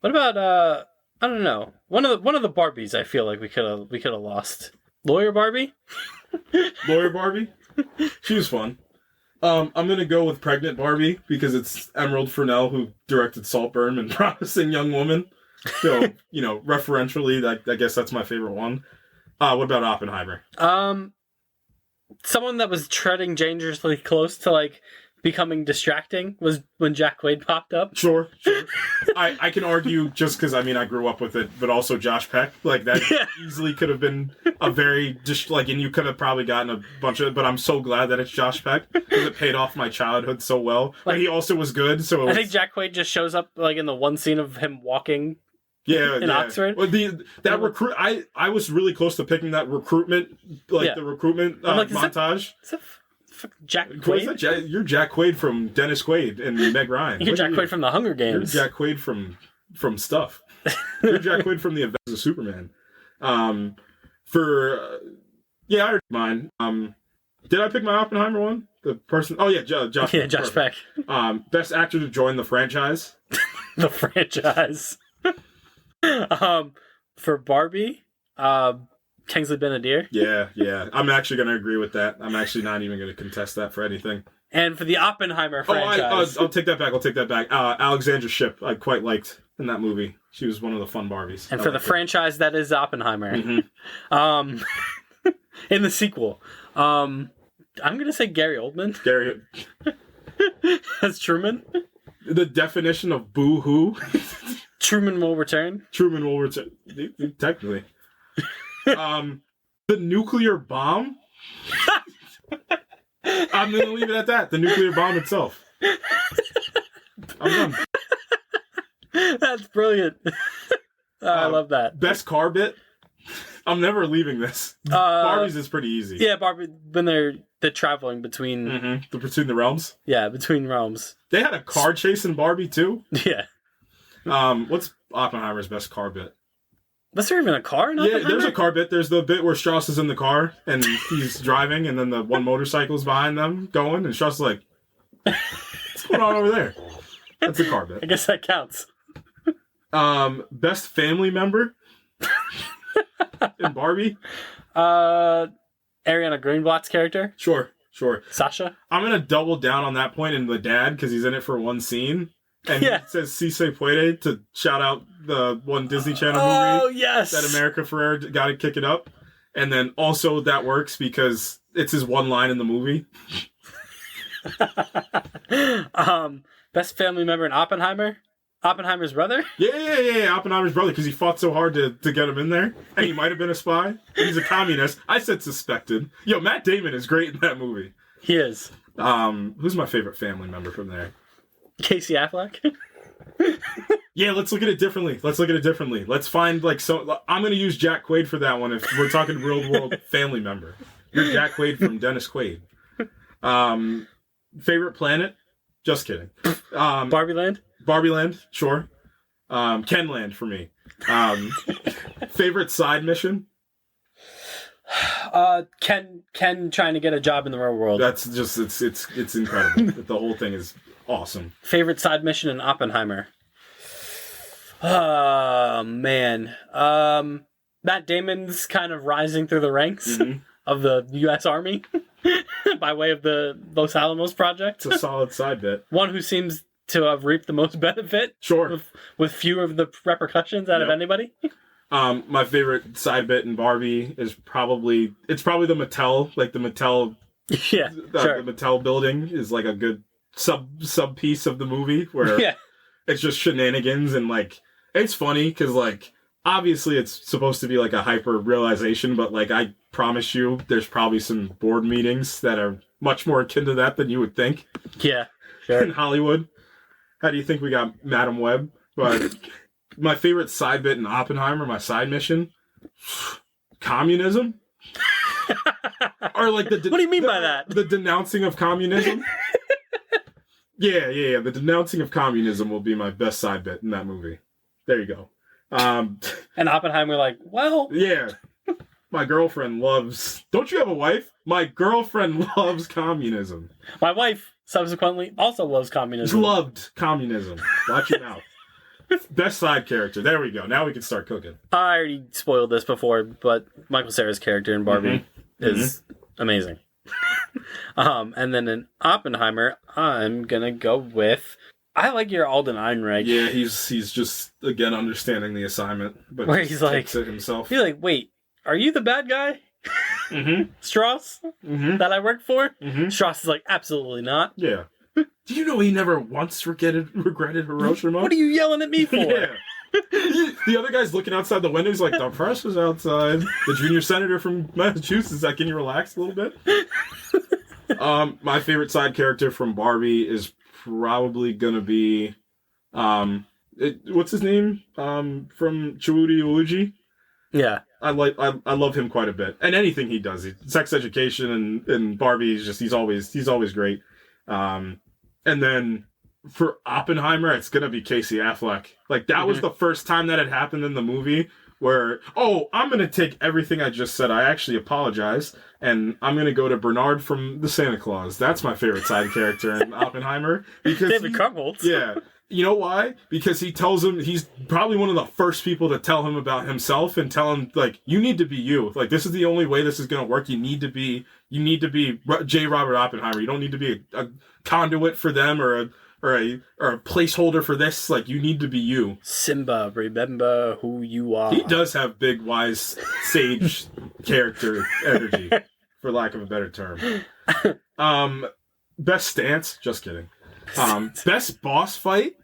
Speaker 2: What about, I don't know. One of the Barbies I feel like we could have lost. Lawyer Barbie?
Speaker 3: Lawyer Barbie? She was fun. I'm gonna go with Pregnant Barbie because it's Emerald Fennell who directed Saltburn and Promising Young Woman. So, referentially, I guess that's my favorite one. What about Oppenheimer?
Speaker 2: Someone that was treading dangerously close to, like, becoming distracting was when Jack Quaid popped up.
Speaker 3: Sure. I can argue just because, I grew up with it, but also Josh Peck. Like, that easily could have been a very, and you could have probably gotten a bunch of, but I'm so glad that it's Josh Peck because it paid off my childhood so well. Like, he also was good, so
Speaker 2: I think Jack Quaid just shows up, like, in the one scene of him walking in Oxford.
Speaker 3: Well, I was really close to picking that recruitment, the recruitment montage.
Speaker 2: Is that Jack Quaid?
Speaker 3: You're Jack Quaid from Dennis Quaid and Meg Ryan.
Speaker 2: You're Jack Quaid from the Hunger Games.
Speaker 3: You're Jack Quaid from Stuff. You're Jack Quaid from the Adventures of Superman. I already mine. Did I pick my Oppenheimer one? The person? Oh yeah, Josh.
Speaker 2: Yeah, Josh Peck.
Speaker 3: Best actor to join the franchise.
Speaker 2: The franchise. For Barbie, Kingsley Ben-Adir.
Speaker 3: Yeah. I'm actually going to agree with that. I'm actually not even going to contest that for anything.
Speaker 2: And for the Oppenheimer franchise.
Speaker 3: I'll take that back. Alexandra Shipp, I quite liked in that movie. She was one of the fun Barbies.
Speaker 2: And for the franchise that is Oppenheimer.
Speaker 3: Mm-hmm.
Speaker 2: In the sequel. I'm going to say Gary Oldman.
Speaker 3: Gary.
Speaker 2: As Truman.
Speaker 3: The definition of boo-hoo.
Speaker 2: Truman will return.
Speaker 3: Technically. The nuclear bomb? I'm going to leave it at that. The nuclear bomb itself. I'm done.
Speaker 2: That's brilliant. I love that.
Speaker 3: Best car bit? I'm never leaving this. Barbie's is pretty easy.
Speaker 2: Yeah, Barbie, when they're traveling between...
Speaker 3: Mm-hmm. Between the realms?
Speaker 2: Yeah, between realms.
Speaker 3: They had a car chase in Barbie, too?
Speaker 2: Yeah.
Speaker 3: What's Oppenheimer's best car bit?
Speaker 2: Was there even a car in Oppenheimer?
Speaker 3: Yeah, there's a car bit. There's the bit where Strauss is in the car, and he's driving, and then the one motorcycle's behind them going, and Strauss is like, what's going on over there? That's a car bit.
Speaker 2: I guess that counts.
Speaker 3: Best family member? In Barbie?
Speaker 2: Ariana Greenblatt's character?
Speaker 3: Sure.
Speaker 2: Sasha?
Speaker 3: I'm going to double down on that point in the dad, because he's in it for one scene. And it says "Si se puede" to shout out the one Disney Channel movie.
Speaker 2: Oh, yes!
Speaker 3: That America Ferrera got to kick it up. And then also that works because it's his one line in the movie.
Speaker 2: Best family member in Oppenheimer? Oppenheimer's brother?
Speaker 3: Yeah. Oppenheimer's brother, because he fought so hard to get him in there. And he might have been a spy. He's a communist. I said suspected. Yo, Matt Damon is great in that movie.
Speaker 2: He is.
Speaker 3: Who's my favorite family member from there?
Speaker 2: Casey Affleck?
Speaker 3: Yeah, let's look at it differently. Let's find, I'm going to use Jack Quaid for that one if we're talking real world family member. You're Jack Quaid from Dennis Quaid. Favorite planet? Just kidding.
Speaker 2: Barbie Land,
Speaker 3: sure. Kenland for me. Favorite side mission?
Speaker 2: Ken trying to get a job in the real world.
Speaker 3: That's just, it's incredible. The whole thing is awesome.
Speaker 2: Favorite side mission in Oppenheimer? Oh, man. Matt Damon's kind of rising through the ranks of the U.S. Army by way of the Los Alamos project.
Speaker 3: It's a solid side bit.
Speaker 2: One who seems to have reaped the most benefit.
Speaker 3: Sure.
Speaker 2: With few of the repercussions out of anybody.
Speaker 3: My favorite side bit in Barbie is probably the Mattel, the Mattel.
Speaker 2: Yeah, sure.
Speaker 3: The Mattel building is like a good sub piece of the movie where it's just shenanigans and it's funny because obviously it's supposed to be a hyper realization, but I promise you there's probably some board meetings that are much more akin to that than you would think.
Speaker 2: Yeah, sure.
Speaker 3: In Hollywood. How do you think we got Madam Web? But my favorite side bit in Oppenheimer, my side mission, communism. Or like
Speaker 2: What do you mean by that?
Speaker 3: The denouncing of communism. Yeah. The denouncing of communism will be my best side bit in that movie. There you go.
Speaker 2: And Oppenheimer, like, well,
Speaker 3: yeah. My girlfriend loves. Don't you have a wife? My girlfriend loves communism.
Speaker 2: my wife subsequently also loves communism.
Speaker 3: Loved communism. Watch your mouth. Best side character. There we go. Now we can start cooking.
Speaker 2: I already spoiled this before, but Michael Cera's character in Barbie is amazing. And then in Oppenheimer, I'm gonna go with. I like your Alden Ehrenreich.
Speaker 3: Yeah, he's just again understanding the assignment, but
Speaker 2: Where he's like
Speaker 3: takes it himself.
Speaker 2: He's like, wait, are you the bad guy? Strauss? That I work for? Strauss is like, absolutely not.
Speaker 3: Yeah. Do you know he never once regretted Hiroshima?
Speaker 2: What are you yelling at me for?
Speaker 3: Yeah. The other guy's looking outside the window. He's like, the press is outside. The junior senator from Massachusetts. Can you relax a little bit? My favorite side character from Barbie is probably gonna be, what's his name? From Chiwetel Ejiofor.
Speaker 2: Yeah.
Speaker 3: I love him quite a bit, and anything he does, Sex Education and Barbie, he's always great. And then for Oppenheimer, it's gonna be Casey Affleck. Like that was the first time that had happened in the movie where, I'm gonna take everything I just said. I actually apologize, and I'm gonna go to Bernard from the Santa Claus. That's my favorite side character in Oppenheimer because
Speaker 2: David Krumholtz.
Speaker 3: Yeah. You know why? Because he tells him, he's probably one of the first people to tell him about himself and tell him, like, you need to be you. Like, this is the only way this is going to work. You need to be J. Robert Oppenheimer. You don't need to be a conduit for them or a placeholder for this. Like, you need to be you.
Speaker 2: Simba, remember who you are.
Speaker 3: He does have big, wise, sage character energy, for lack of a better term. Best stance? Just kidding. Best boss fight?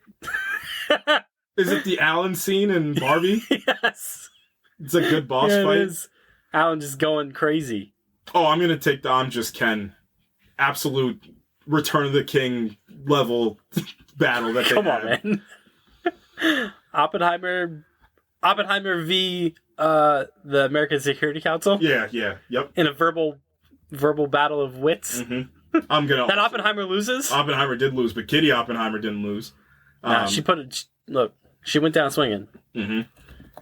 Speaker 3: Is it the Alan scene in Barbie?
Speaker 2: Yes.
Speaker 3: It's a good boss fight.
Speaker 2: It is. Alan just going crazy.
Speaker 3: Oh, I'm going to take the I'm Just Ken. Absolute Return of the King level battle that they
Speaker 2: Come on, man. Oppenheimer v. the American Security Council.
Speaker 3: Yeah, yep.
Speaker 2: In a verbal battle of wits. That Oppenheimer loses?
Speaker 3: Oppenheimer did lose, but Kitty Oppenheimer didn't lose.
Speaker 2: She went down swinging.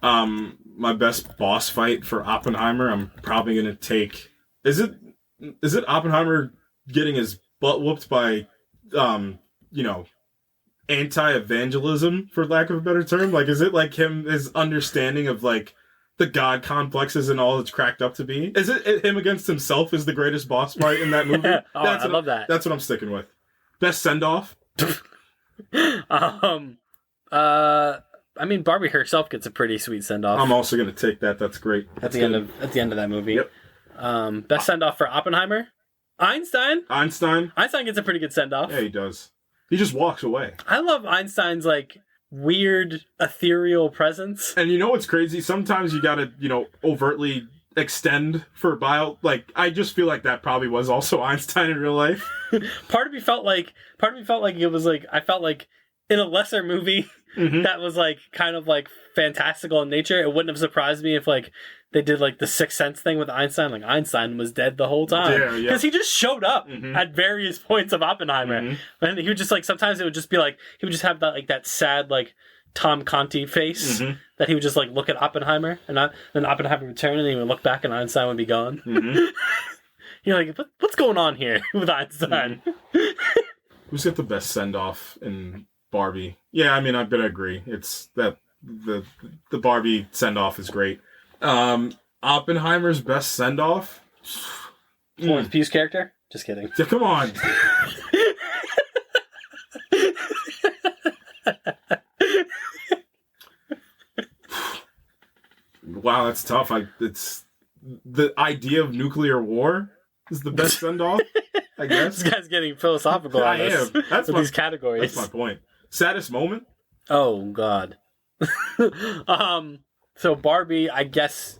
Speaker 3: My best boss fight for Oppenheimer, I'm probably going to take... Is it Oppenheimer getting his butt whooped by, anti-evangelism, for lack of a better term? Like, is it like his understanding of, like, the God complexes and all it's cracked up to be? Is it him against himself is the greatest boss fight in that movie?
Speaker 2: I love that.
Speaker 3: That's what I'm sticking with. Best send-off?
Speaker 2: Barbie herself gets a pretty sweet send-off.
Speaker 3: I'm also going to take that. That's great.
Speaker 2: At the end of that movie.
Speaker 3: Yep.
Speaker 2: Best send-off for Oppenheimer? Einstein gets a pretty good send-off.
Speaker 3: Yeah, he does. He just walks away.
Speaker 2: I love Einstein's, like, weird, ethereal presence.
Speaker 3: And you know what's crazy? Sometimes you gotta, overtly extend for bio. Like, I just feel like that probably was also Einstein in real life.
Speaker 2: Part of me felt like it was like, I felt like in a lesser movie that was like kind of like fantastical in nature, it wouldn't have surprised me if like they did like the Sixth Sense thing with Einstein. Like Einstein was dead the whole time because he just showed up at various points of Oppenheimer, and he would just like sometimes it would just be like he would just have that like that sad like Tom Conti face that he would just like look at Oppenheimer, and then Oppenheimer would turn and he would look back and Einstein would be gone. You're like, what's going on here with Einstein?
Speaker 3: Who's got the best send off in Barbie? Yeah, I mean, I'm gonna agree. It's that the Barbie send off is great. Oppenheimer's best send off.
Speaker 2: Florence Pugh's character? Just kidding.
Speaker 3: Yeah, come on. Wow, that's tough. It's the idea of nuclear war is the best send off. I guess
Speaker 2: this guy's getting philosophical.
Speaker 3: I am. That's
Speaker 2: these categories.
Speaker 3: That's my point. Saddest moment?
Speaker 2: Oh God. So Barbie, I guess.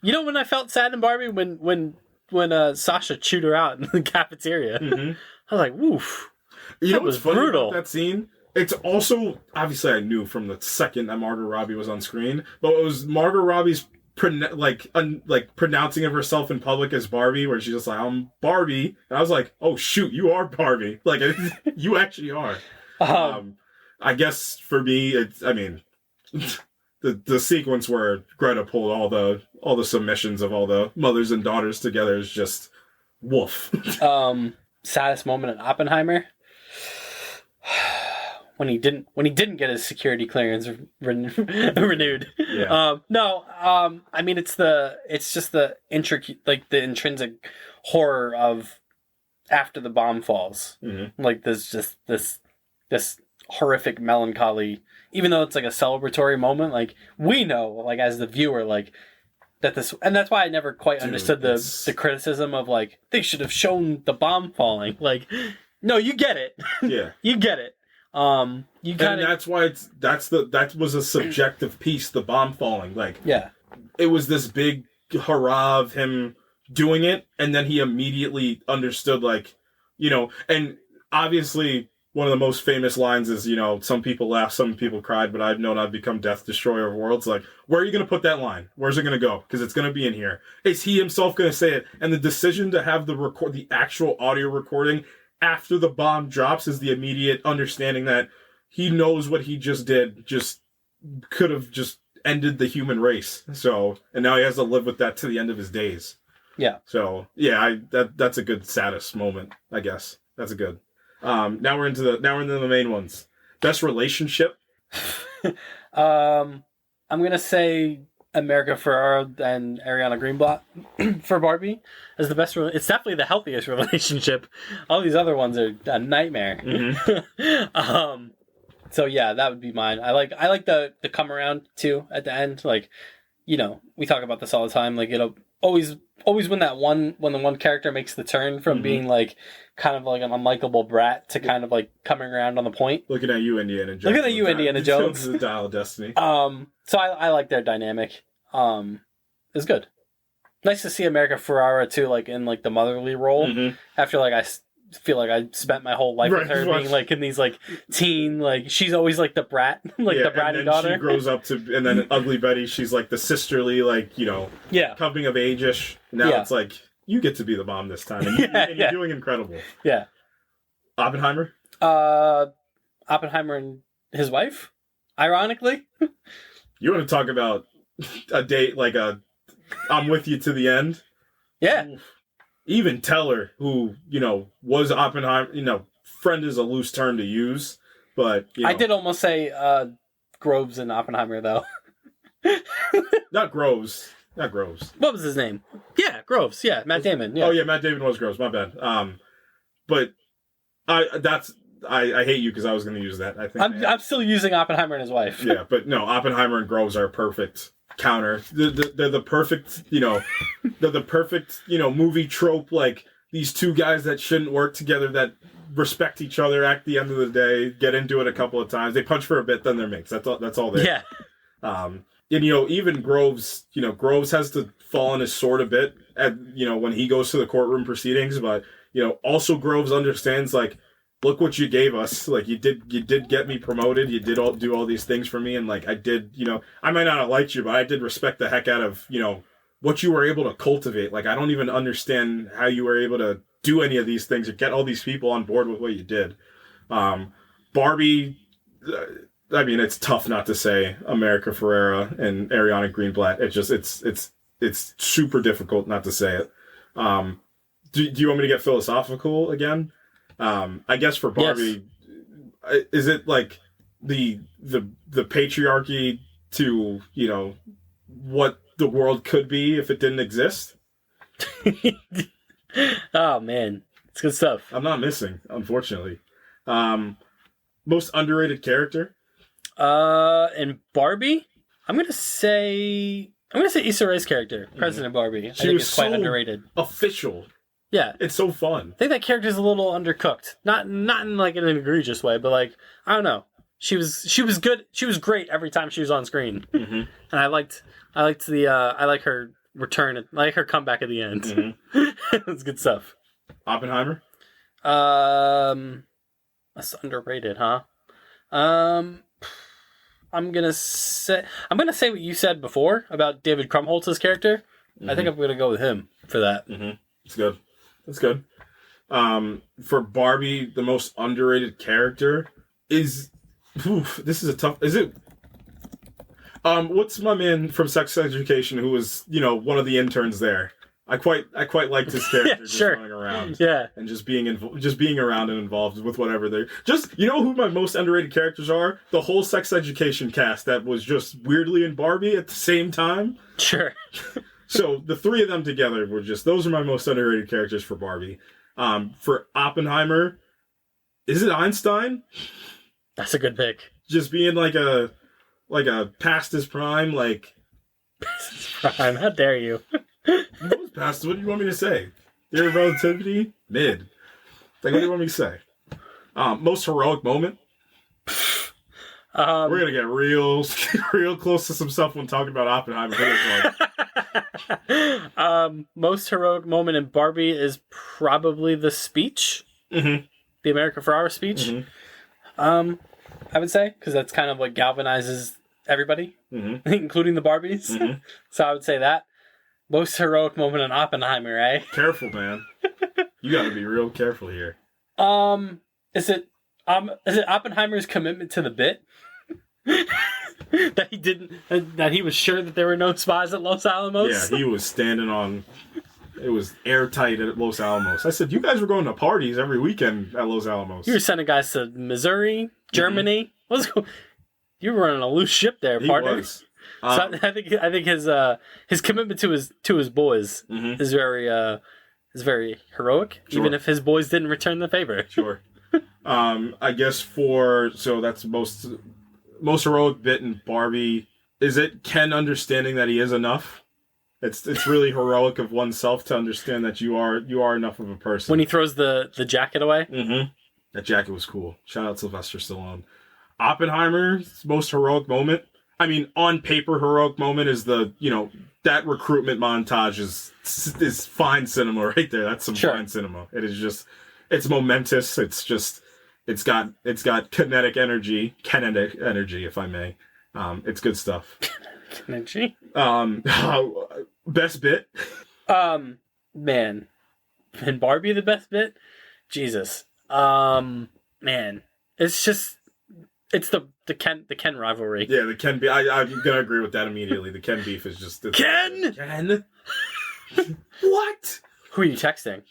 Speaker 2: You know when I felt sad in Barbie when Sasha chewed her out in the cafeteria. I was like, woof.
Speaker 3: You know what's funny brutal about that scene? It's also obviously I knew from the second that Margot Robbie was on screen, but it was Margot Robbie's pronouncing of herself in public as Barbie, where she's just like, I'm Barbie, and I was like, oh shoot, you are Barbie, like you actually are. I guess for me, the sequence where Greta pulled all the submissions of all the mothers and daughters together is just woof.
Speaker 2: Saddest moment in Oppenheimer. When he didn't get his security clearance renewed.
Speaker 3: Yeah.
Speaker 2: I mean it's just the intrinsic horror of after the bomb falls.
Speaker 3: Mm-hmm.
Speaker 2: Like there's just this horrific melancholy, even though it's like a celebratory moment, like we know, like as the viewer, like that this, and that's why I never quite understood the criticism of like they should have shown the bomb falling. Like, no, you get it.
Speaker 3: Yeah.
Speaker 2: You get it. And
Speaker 3: that's why that was a subjective piece, the bomb falling. Like,
Speaker 2: yeah,
Speaker 3: it was this big hurrah of him doing it, and then he immediately understood, like, and obviously one of the most famous lines is, some people laughed, some people cried, but I've known I've become death destroyer of worlds. Like, where are you going to put that line? Where's it going to go? Because it's going to be in here. Is he himself going to say it? And the decision to have the actual audio recording after the bomb drops is the immediate understanding that he knows what he just did just could have just ended the human race. So, and now he has to live with that to the end of his days.
Speaker 2: Yeah.
Speaker 3: So, yeah, that's a good saddest moment, I guess. That's a good. Now we're into the main ones. Best relationship.
Speaker 2: I'm gonna say America Ferrera and Ariana Greenblatt for Barbie is the best. It's definitely the healthiest relationship. All these other ones are a nightmare.
Speaker 3: Mm-hmm.
Speaker 2: So yeah, that would be mine. I like the come around too at the end. Like, we talk about this all the time. Like, it'll always when the one character makes the turn from being like kind of like an unlikable brat to kind of like coming around on the point.
Speaker 3: Looking at you, Indiana Jones.
Speaker 2: Looking at you, Indiana Jones.
Speaker 3: The Dial of Destiny.
Speaker 2: So I like their dynamic. It's good. Nice to see America Ferrera too, like in like the motherly role.
Speaker 3: Mm-hmm.
Speaker 2: After like I feel like I spent my whole life with her being like in these like teen, like she's always like the brat, like the bratty
Speaker 3: and then
Speaker 2: daughter.
Speaker 3: She grows up and then Ugly Betty, she's like the sisterly, like coming of age-ish. Now it's like you get to be the mom this time, and you're doing incredible.
Speaker 2: Yeah.
Speaker 3: Oppenheimer.
Speaker 2: Oppenheimer and his wife. Ironically.
Speaker 3: You want to talk about a date like I'm with you to the end?
Speaker 2: Yeah.
Speaker 3: Oof. Even Teller, who, was Oppenheimer, friend is a loose term to use, but,
Speaker 2: I did almost say Groves and Oppenheimer, though.
Speaker 3: Not Groves.
Speaker 2: What was his name? Yeah, Groves. Yeah, Matt Damon. Yeah.
Speaker 3: Oh, yeah, Matt Damon was Groves. My bad. But I hate you because I was going to use that. I think
Speaker 2: I'm still using Oppenheimer and his wife.
Speaker 3: Yeah, but no, Oppenheimer and Groves are a perfect counter. They're the perfect, they're the perfect, movie trope. Like these two guys that shouldn't work together, that respect each other at the end of the day, get into it a couple of times. They punch for a bit, then they're mates. That's all they.
Speaker 2: Yeah.
Speaker 3: And even Groves, Groves has to fall on his sword a bit at when he goes to the courtroom proceedings, but also Groves understands, like, look what you gave us. Like, you did get me promoted. You did do all these things for me. And like, I did, I might not have liked you, but I did respect the heck out of, what you were able to cultivate. Like, I don't even understand how you were able to do any of these things or get all these people on board with what you did. Barbie, I mean, it's tough not to say America Ferrera and Ariana Greenblatt. It's super difficult not to say it. Do you want me to get philosophical again? I guess for Barbie, yes. Is it like the patriarchy to, what the world could be if it didn't exist?
Speaker 2: Oh man, it's good stuff.
Speaker 3: I'm not missing, unfortunately. Most underrated character?
Speaker 2: In Barbie, I'm gonna say Issa Rae's character, President Barbie. I think it's quite underrated.
Speaker 3: Official.
Speaker 2: Yeah,
Speaker 3: it's so fun.
Speaker 2: I think that character's a little undercooked. Not in like an egregious way, but like, I don't know. She was good. She was great every time she was on screen,
Speaker 3: mm-hmm.
Speaker 2: and I like her return. I like her comeback at the end.
Speaker 3: Mm-hmm.
Speaker 2: It's good stuff.
Speaker 3: Oppenheimer.
Speaker 2: That's underrated, huh? I'm I'm gonna say what you said before about David Krumholtz's character. Mm-hmm. I think I'm gonna go with him for that.
Speaker 3: Mm-hmm. It's good. That's good. For Barbie, the most underrated character is. This is a tough. Is it? What's my man from Sex Education who was one of the interns there? I quite liked his character just running around, and just being around and involved with whatever they who my most underrated characters are? The whole Sex Education cast that was just weirdly in Barbie at the same time.
Speaker 2: Sure.
Speaker 3: So the three of them together were those are my most underrated characters for Barbie. For Oppenheimer, is it Einstein?
Speaker 2: That's a good pick.
Speaker 3: Just being like a past his prime, like.
Speaker 2: Prime? How dare you?
Speaker 3: What was past? What do you want me to say? Theory of relativity? Mid. Like, what do you want me to say? Most heroic moment? We're gonna get real close to some stuff when talking about Oppenheimer.
Speaker 2: Most heroic moment in Barbie is probably the speech.
Speaker 3: Mm-hmm.
Speaker 2: The America Ferrera speech. Mm-hmm. I would say, because that's kind of what galvanizes everybody, mm-hmm. including the Barbies. Mm-hmm. So I would say that. Most heroic moment in Oppenheimer, eh?
Speaker 3: Careful, man. You gotta be real careful here.
Speaker 2: Is it Oppenheimer's commitment to the bit? that he was sure that there were no spies at Los Alamos?
Speaker 3: Yeah, he was standing on... It was airtight at Los Alamos. I said, you guys were going to parties every weekend at Los Alamos.
Speaker 2: You were sending guys to Missouri, Germany. Mm-hmm. You were running a loose ship there, partner.
Speaker 3: He was.
Speaker 2: So I think his commitment to his boys mm-hmm. is very heroic, sure. Even if his boys didn't return the favor.
Speaker 3: Sure. I guess that's most heroic bit in Barbie. Is it Ken understanding that he is enough? It's really heroic of oneself to understand that you are enough of a person.
Speaker 2: When he throws the jacket away.
Speaker 3: Mm-hmm. That jacket was cool. Shout out Sylvester Stallone. Oppenheimer's most heroic moment. I mean, on paper, heroic moment is that recruitment montage is fine cinema right there. That's some fine cinema. It is it's momentous. It's got kinetic energy, if I may. It's good stuff.
Speaker 2: Energy.
Speaker 3: Best bit.
Speaker 2: Man, in Barbie the best bit. Jesus. Man, it's the Ken rivalry.
Speaker 3: Yeah, the Ken beef. I'm gonna agree with that immediately. The Ken beef is just
Speaker 2: Ken.
Speaker 3: What?
Speaker 2: Who are you texting?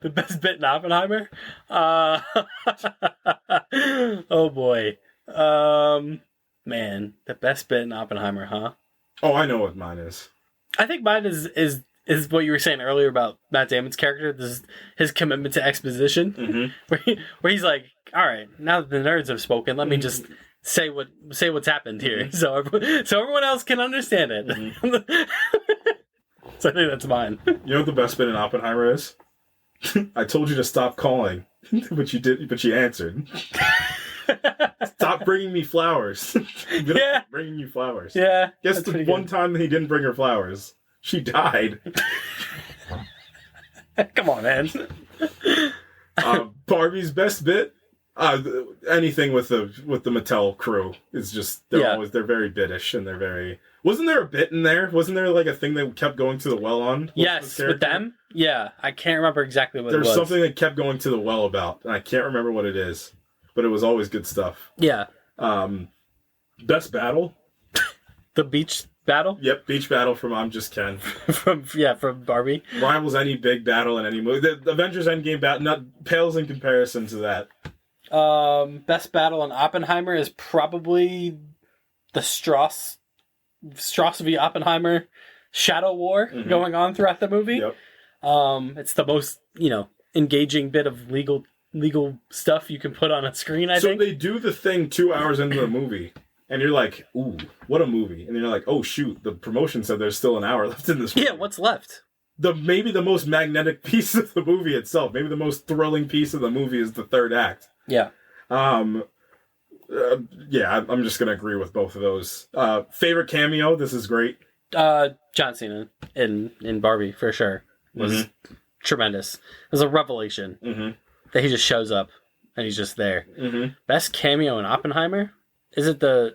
Speaker 2: The best bit in Oppenheimer. Oh boy. Man, the best bit in Oppenheimer, huh?
Speaker 3: Oh, I know what mine is.
Speaker 2: I think mine is what you were saying earlier about Matt Damon's character. This is his commitment to exposition, mm-hmm. where he's like, "All right, now that the nerds have spoken, let me just say what's happened here, mm-hmm. so everyone else can understand it." Mm-hmm. So I think that's mine.
Speaker 3: You know what the best bit in Oppenheimer is? I told you to stop calling, but you answered. Stop bringing me flowers.
Speaker 2: Yeah.
Speaker 3: Bringing you flowers.
Speaker 2: Yeah.
Speaker 3: Guess the one time that he didn't bring her flowers, she died.
Speaker 2: Come on, man.
Speaker 3: Barbie's best bit? Anything with the Mattel crew is just they're very bitish and they're very. Wasn't there a bit in there? Wasn't there like a thing they kept going to the well on?
Speaker 2: Yes, with them. Yeah, I can't remember exactly what it was.
Speaker 3: There's something they kept going to the well about, and I can't remember what it is, but it was always good stuff.
Speaker 2: Yeah.
Speaker 3: Best battle.
Speaker 2: The beach battle.
Speaker 3: Yep, beach battle from I'm Just Ken.
Speaker 2: from Barbie.
Speaker 3: Rivals any big battle in any movie. The Avengers Endgame battle pales in comparison to that.
Speaker 2: Best battle in Oppenheimer is probably the Strauss v. Oppenheimer shadow war mm-hmm. going on throughout the movie.
Speaker 3: Yep.
Speaker 2: It's the most, engaging bit of legal stuff you can put on a screen, I think.
Speaker 3: So they do the thing 2 hours into the movie, and you're like, ooh, what a movie. And then you're like, oh, shoot, the promotion said there's still an hour left in this movie.
Speaker 2: Yeah, what's left?
Speaker 3: Maybe the most magnetic piece of the movie itself, maybe the most thrilling piece of the movie is the third act.
Speaker 2: Yeah.
Speaker 3: I'm just going to agree with both of those. Favorite cameo? This is great.
Speaker 2: John Cena in Barbie, for sure. was tremendous. It was a revelation that he just shows up and he's just there. Best cameo in Oppenheimer? Oh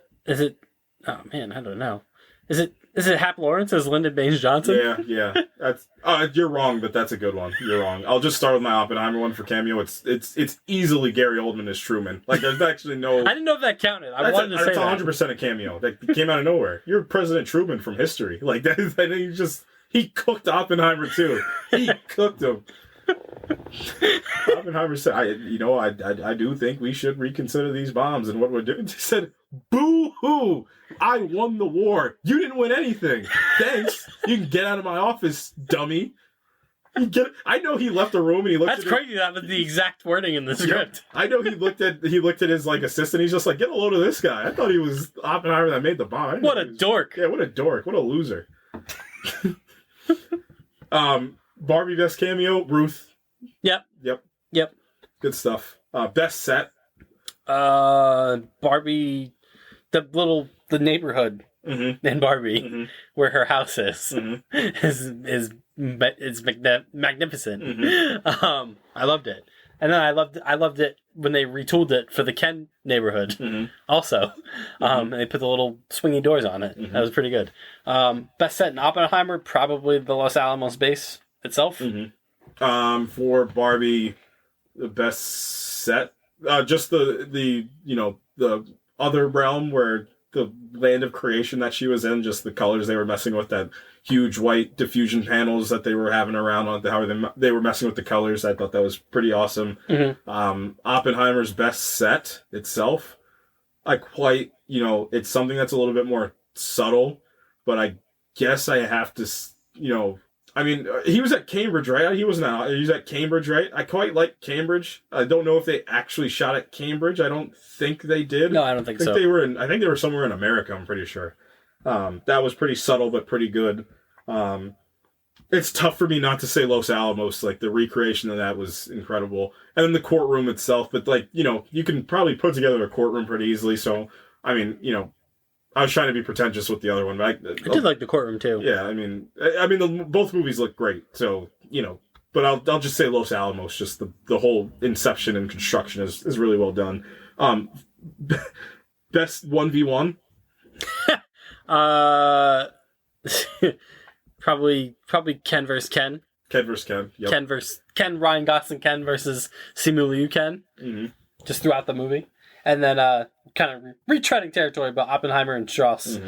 Speaker 2: man, I don't know. Is it Hap Lawrence as Lyndon Baines Johnson?
Speaker 3: Yeah. That's you're wrong, but that's a good one. You're wrong. I'll just start with my Oppenheimer one for cameo. It's easily Gary Oldman as Truman. Like there's actually no.
Speaker 2: I didn't know if that counted. I wanted to say that.
Speaker 3: That's 100% a cameo. That came out of nowhere. You're President Truman from history. Like that. He cooked Oppenheimer too. He cooked him. Oppenheimer said, I do think we should reconsider these bombs and what we're doing. He said, boo-hoo! I won the war. You didn't win anything. Thanks. You can get out of my office, dummy. I know he left the room and he looked.
Speaker 2: That's crazy. That was the exact wording in the script.
Speaker 3: I know he looked at his like assistant. He's just like, get a load of this guy. I thought he was Oppenheimer that made the bomb.
Speaker 2: What a dork.
Speaker 3: Yeah, what a dork. What a loser. Barbie best cameo, Ruth.
Speaker 2: Yep.
Speaker 3: Good stuff. Best set.
Speaker 2: Barbie, the neighborhood in Barbie where her house is magnificent. I loved it, and then I loved it when they retooled it for the Ken neighborhood. Also, and they put the little swingy doors on it. That was pretty good. Best set in Oppenheimer, probably the Los Alamos base itself.
Speaker 3: For Barbie, the best set, just the other realm where the land of creation that she was in, just the colors they were messing with, that huge white diffusion panels that they were having around on how they were messing with the colors. I thought that was pretty awesome. Oppenheimer's best set itself, it's something that's a little bit more subtle, but I guess I have to, he was at Cambridge, right? He was at Cambridge, right? I quite like Cambridge. I don't know if they actually shot at Cambridge. I don't think they did.
Speaker 2: No, I don't think so.
Speaker 3: I think they were somewhere in America, I'm pretty sure. That was pretty subtle, but pretty good. It's tough for me not to say Los Alamos. Like, the recreation of that was incredible. And then the courtroom itself, but you can probably put together a courtroom pretty easily. So, I was trying to be pretentious with the other one, but I
Speaker 2: did like the courtroom too.
Speaker 3: Yeah, both movies look great. So, but I'll just say Los Alamos. Just the whole inception and construction is really well done. Best 1v1.
Speaker 2: Probably Ken versus Ken.
Speaker 3: Ken versus Ken. Yep.
Speaker 2: Ken. Ryan Gosling Ken versus Simu Liu Ken. Just throughout the movie. And then kind of retreading territory, but Oppenheimer and Strauss.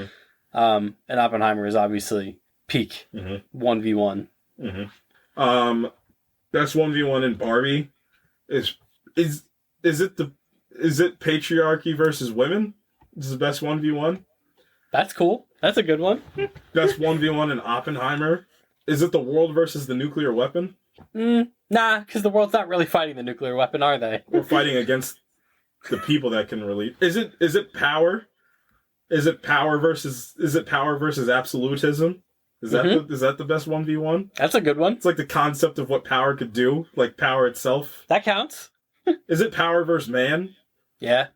Speaker 2: And Oppenheimer is obviously peak 1v1.
Speaker 3: Best 1v1 in Barbie is it patriarchy versus women? This is the best 1v1.
Speaker 2: That's cool. That's a good one.
Speaker 3: Best 1v1 in Oppenheimer. Is it the world versus the nuclear weapon?
Speaker 2: Nah, because the world's not really fighting the nuclear weapon, are they?
Speaker 3: We're fighting against the people that can relieve. Is it power? Is it power versus absolutism? Is that the best 1v1?
Speaker 2: That's a good one.
Speaker 3: It's like the concept of what power could do, like power itself.
Speaker 2: That counts.
Speaker 3: Is it power versus man?
Speaker 2: Yeah.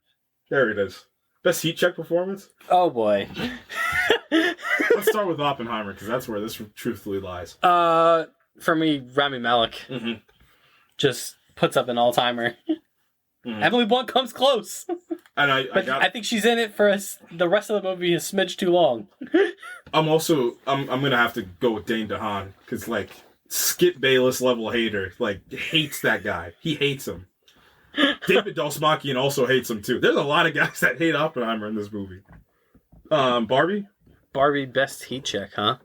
Speaker 3: There it is. Best heat check performance?
Speaker 2: Oh boy.
Speaker 3: Let's start with Oppenheimer, because that's where this truthfully lies.
Speaker 2: For me, Rami Malek just puts up an all-timer. Emily Blunt comes close.
Speaker 3: And
Speaker 2: I think she's in it for the rest of the movie a smidge too long.
Speaker 3: I'm gonna have to go with Dane DeHaan, because Skip Bayless level hater, hates that guy. He hates him. David Dastmalchian also hates him too. There's a lot of guys that hate Oppenheimer in this movie. Barbie
Speaker 2: best heat check, huh?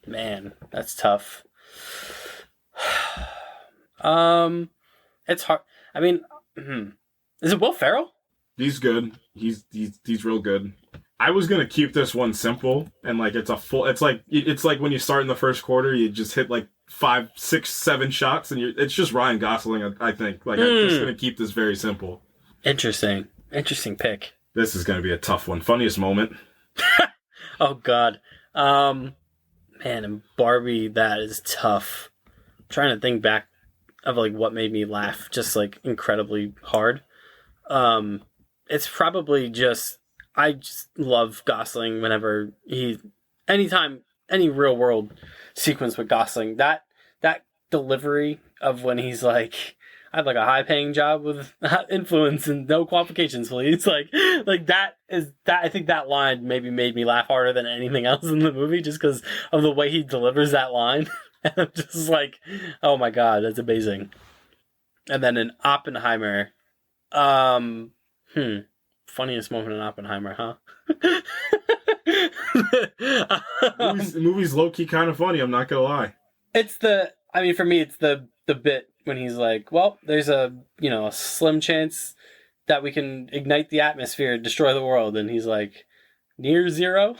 Speaker 2: Man, that's tough. It's hard. Is it Will Ferrell?
Speaker 3: He's good. He's real good. I was gonna keep this one simple and it's like when you start in the first quarter, you just hit 5, 6, 7 shots and it's just Ryan Gosling. I think I'm just gonna keep this very simple.
Speaker 2: Interesting pick.
Speaker 3: This is gonna be a tough one. Funniest moment.
Speaker 2: Oh God, man, and Barbie, that is tough. I'm trying to think back of what made me laugh just incredibly hard. It's probably I just love Gosling anytime any real world sequence with Gosling. That delivery of when he's like, I had like a high paying job with influence and no qualifications, please. Like that is that. I think that line maybe made me laugh harder than anything else in the movie, just because of the way he delivers that line. And I'm just like, oh my god, that's amazing. And then in Oppenheimer, funniest moment in Oppenheimer, huh?
Speaker 3: movie's low key kind of funny. I'm not gonna lie.
Speaker 2: For me, it's the bit when he's like, well, there's a slim chance that we can ignite the atmosphere and destroy the world. And he's like, near zero?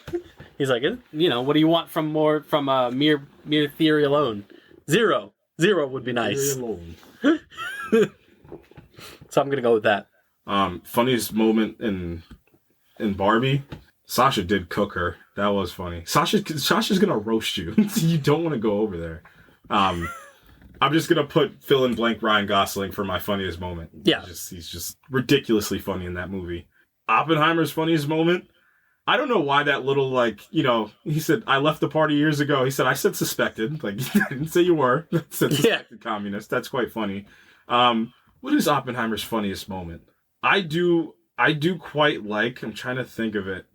Speaker 2: He's like, what do you want from mere theory alone? Zero. Zero would be nice. So I'm going to go with that.
Speaker 3: Funniest moment in Barbie, Sasha did cook her. That was funny. Sasha's going to roast you. You don't want to go over there. I'm just going to put fill in blank Ryan Gosling for my funniest moment.
Speaker 2: Yeah.
Speaker 3: He's just ridiculously funny in that movie. Oppenheimer's funniest moment, I don't know why that little, he said, I left the party years ago. He said, I said suspected. Like, I didn't say you were. I said suspected communist. That's quite funny. What is Oppenheimer's funniest moment? I do quite like, I'm trying to think of it.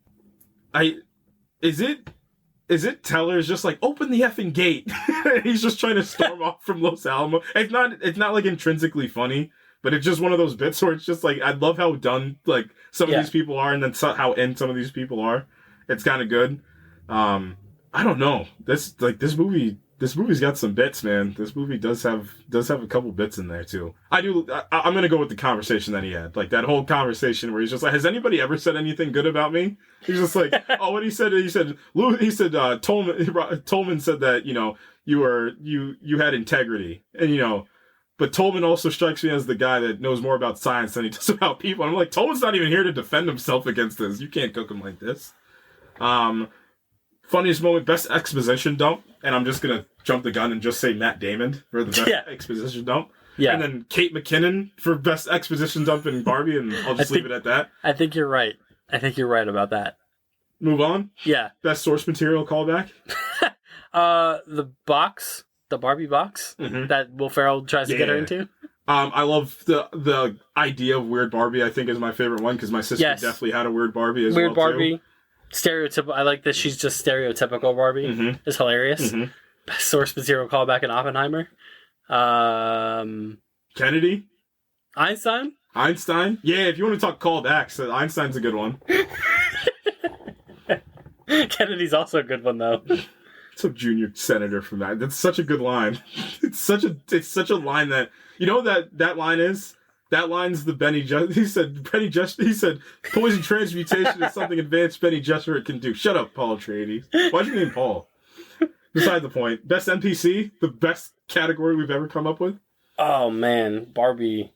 Speaker 3: Is it Teller's just like, open the effing gate? He's just trying to storm off from Los Alamos. It's not like intrinsically funny, but it's just one of those bits where it's just like, I love how done like some of these people are, and then how in some of these people are. It's kind of good. I don't know. This movie's got some bits, man. This movie does have a couple bits in there too. I'm gonna go with the conversation that he had, like that whole conversation where he's just like, "Has anybody ever said anything good about me?" He's just like, "Oh, what he said? Tolman said that you had integrity, and but Tolman also strikes me as the guy that knows more about science than he does about people." And I'm like, Tolman's not even here to defend himself against this. You can't cook him like this. Funniest moment, best exposition dump, and I'm just gonna jump the gun and just say Matt Damon for the best exposition dump. Yeah. And then Kate McKinnon for best exposition dump in Barbie, and I'll just leave it at that.
Speaker 2: I think you're right. About that.
Speaker 3: Move on?
Speaker 2: Yeah.
Speaker 3: Best source material callback?
Speaker 2: The Barbie box that Will Ferrell tries to get her into.
Speaker 3: I love the idea of Weird Barbie. I think is my favorite one because my sister definitely had a Weird Barbie as well.
Speaker 2: Weird Barbie. Stereotypical. I like that she's just stereotypical Barbie. It's hilarious. Best source material callback in Oppenheimer.
Speaker 3: Kennedy?
Speaker 2: Einstein?
Speaker 3: Yeah, if you want to talk callbacks, Einstein's a good one.
Speaker 2: Kennedy's also a good one, though.
Speaker 3: Some junior senator from that. That's such a good line. It's such a line that, that line is? That line's the Benny Gesserit. He said, poison transmutation is something advanced Benny Gesserit can do. Shut up, Paul Atreides. Why'd you name Paul? Beside the point. Best NPC? The best category we've ever come up with?
Speaker 2: Oh, man. Barbie's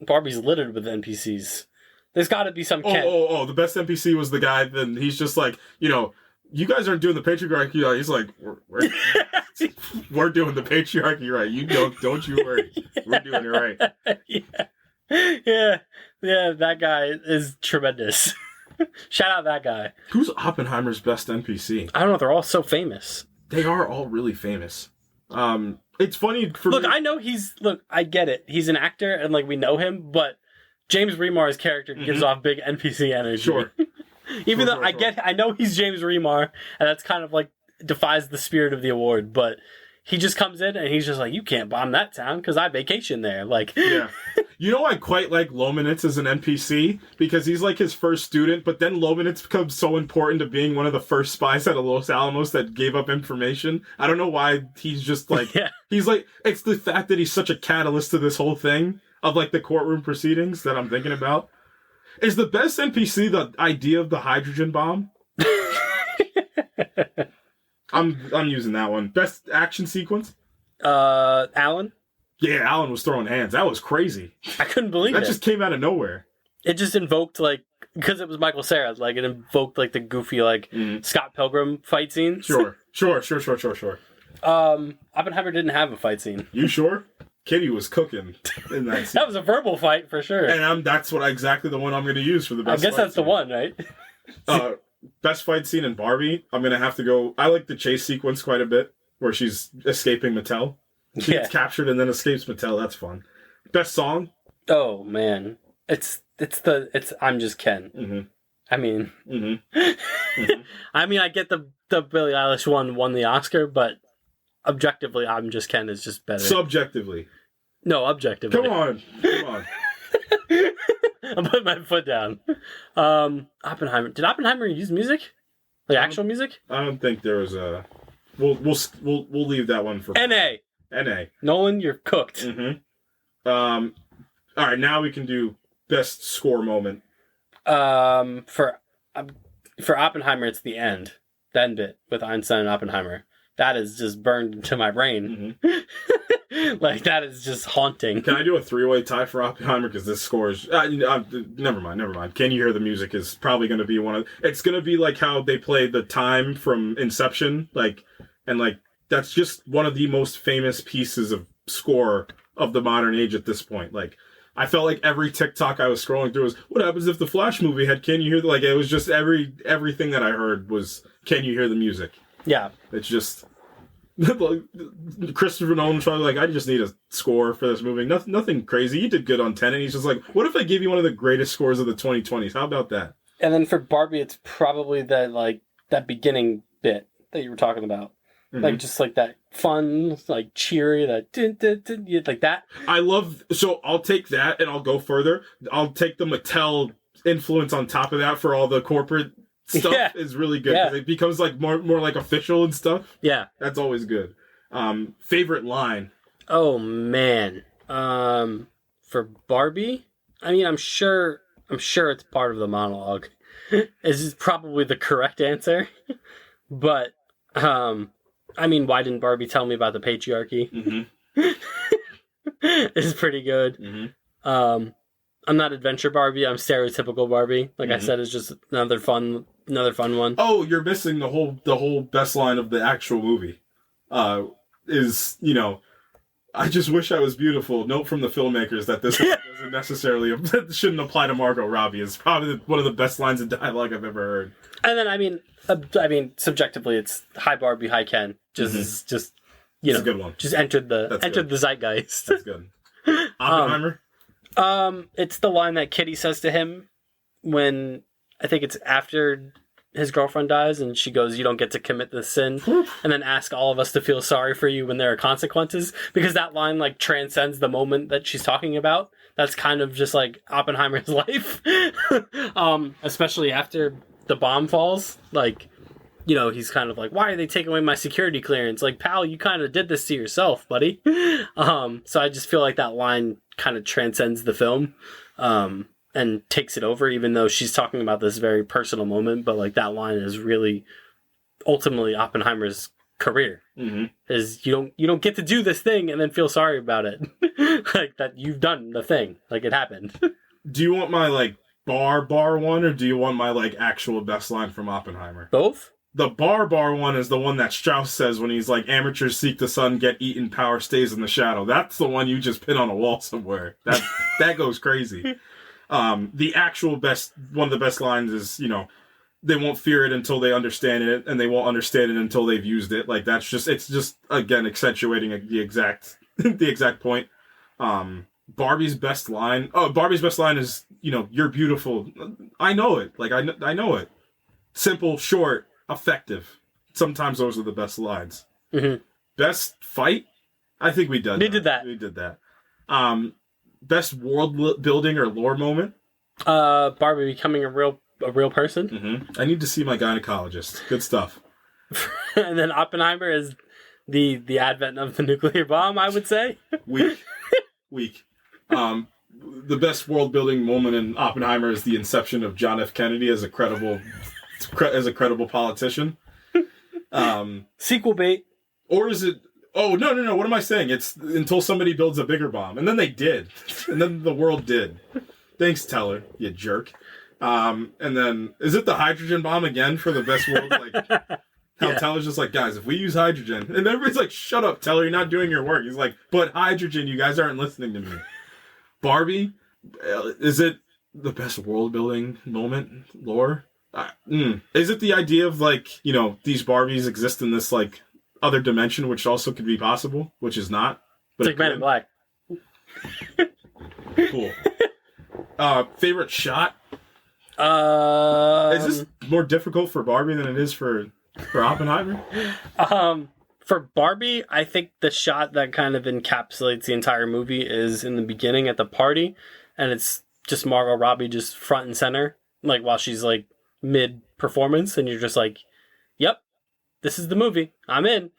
Speaker 2: littered with NPCs. There's got to be some...
Speaker 3: The best NPC was the guy, then he's just like, you guys aren't doing the patriarchy. He's like, we're doing the patriarchy right. You don't you worry. We're doing it right.
Speaker 2: Yeah, that guy is tremendous. Shout out that guy.
Speaker 3: Who's Oppenheimer's best NPC?
Speaker 2: I don't know. They're all so famous.
Speaker 3: They are all really famous. It's funny for me.
Speaker 2: I know I get it. He's an actor and we know him, but James Remar's character gives off big NPC energy. Sure. Even though I know he's James Remar, and that's kind of defies the spirit of the award, but he just comes in and he's just like, you can't bomb that town because I vacation there.
Speaker 3: Yeah. I quite like Lomanitz as an NPC because he's his first student, but then Lomanitz becomes so important to being one of the first spies out of Los Alamos that gave up information. I don't know why he's just he's it's the fact that he's such a catalyst to this whole thing of the courtroom proceedings that I'm thinking about. Is the best NPC the idea of the hydrogen bomb? I'm using that one. Best action sequence?
Speaker 2: Alan?
Speaker 3: Yeah, Alan was throwing hands. That was crazy.
Speaker 2: I couldn't believe it.
Speaker 3: That just came out of nowhere.
Speaker 2: It just invoked because it was Michael Cera, it invoked the goofy Scott Pilgrim fight scene.
Speaker 3: Sure.
Speaker 2: Oppenheimer didn't have a fight scene.
Speaker 3: You sure? Kitty was cooking in that scene.
Speaker 2: That was a verbal fight for sure.
Speaker 3: And that's exactly the one I'm going to use for the best.
Speaker 2: I guess that's the one, right?
Speaker 3: best fight scene in Barbie, I'm gonna have to go. I like the chase sequence quite a bit, where she's escaping Mattel. She gets captured and then escapes Mattel. That's fun. Best song?
Speaker 2: Oh man, it's I'm Just Ken.
Speaker 3: Mm-hmm.
Speaker 2: I mean,
Speaker 3: Mm-hmm.
Speaker 2: I mean, I get the Billie Eilish one won the Oscar, but objectively, I'm Just Ken is just better.
Speaker 3: Subjectively.
Speaker 2: No, objectively.
Speaker 3: Come on.
Speaker 2: I'm putting my foot down. Oppenheimer. Did Oppenheimer use music? Like actual music?
Speaker 3: I don't think there was a. We'll leave that one for
Speaker 2: NA. Nolan, you're cooked.
Speaker 3: Mm-hmm. All right, now we can do best score moment.
Speaker 2: For Oppenheimer, it's the end bit with Einstein and Oppenheimer. That is just burned into my brain. Mm-hmm. Like, that is just haunting.
Speaker 3: Can I do a 3-way tie for Oppenheimer? Because this score is... never mind. Can You Hear the Music is probably going to be one of... It's going to be like how they play the time from Inception. That's just one of the most famous pieces of score of the modern age at this point. Like, I felt like every TikTok I was scrolling through was, what happens if the Flash movie had Can You Hear the... Like, it was just everything that I heard was Can You Hear the Music?
Speaker 2: Yeah.
Speaker 3: It's just... Christopher Nolan's probably like, I just need a score for this movie. Nothing crazy. You did good on Tenet. He's just like, what if I give you one of the greatest scores of the 2020s? How about that?
Speaker 2: And then for Barbie, it's probably that beginning bit that you were talking about. Mm-hmm. Like, just like that fun, like cheery, that like that.
Speaker 3: I love... So I'll take that and I'll go further. I'll take the Mattel influence on top of that for all the corporate... stuff is really good because it becomes like more like official and stuff.
Speaker 2: Yeah,
Speaker 3: that's always good. Favorite line?
Speaker 2: Oh man, for Barbie, I mean, I'm sure it's part of the monologue. This is probably the correct answer, but I mean, why didn't Barbie tell me about the patriarchy? Mm-hmm. It's pretty good. Mm-hmm. I'm not adventure Barbie. I'm stereotypical Barbie. Like I said, it's just another fun one.
Speaker 3: Oh, you're missing the whole best line of the actual movie. Is, I just wish I was beautiful. Note from the filmmakers that this doesn't necessarily shouldn't apply to Margot Robbie. It's probably one of the best lines of dialogue I've ever heard.
Speaker 2: And then I mean, subjectively, it's Hi Barbie, Hi Ken. Just
Speaker 3: That's a good one.
Speaker 2: Just entered the zeitgeist.
Speaker 3: That's good. Oppenheimer.
Speaker 2: It's the line that Kitty says to him when I think it's after his girlfriend dies, and she goes, "You don't get to commit this sin," and then ask all of us to feel sorry for you when there are consequences, because that line like transcends the moment that she's talking about. That's kind of just like Oppenheimer's life, especially after the bomb falls. Like, he's kind of like, "Why are they taking away my security clearance?" Like, pal, you kind of did this to yourself, buddy. So I just feel like that line kind of transcends the film and takes it over, even though she's talking about this very personal moment. But like, that line is really ultimately Oppenheimer's career. Mm-hmm. Is you don't get to do this thing and then feel sorry about it. Like, that you've done the thing, like it happened.
Speaker 3: Do you want my like bar one, or do you want my like actual best line from Oppenheimer?
Speaker 2: Both.
Speaker 3: The bar one is the one that Strauss says when he's like, "Amateurs seek the sun, get eaten, power stays in the shadow." That's the one you just pin on a wall somewhere. That goes crazy. The actual one of the best lines is, they won't fear it until they understand it, and they won't understand it until they've used it. Like, it's just again accentuating the exact point. Barbie's best line is, "You're beautiful." I know it. Like, I know it. Simple, short, effective. Sometimes those are the best lines. Mm-hmm. Best fight? I think we did that. We did that. Best world building or lore moment?
Speaker 2: Barbie becoming a real person.
Speaker 3: Mm-hmm. I need to see my gynecologist. Good stuff.
Speaker 2: And then Oppenheimer is the advent of the nuclear bomb, I would say.
Speaker 3: Weak. The best world building moment in Oppenheimer is the inception of John F. Kennedy as a credible politician.
Speaker 2: Sequel bait.
Speaker 3: Or is it... Oh, no. What am I saying? It's until somebody builds a bigger bomb. And then they did. And then the world did. Thanks, Teller, you jerk. And then... Is it the hydrogen bomb again for the best world? Like, how Teller's just like, "Guys, if we use hydrogen..." And everybody's like, "Shut up, Teller, you're not doing your work." He's like, "But hydrogen, you guys aren't listening to me." Barbie? Is it the best world building moment? Lore? Is it the idea of like, you know, these Barbies exist in this like other dimension, which also could be possible, which is not?
Speaker 2: But it's like Men in Black.
Speaker 3: Cool. Favorite shot? Is this more difficult for Barbie than it is for Oppenheimer?
Speaker 2: For Barbie, I think the shot that kind of encapsulates the entire movie is in the beginning at the party, and it's just Margot Robbie just front and center, like while she's like mid-performance, and you're just like, "Yep, this is the movie. I'm in.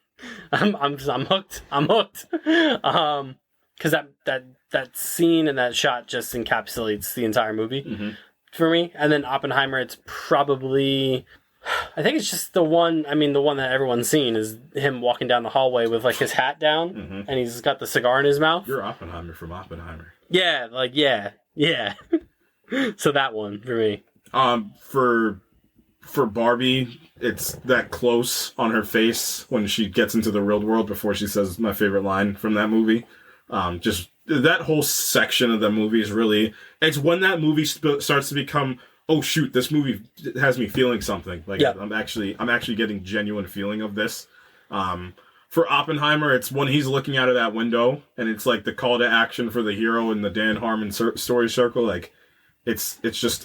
Speaker 2: I'm hooked. I'm hooked." Because that scene and that shot just encapsulates the entire movie for me. And then Oppenheimer, it's probably, I think it's just the one that everyone's seen is him walking down the hallway with like his hat down and he's got the cigar in his mouth.
Speaker 3: You're Oppenheimer from Oppenheimer.
Speaker 2: Yeah, like, yeah. So that one for me.
Speaker 3: For Barbie, it's that close on her face when she gets into the real world before she says my favorite line from that movie. Just that whole section of the movie is really, it's when that movie starts to become, oh shoot, this movie has me feeling something. Like, yeah. I'm actually getting genuine feeling of this. For Oppenheimer, it's when he's looking out of that window and it's like the call to action for the hero in the Dan Harmon story circle. Like, it's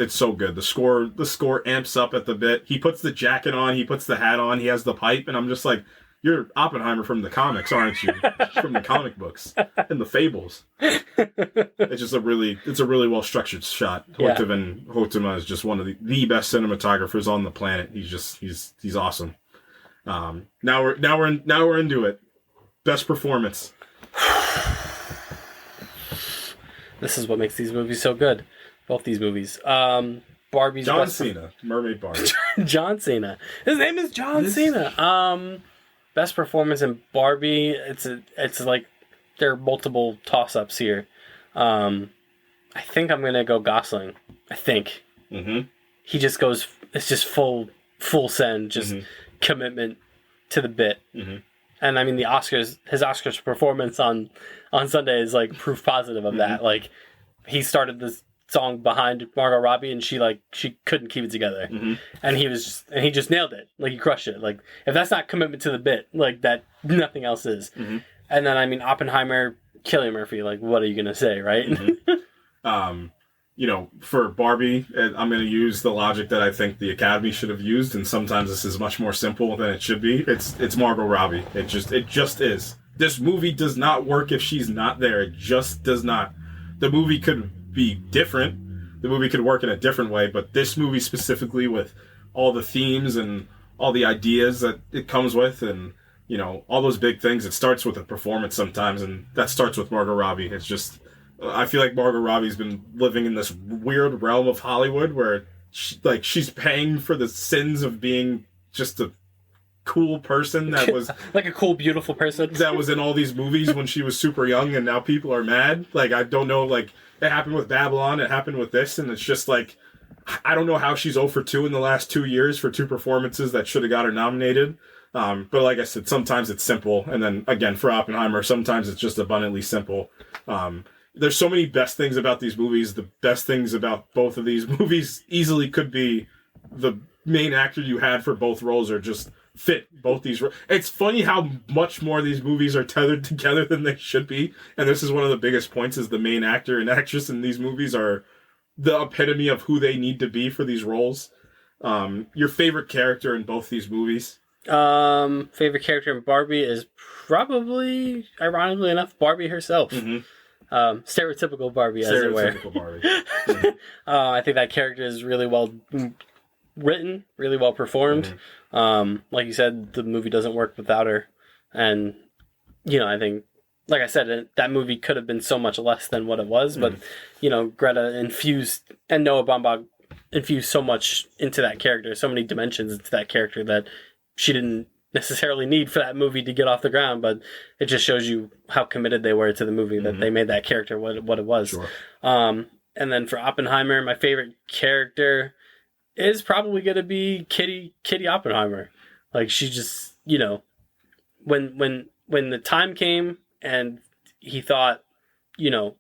Speaker 3: so good. The score amps up at the bit. He puts the jacket on, he puts the hat on, he has the pipe, and I'm just like, you're Oppenheimer from the comics, aren't you? From the comic books and the fables. It's just a really well structured shot. Hoytema is just one of the best cinematographers on the planet. He's awesome. Now we're into it. Best performance.
Speaker 2: This is what makes these movies so good. Both these movies. Barbie's
Speaker 3: John Cena, Mermaid Barbie.
Speaker 2: John Cena. His name is John Cena. Best performance in Barbie. It's like there are multiple toss-ups here. I think I'm gonna go Gosling. I think. He just goes. It's just full send. Just commitment to the bit. And I mean his Oscars performance on Sunday is like proof positive of that. Like, he started this song behind Margot Robbie and she couldn't keep it together. And he just nailed it. Like, he crushed it. Like, if that's not commitment to the bit, like, that nothing else is. And then I mean Oppenheimer, Cillian Murphy, like, what are you gonna say, right?
Speaker 3: You know, for Barbie, I'm going to use the logic that I think the Academy should have used, and sometimes this is much more simple than it should be. It's Margot Robbie. It just is. This movie does not work if she's not there. It just does not. The movie could be different. The movie could work in a different way, but this movie specifically, with all the themes and all the ideas that it comes with, and, you know, all those big things, it starts with a performance sometimes, and that starts with Margot Robbie. It's just, I feel like Margot Robbie's been living in this weird realm of Hollywood where she's paying for the sins of being just a cool person that was
Speaker 2: like a cool, beautiful person
Speaker 3: that was in all these movies when she was super young, and now people are mad. Like, I don't know, like, it happened with Babylon, it happened with this, and it's just like, I don't know how she's 0 for 2 in the last 2 years for 2 performances that should have got her nominated. But like I said, sometimes it's simple, and then again for Oppenheimer, sometimes it's just abundantly simple. There's so many best things about these movies. The best things about both of these movies easily could be the main actor you had for both roles, or just fit both these roles. It's funny how much more these movies are tethered together than they should be. And this is one of the biggest points, is the main actor and actress in these movies are the epitome of who they need to be for these roles. Your favorite character in both these movies?
Speaker 2: Favorite character in Barbie is probably, ironically enough, Barbie herself. Stereotypical Barbie, as it were.
Speaker 3: Barbie.
Speaker 2: I think that character is really well written, really well performed. Like you said, the movie doesn't work without her. And, you know, I think, like I said, that movie could have been so much less than what it was. But, you know, Greta infused, and Noah Baumbach infused so much into that character, so many dimensions into that character that she didn't necessarily need for that movie to get off the ground, but it just shows you how committed they were to the movie, that they made that character what it was.
Speaker 3: Sure.
Speaker 2: And then for Oppenheimer, my favorite character is probably going to be Kitty Oppenheimer. Like, she just, you know, when the time came and he thought, you know,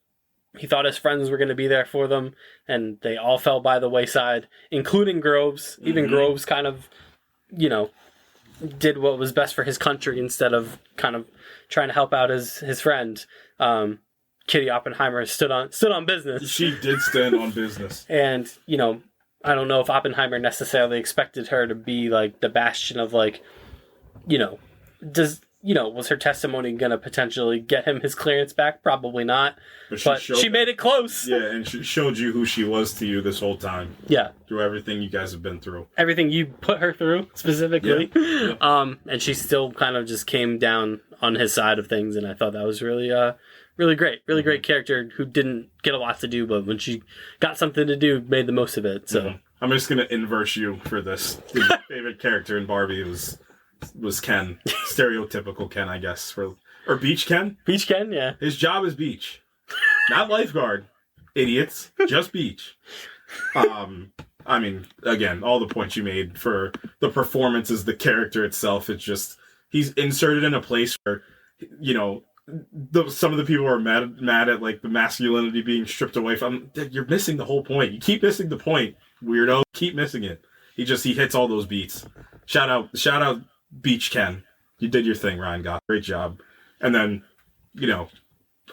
Speaker 2: He thought his friends were going to be there for them, and they all fell by the wayside, including Groves. Even Groves kind of, you know, did what was best for his country instead of kind of trying to help out his friend. Kitty Oppenheimer stood on business.
Speaker 3: She did stand on business.
Speaker 2: And, you know, I don't know if Oppenheimer necessarily expected her to be, like, the bastion of, like, you know, was her testimony going to potentially get him his clearance back? Probably not. But she made it close.
Speaker 3: Yeah, and she showed you who she was to you this whole time.
Speaker 2: Yeah.
Speaker 3: Through everything you guys have been through.
Speaker 2: Everything you put her through, specifically.
Speaker 3: Yeah.
Speaker 2: And she still kind of just came down on his side of things, and I thought that was really great. Really great character who didn't get a lot to do, but when she got something to do, made the most of it. So
Speaker 3: I'm just going to inverse you for this. My favorite character in Barbie was Ken. Stereotypical Ken, I guess. Or Beach Ken?
Speaker 2: Beach Ken, yeah.
Speaker 3: His job is beach. Not lifeguard. Idiots. Just beach. I mean, again, all the points you made for the performances, the character itself, it's just, he's inserted in a place where, you know, some of the people are mad at, like, the masculinity being stripped away from. You're missing the whole point. You keep missing the point, weirdo. Keep missing it. He hits all those beats. Shout out Beach Ken. You did your thing, Ryan Gosling. Great job. And then, you know,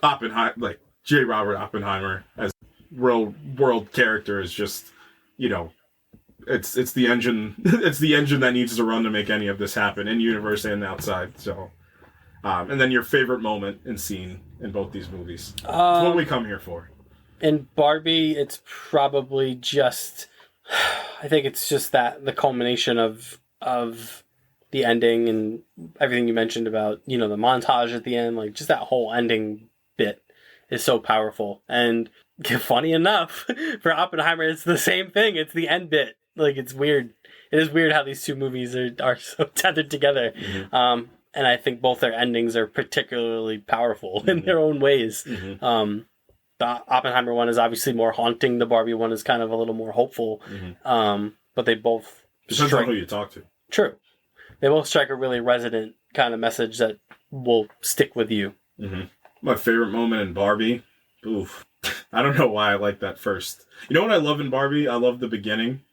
Speaker 3: Oppenheimer, like J. Robert Oppenheimer as world character is just, you know, it's the engine it's the engine that needs to run to make any of this happen in universe and outside. So and then your favorite moment and scene in both these movies. It's what we come here for.
Speaker 2: In Barbie, it's probably just, I think it's just that the culmination of the ending and everything you mentioned about, you know, the montage at the end, like just that whole ending bit is so powerful. And funny enough, for Oppenheimer, it's the same thing. It's the end bit. Like, it's weird. It is weird how these two movies are so tethered together. Mm-hmm. And I think both their endings are particularly powerful in their own ways. Mm-hmm. The Oppenheimer one is obviously more haunting. The Barbie one is kind of a little more hopeful. Mm-hmm. But they both
Speaker 3: depends on who you talk to.
Speaker 2: True. They both strike a really resonant kind of message that will stick with you. Mm-hmm.
Speaker 3: My favorite moment in Barbie, oof. I don't know why I like that first. You know what I love in Barbie? I love the beginning,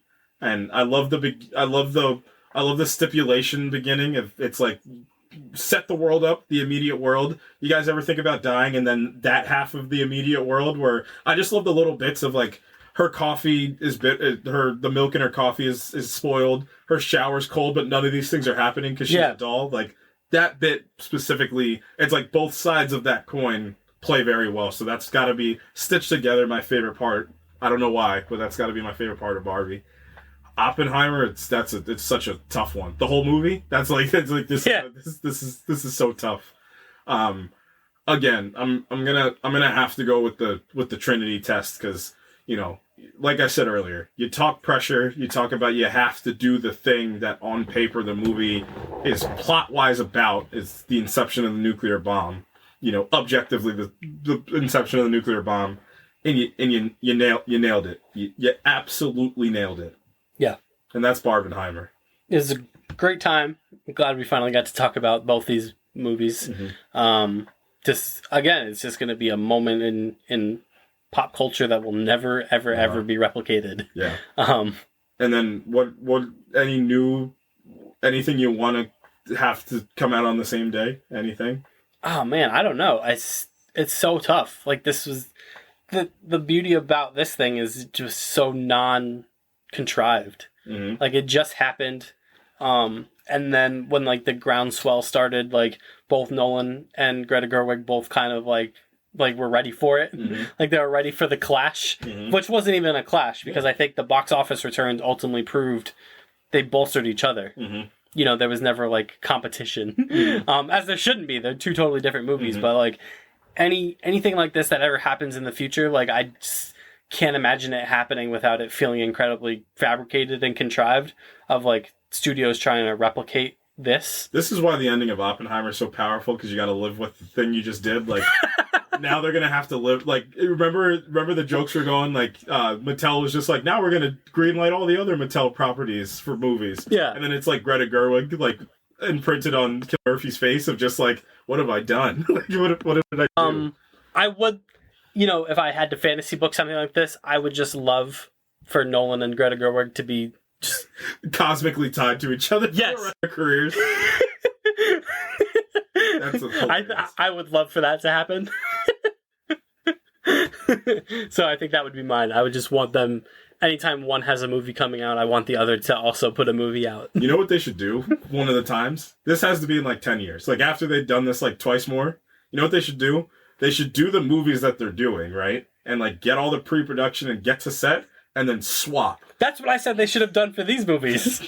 Speaker 3: and I love the stipulation beginning. If it's like, set the world up, the immediate world. You guys ever think about dying, and then that half of the immediate world where I just love the little bits of, like, her coffee is the milk in her coffee is spoiled. Her shower's cold, but none of these things are happening because she's a doll. Like, that bit specifically, it's like both sides of that coin play very well. So that's got to be stitched together. My favorite part. I don't know why, but that's got to be my favorite part of Barbie. Oppenheimer, it's such a tough one. The whole movie, this. Yeah. This is so tough. Again, I'm gonna have to go with the Trinity test because, you know, like I said earlier, you talk pressure, you talk about you have to do the thing that on paper the movie is plot-wise about, is the inception of the nuclear bomb. You know, objectively, the inception of the nuclear bomb, and you nailed it. You absolutely nailed it.
Speaker 2: Yeah.
Speaker 3: And that's Barbenheimer.
Speaker 2: It was a great time. I'm glad we finally got to talk about both these movies. Mm-hmm. It's just going to be a moment in pop culture that will never, ever, ever be replicated. Yeah.
Speaker 3: And then what anything you want to have to come out on the same day? Anything?
Speaker 2: Oh man, I don't know. It's so tough. Like, this was the beauty about this thing is just so non-contrived. Mm-hmm. Like, it just happened. And then when, like, the groundswell started, like, both Nolan and Greta Gerwig both kind of like were ready for it. Mm-hmm. Like, they were ready for the clash, which wasn't even a clash because I think the box office returns ultimately proved they bolstered each other. Mm-hmm. You know, there was never, like, competition, as there shouldn't be. They're two totally different movies, but, like, anything like this that ever happens in the future, like, I just can't imagine it happening without it feeling incredibly fabricated and contrived of, like, studios trying to replicate this.
Speaker 3: This is why the ending of Oppenheimer is so powerful, because you got to live with the thing you just did. Like, now they're going to have to live. Like, remember the jokes were going, like, Mattel was just like, now we're going to greenlight all the other Mattel properties for movies.
Speaker 2: Yeah.
Speaker 3: And then it's like Greta Gerwig, like, imprinted on Cillian Murphy's face of just like, what have I done? Like, what did I do?
Speaker 2: I would if I had to fantasy book something like this, I would just love for Nolan and Greta Gerwig to be just
Speaker 3: cosmically tied to each other for
Speaker 2: Yes.
Speaker 3: their careers. That's
Speaker 2: I would love for that to happen. So I think that would be mine. I would just want them, anytime one has a movie coming out, I want the other to also put a movie out.
Speaker 3: You know what they should do one of the times? This has to be in like 10 years. Like after they've done this like twice more, you know what they should do? They should do the movies that they're doing, right? And like get all the pre-production and get to set and then swap.
Speaker 2: That's what I said they should have done for these movies.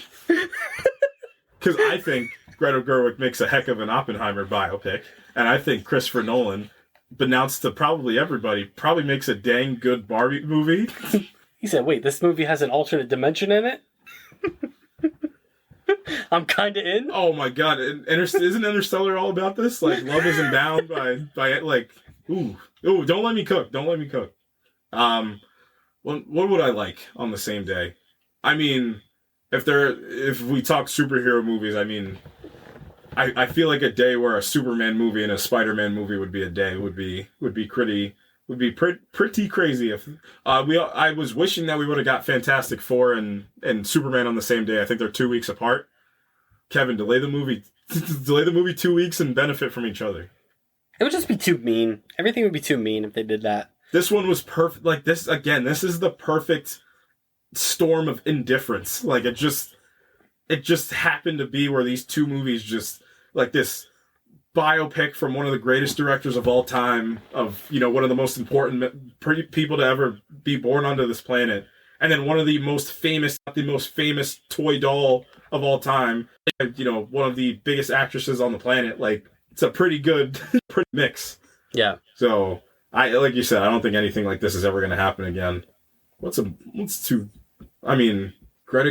Speaker 3: Because I think Greta Gerwig makes a heck of an Oppenheimer biopic. And I think Christopher Nolan, announced to probably everybody, probably makes a dang good Barbie movie.
Speaker 2: He said, wait, this movie has an alternate dimension in it? I'm kind of in.
Speaker 3: Oh my god, isn't Interstellar all about this? Like, love isn't bound by like, ooh, don't let me cook. What would I like on the same day? I mean, if we talk superhero movies, I mean, I feel like a day where a Superman movie and a Spider-Man movie would be a day would be pretty crazy. If I was wishing that we would have got Fantastic Four and Superman on the same day. I think they're 2 weeks apart. Kevin, delay the movie 2 weeks and benefit from each other.
Speaker 2: It would just be too mean. Everything would be too mean if they did that.
Speaker 3: This one was perfect. Like this again. This is the perfect storm of indifference. Like it just happened to be where these two movies just like this biopic from one of the greatest directors of all time, of one of the most important people to ever be born onto this planet, and then one of the most famous toy doll of all time, one of the biggest actresses on the planet. Like it's a pretty good mix.
Speaker 2: Yeah.
Speaker 3: So like you said, I don't think anything like this is ever going to happen again. Greta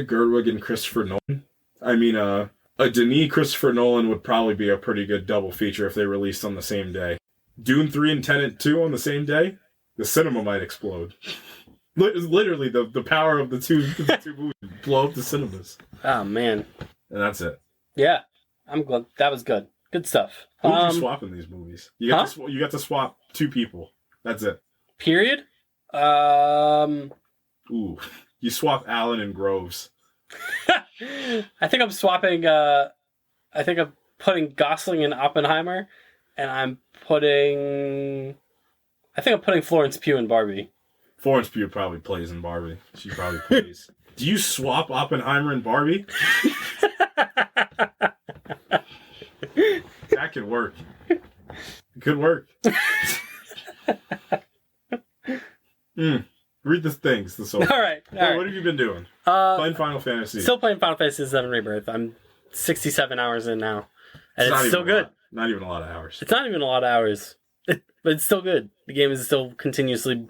Speaker 3: Gerwig and Christopher Nolan. I mean, a Denis Christopher Nolan would probably be a pretty good double feature if they released on the same day. Dune 3 and Tenet 2 on the same day? The cinema might explode. Literally, the power of the two movies blow up the cinemas.
Speaker 2: Oh, man.
Speaker 3: And that's it.
Speaker 2: Yeah. I'm glad. That was good. Good stuff.
Speaker 3: Who would you swap in these movies? You got to swap two people. That's it.
Speaker 2: Period?
Speaker 3: Ooh. You swap Allen and Groves.
Speaker 2: I think I'm swapping, I think I'm putting Gosling in Oppenheimer, and I think I'm putting Florence Pugh in Barbie.
Speaker 3: Florence Pugh probably plays in Barbie. She probably plays. Do you swap Oppenheimer and Barbie? That could work. It could work. Read the things. All right. What have you been doing? Playing Final Fantasy.
Speaker 2: Still playing Final Fantasy VII Rebirth. I'm 67 hours in now. And it's still good.
Speaker 3: Not even a lot of hours.
Speaker 2: It's not even a lot of hours. But it's still good. The game is still continuously,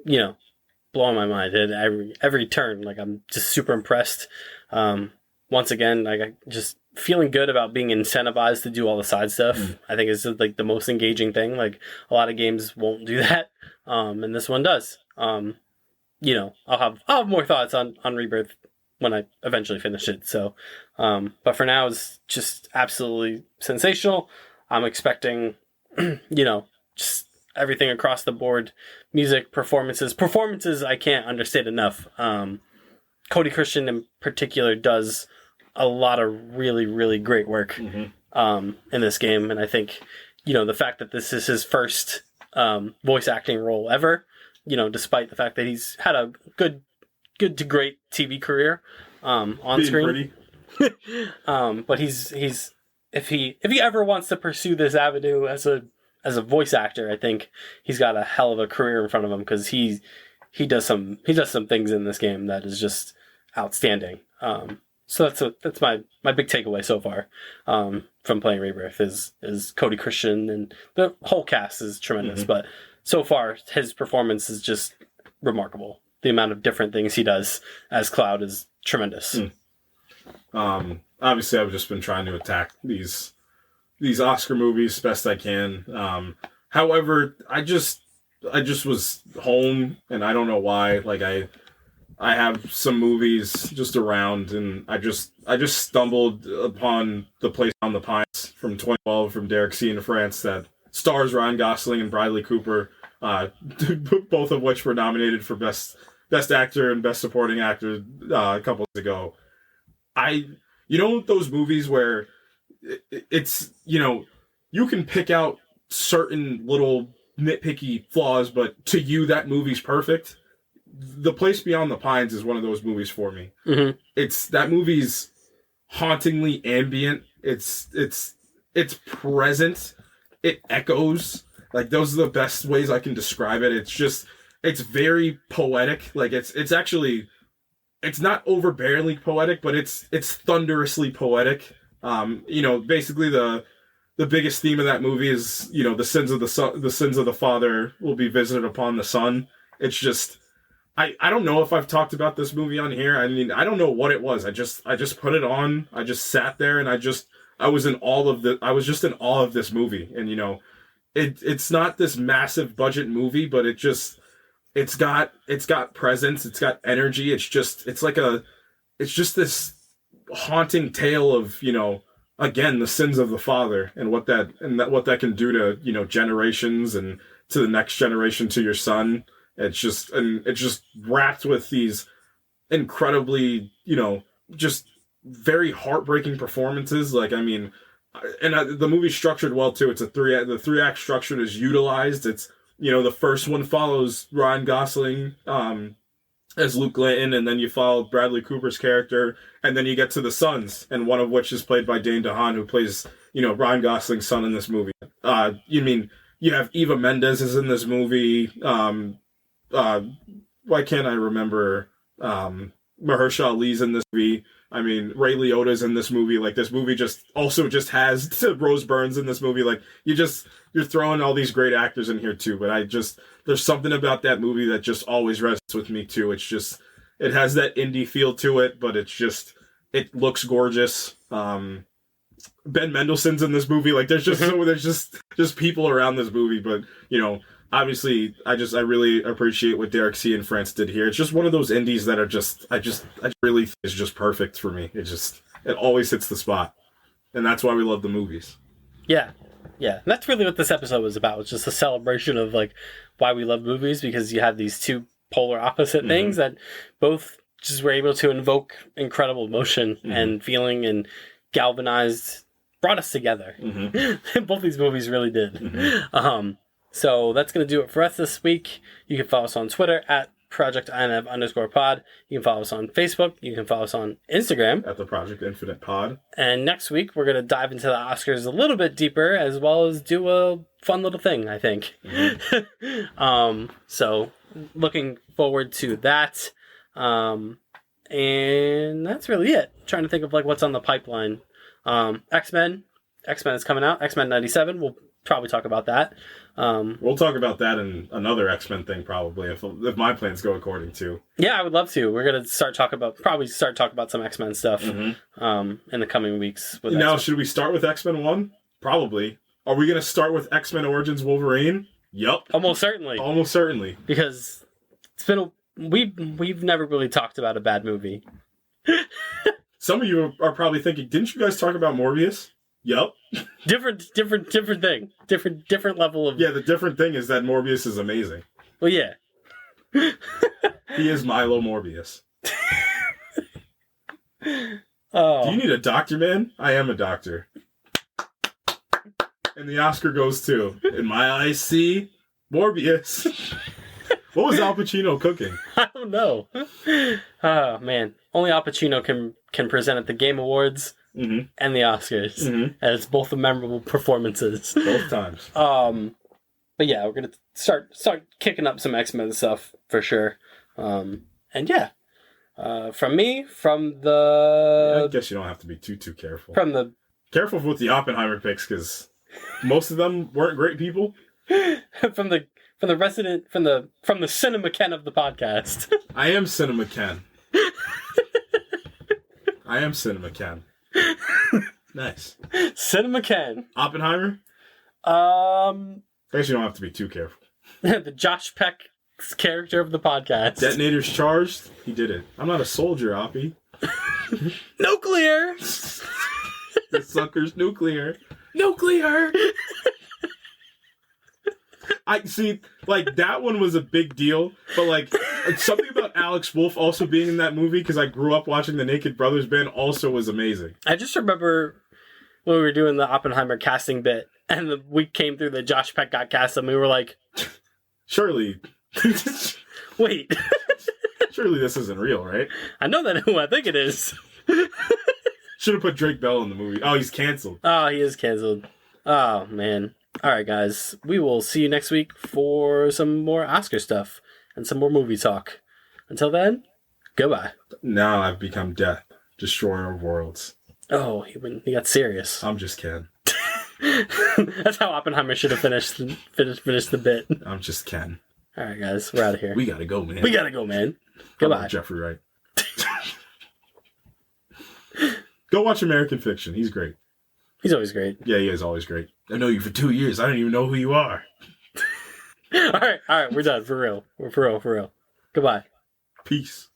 Speaker 2: blowing my mind. And every turn, like, I'm just super impressed. Once again, like, I just feeling good about being incentivized to do all the side stuff. I think is like the most engaging thing. Like, a lot of games won't do that. And this one does. I'll have more thoughts on Rebirth when I eventually finish it. So, but for now, it's just absolutely sensational. I'm expecting, just everything across the board. Music, performances I can't understate enough. Cody Christian in particular does a lot of really, really great work in this game. And I think, the fact that this is his first voice acting role ever, despite the fact that he's had a good to great TV career on screen. But he's if he ever wants to pursue this avenue as a voice actor, I think he's got a hell of a career in front of him, because he does some things in this game that is just outstanding. So that's my big takeaway so far from playing Rebirth is Cody Christian, and the whole cast is tremendous. But so far, his performance is just remarkable. The amount of different things he does as Cloud is tremendous.
Speaker 3: Obviously, I've just been trying to attack these Oscar movies best I can. However, I just was home, and I don't know why. Like I have some movies just around, and I just stumbled upon The Place on the Pines from 2012 from Derek C. in France that stars Ryan Gosling and Bradley Cooper. both of which were nominated for best actor and best supporting actor a couple ago. Those movies where it's, you can pick out certain little nitpicky flaws, but to you that movie's perfect. The Place Beyond the Pines is one of those movies for me. That movie's hauntingly ambient. It's present. It echoes. Like, those are the best ways I can describe it. It's very poetic. Like, it's actually, it's not overbearingly poetic, but it's thunderously poetic. Basically the biggest theme of that movie is, the sins of the father will be visited upon the son. It's just, I don't know if I've talked about this movie on here. I mean, I don't know what it was. I just put it on. I just sat there and I was in awe of this movie. And, it's not this massive budget movie, but it's got presence. It's got energy. It's just this haunting tale of, again, the sins of the father and what that can do to, generations and to the next generation, to your son. It's just wrapped with these incredibly, just very heartbreaking performances. Like, I mean, the movie's structured well too. It's the 3-act structure is utilized. It's, the first one follows Ryan Gosling as Luke Layton, and then you follow Bradley Cooper's character, and then you get to the sons, and one of which is played by Dane DeHaan, who plays, Ryan Gosling's son in this movie. You have Eva Mendes is in this movie. Why can't I remember? Mahershala Ali's in this movie. I mean, Ray Liotta's in this movie. Like, this movie just has Rose Byrne's in this movie. Like, you're throwing all these great actors in here too. But there's something about that movie that just always resonates with me too. It has that indie feel to it, but it looks gorgeous. Ben Mendelsohn's in this movie. Like, there's just people around this movie, but obviously, I really appreciate what Derek C. and France did here. It's just one of those indies that are I really think is just perfect for me. It always hits the spot. And that's why we love the movies.
Speaker 2: Yeah. Yeah. And that's really what this episode was about. It's just a celebration of, like, why we love movies, because you have these two polar opposite things that both just were able to invoke incredible emotion and feeling and brought us together. Both these movies really did. So that's going to do it for us this week. You can follow us on Twitter at ProjectINF_pod. You can follow us on Facebook. You can follow us on Instagram
Speaker 3: at the Project Infinite Pod.
Speaker 2: And next week, we're going to dive into the Oscars a little bit deeper, as well as do a fun little thing, I think. So looking forward to that. And that's really it. Trying to think of, like, what's on the pipeline. X-Men is coming out. X-Men 97. We'll probably talk about that.
Speaker 3: We'll talk about that in another X-Men thing, probably, if my plans go according to.
Speaker 2: Yeah, I would love to. We're gonna start talking about some X-Men stuff in the coming weeks.
Speaker 3: Now, should we start with X-Men 1? Probably. Are we gonna start with X-Men Origins Wolverine? Yup.
Speaker 2: Almost certainly. Because it's been we've never really talked about a bad movie.
Speaker 3: Some of you are probably thinking, didn't you guys talk about Morbius? Yep.
Speaker 2: Different thing. Different level of...
Speaker 3: Yeah, the different thing is that Morbius is amazing.
Speaker 2: Well, yeah.
Speaker 3: He is Milo Morbius.
Speaker 2: Oh.
Speaker 3: Do you need a doctor, man? I am a doctor. And the Oscar goes to, in my eyes, see, Morbius. What was Al Pacino cooking?
Speaker 2: I don't know. Oh, man. Only Al Pacino can present at the Game Awards and the Oscars. And it's both memorable performances.
Speaker 3: Both times.
Speaker 2: But yeah, we're going to start kicking up some X-Men stuff for sure. And yeah. From me, from the...
Speaker 3: Yeah, I guess you don't have to be too careful.
Speaker 2: From the...
Speaker 3: Careful with the Oppenheimer picks, because most of them weren't great people.
Speaker 2: from the Cinema Ken of the podcast.
Speaker 3: I am Cinema Ken. I am Cinema Ken. Nice.
Speaker 2: Cinema Ken.
Speaker 3: Oppenheimer? I guess you don't have to be too careful.
Speaker 2: The Josh Peck's character of the podcast.
Speaker 3: Detonator's charged. He did it. I'm not a soldier, Oppie.
Speaker 2: Nuclear!
Speaker 3: The sucker's nuclear.
Speaker 2: Nuclear!
Speaker 3: I see, like, that one was a big deal, but, like, something about Alex Wolff also being in that movie, because I grew up watching the Naked Brothers Band, also was amazing.
Speaker 2: I just remember when we were doing the Oppenheimer casting bit, and the week came through that Josh Peck got cast, and we were like,
Speaker 3: Surely.
Speaker 2: wait.
Speaker 3: Surely this isn't real, right?
Speaker 2: I know that who I think it is.
Speaker 3: Should have put Drake Bell in the movie. Oh, he's canceled.
Speaker 2: Oh, he is canceled. Oh, man. All right, guys. We will see you next week for some more Oscar stuff and some more movie talk. Until then, goodbye.
Speaker 3: Now I've become Death, Destroyer of Worlds.
Speaker 2: Oh, he got serious.
Speaker 3: I'm just kidding.
Speaker 2: That's how Oppenheimer should have finished the bit.
Speaker 3: I'm just Ken.
Speaker 2: All right, guys. We're out of here.
Speaker 3: We gotta go, man.
Speaker 2: We gotta go, man. Goodbye.
Speaker 3: Jeffrey Wright. Go watch American Fiction. He's great.
Speaker 2: He's always great.
Speaker 3: Yeah, he is always great. I know you for 2 years. I don't even know who you are.
Speaker 2: All right. We're done. For real. For real. Goodbye.
Speaker 3: Peace.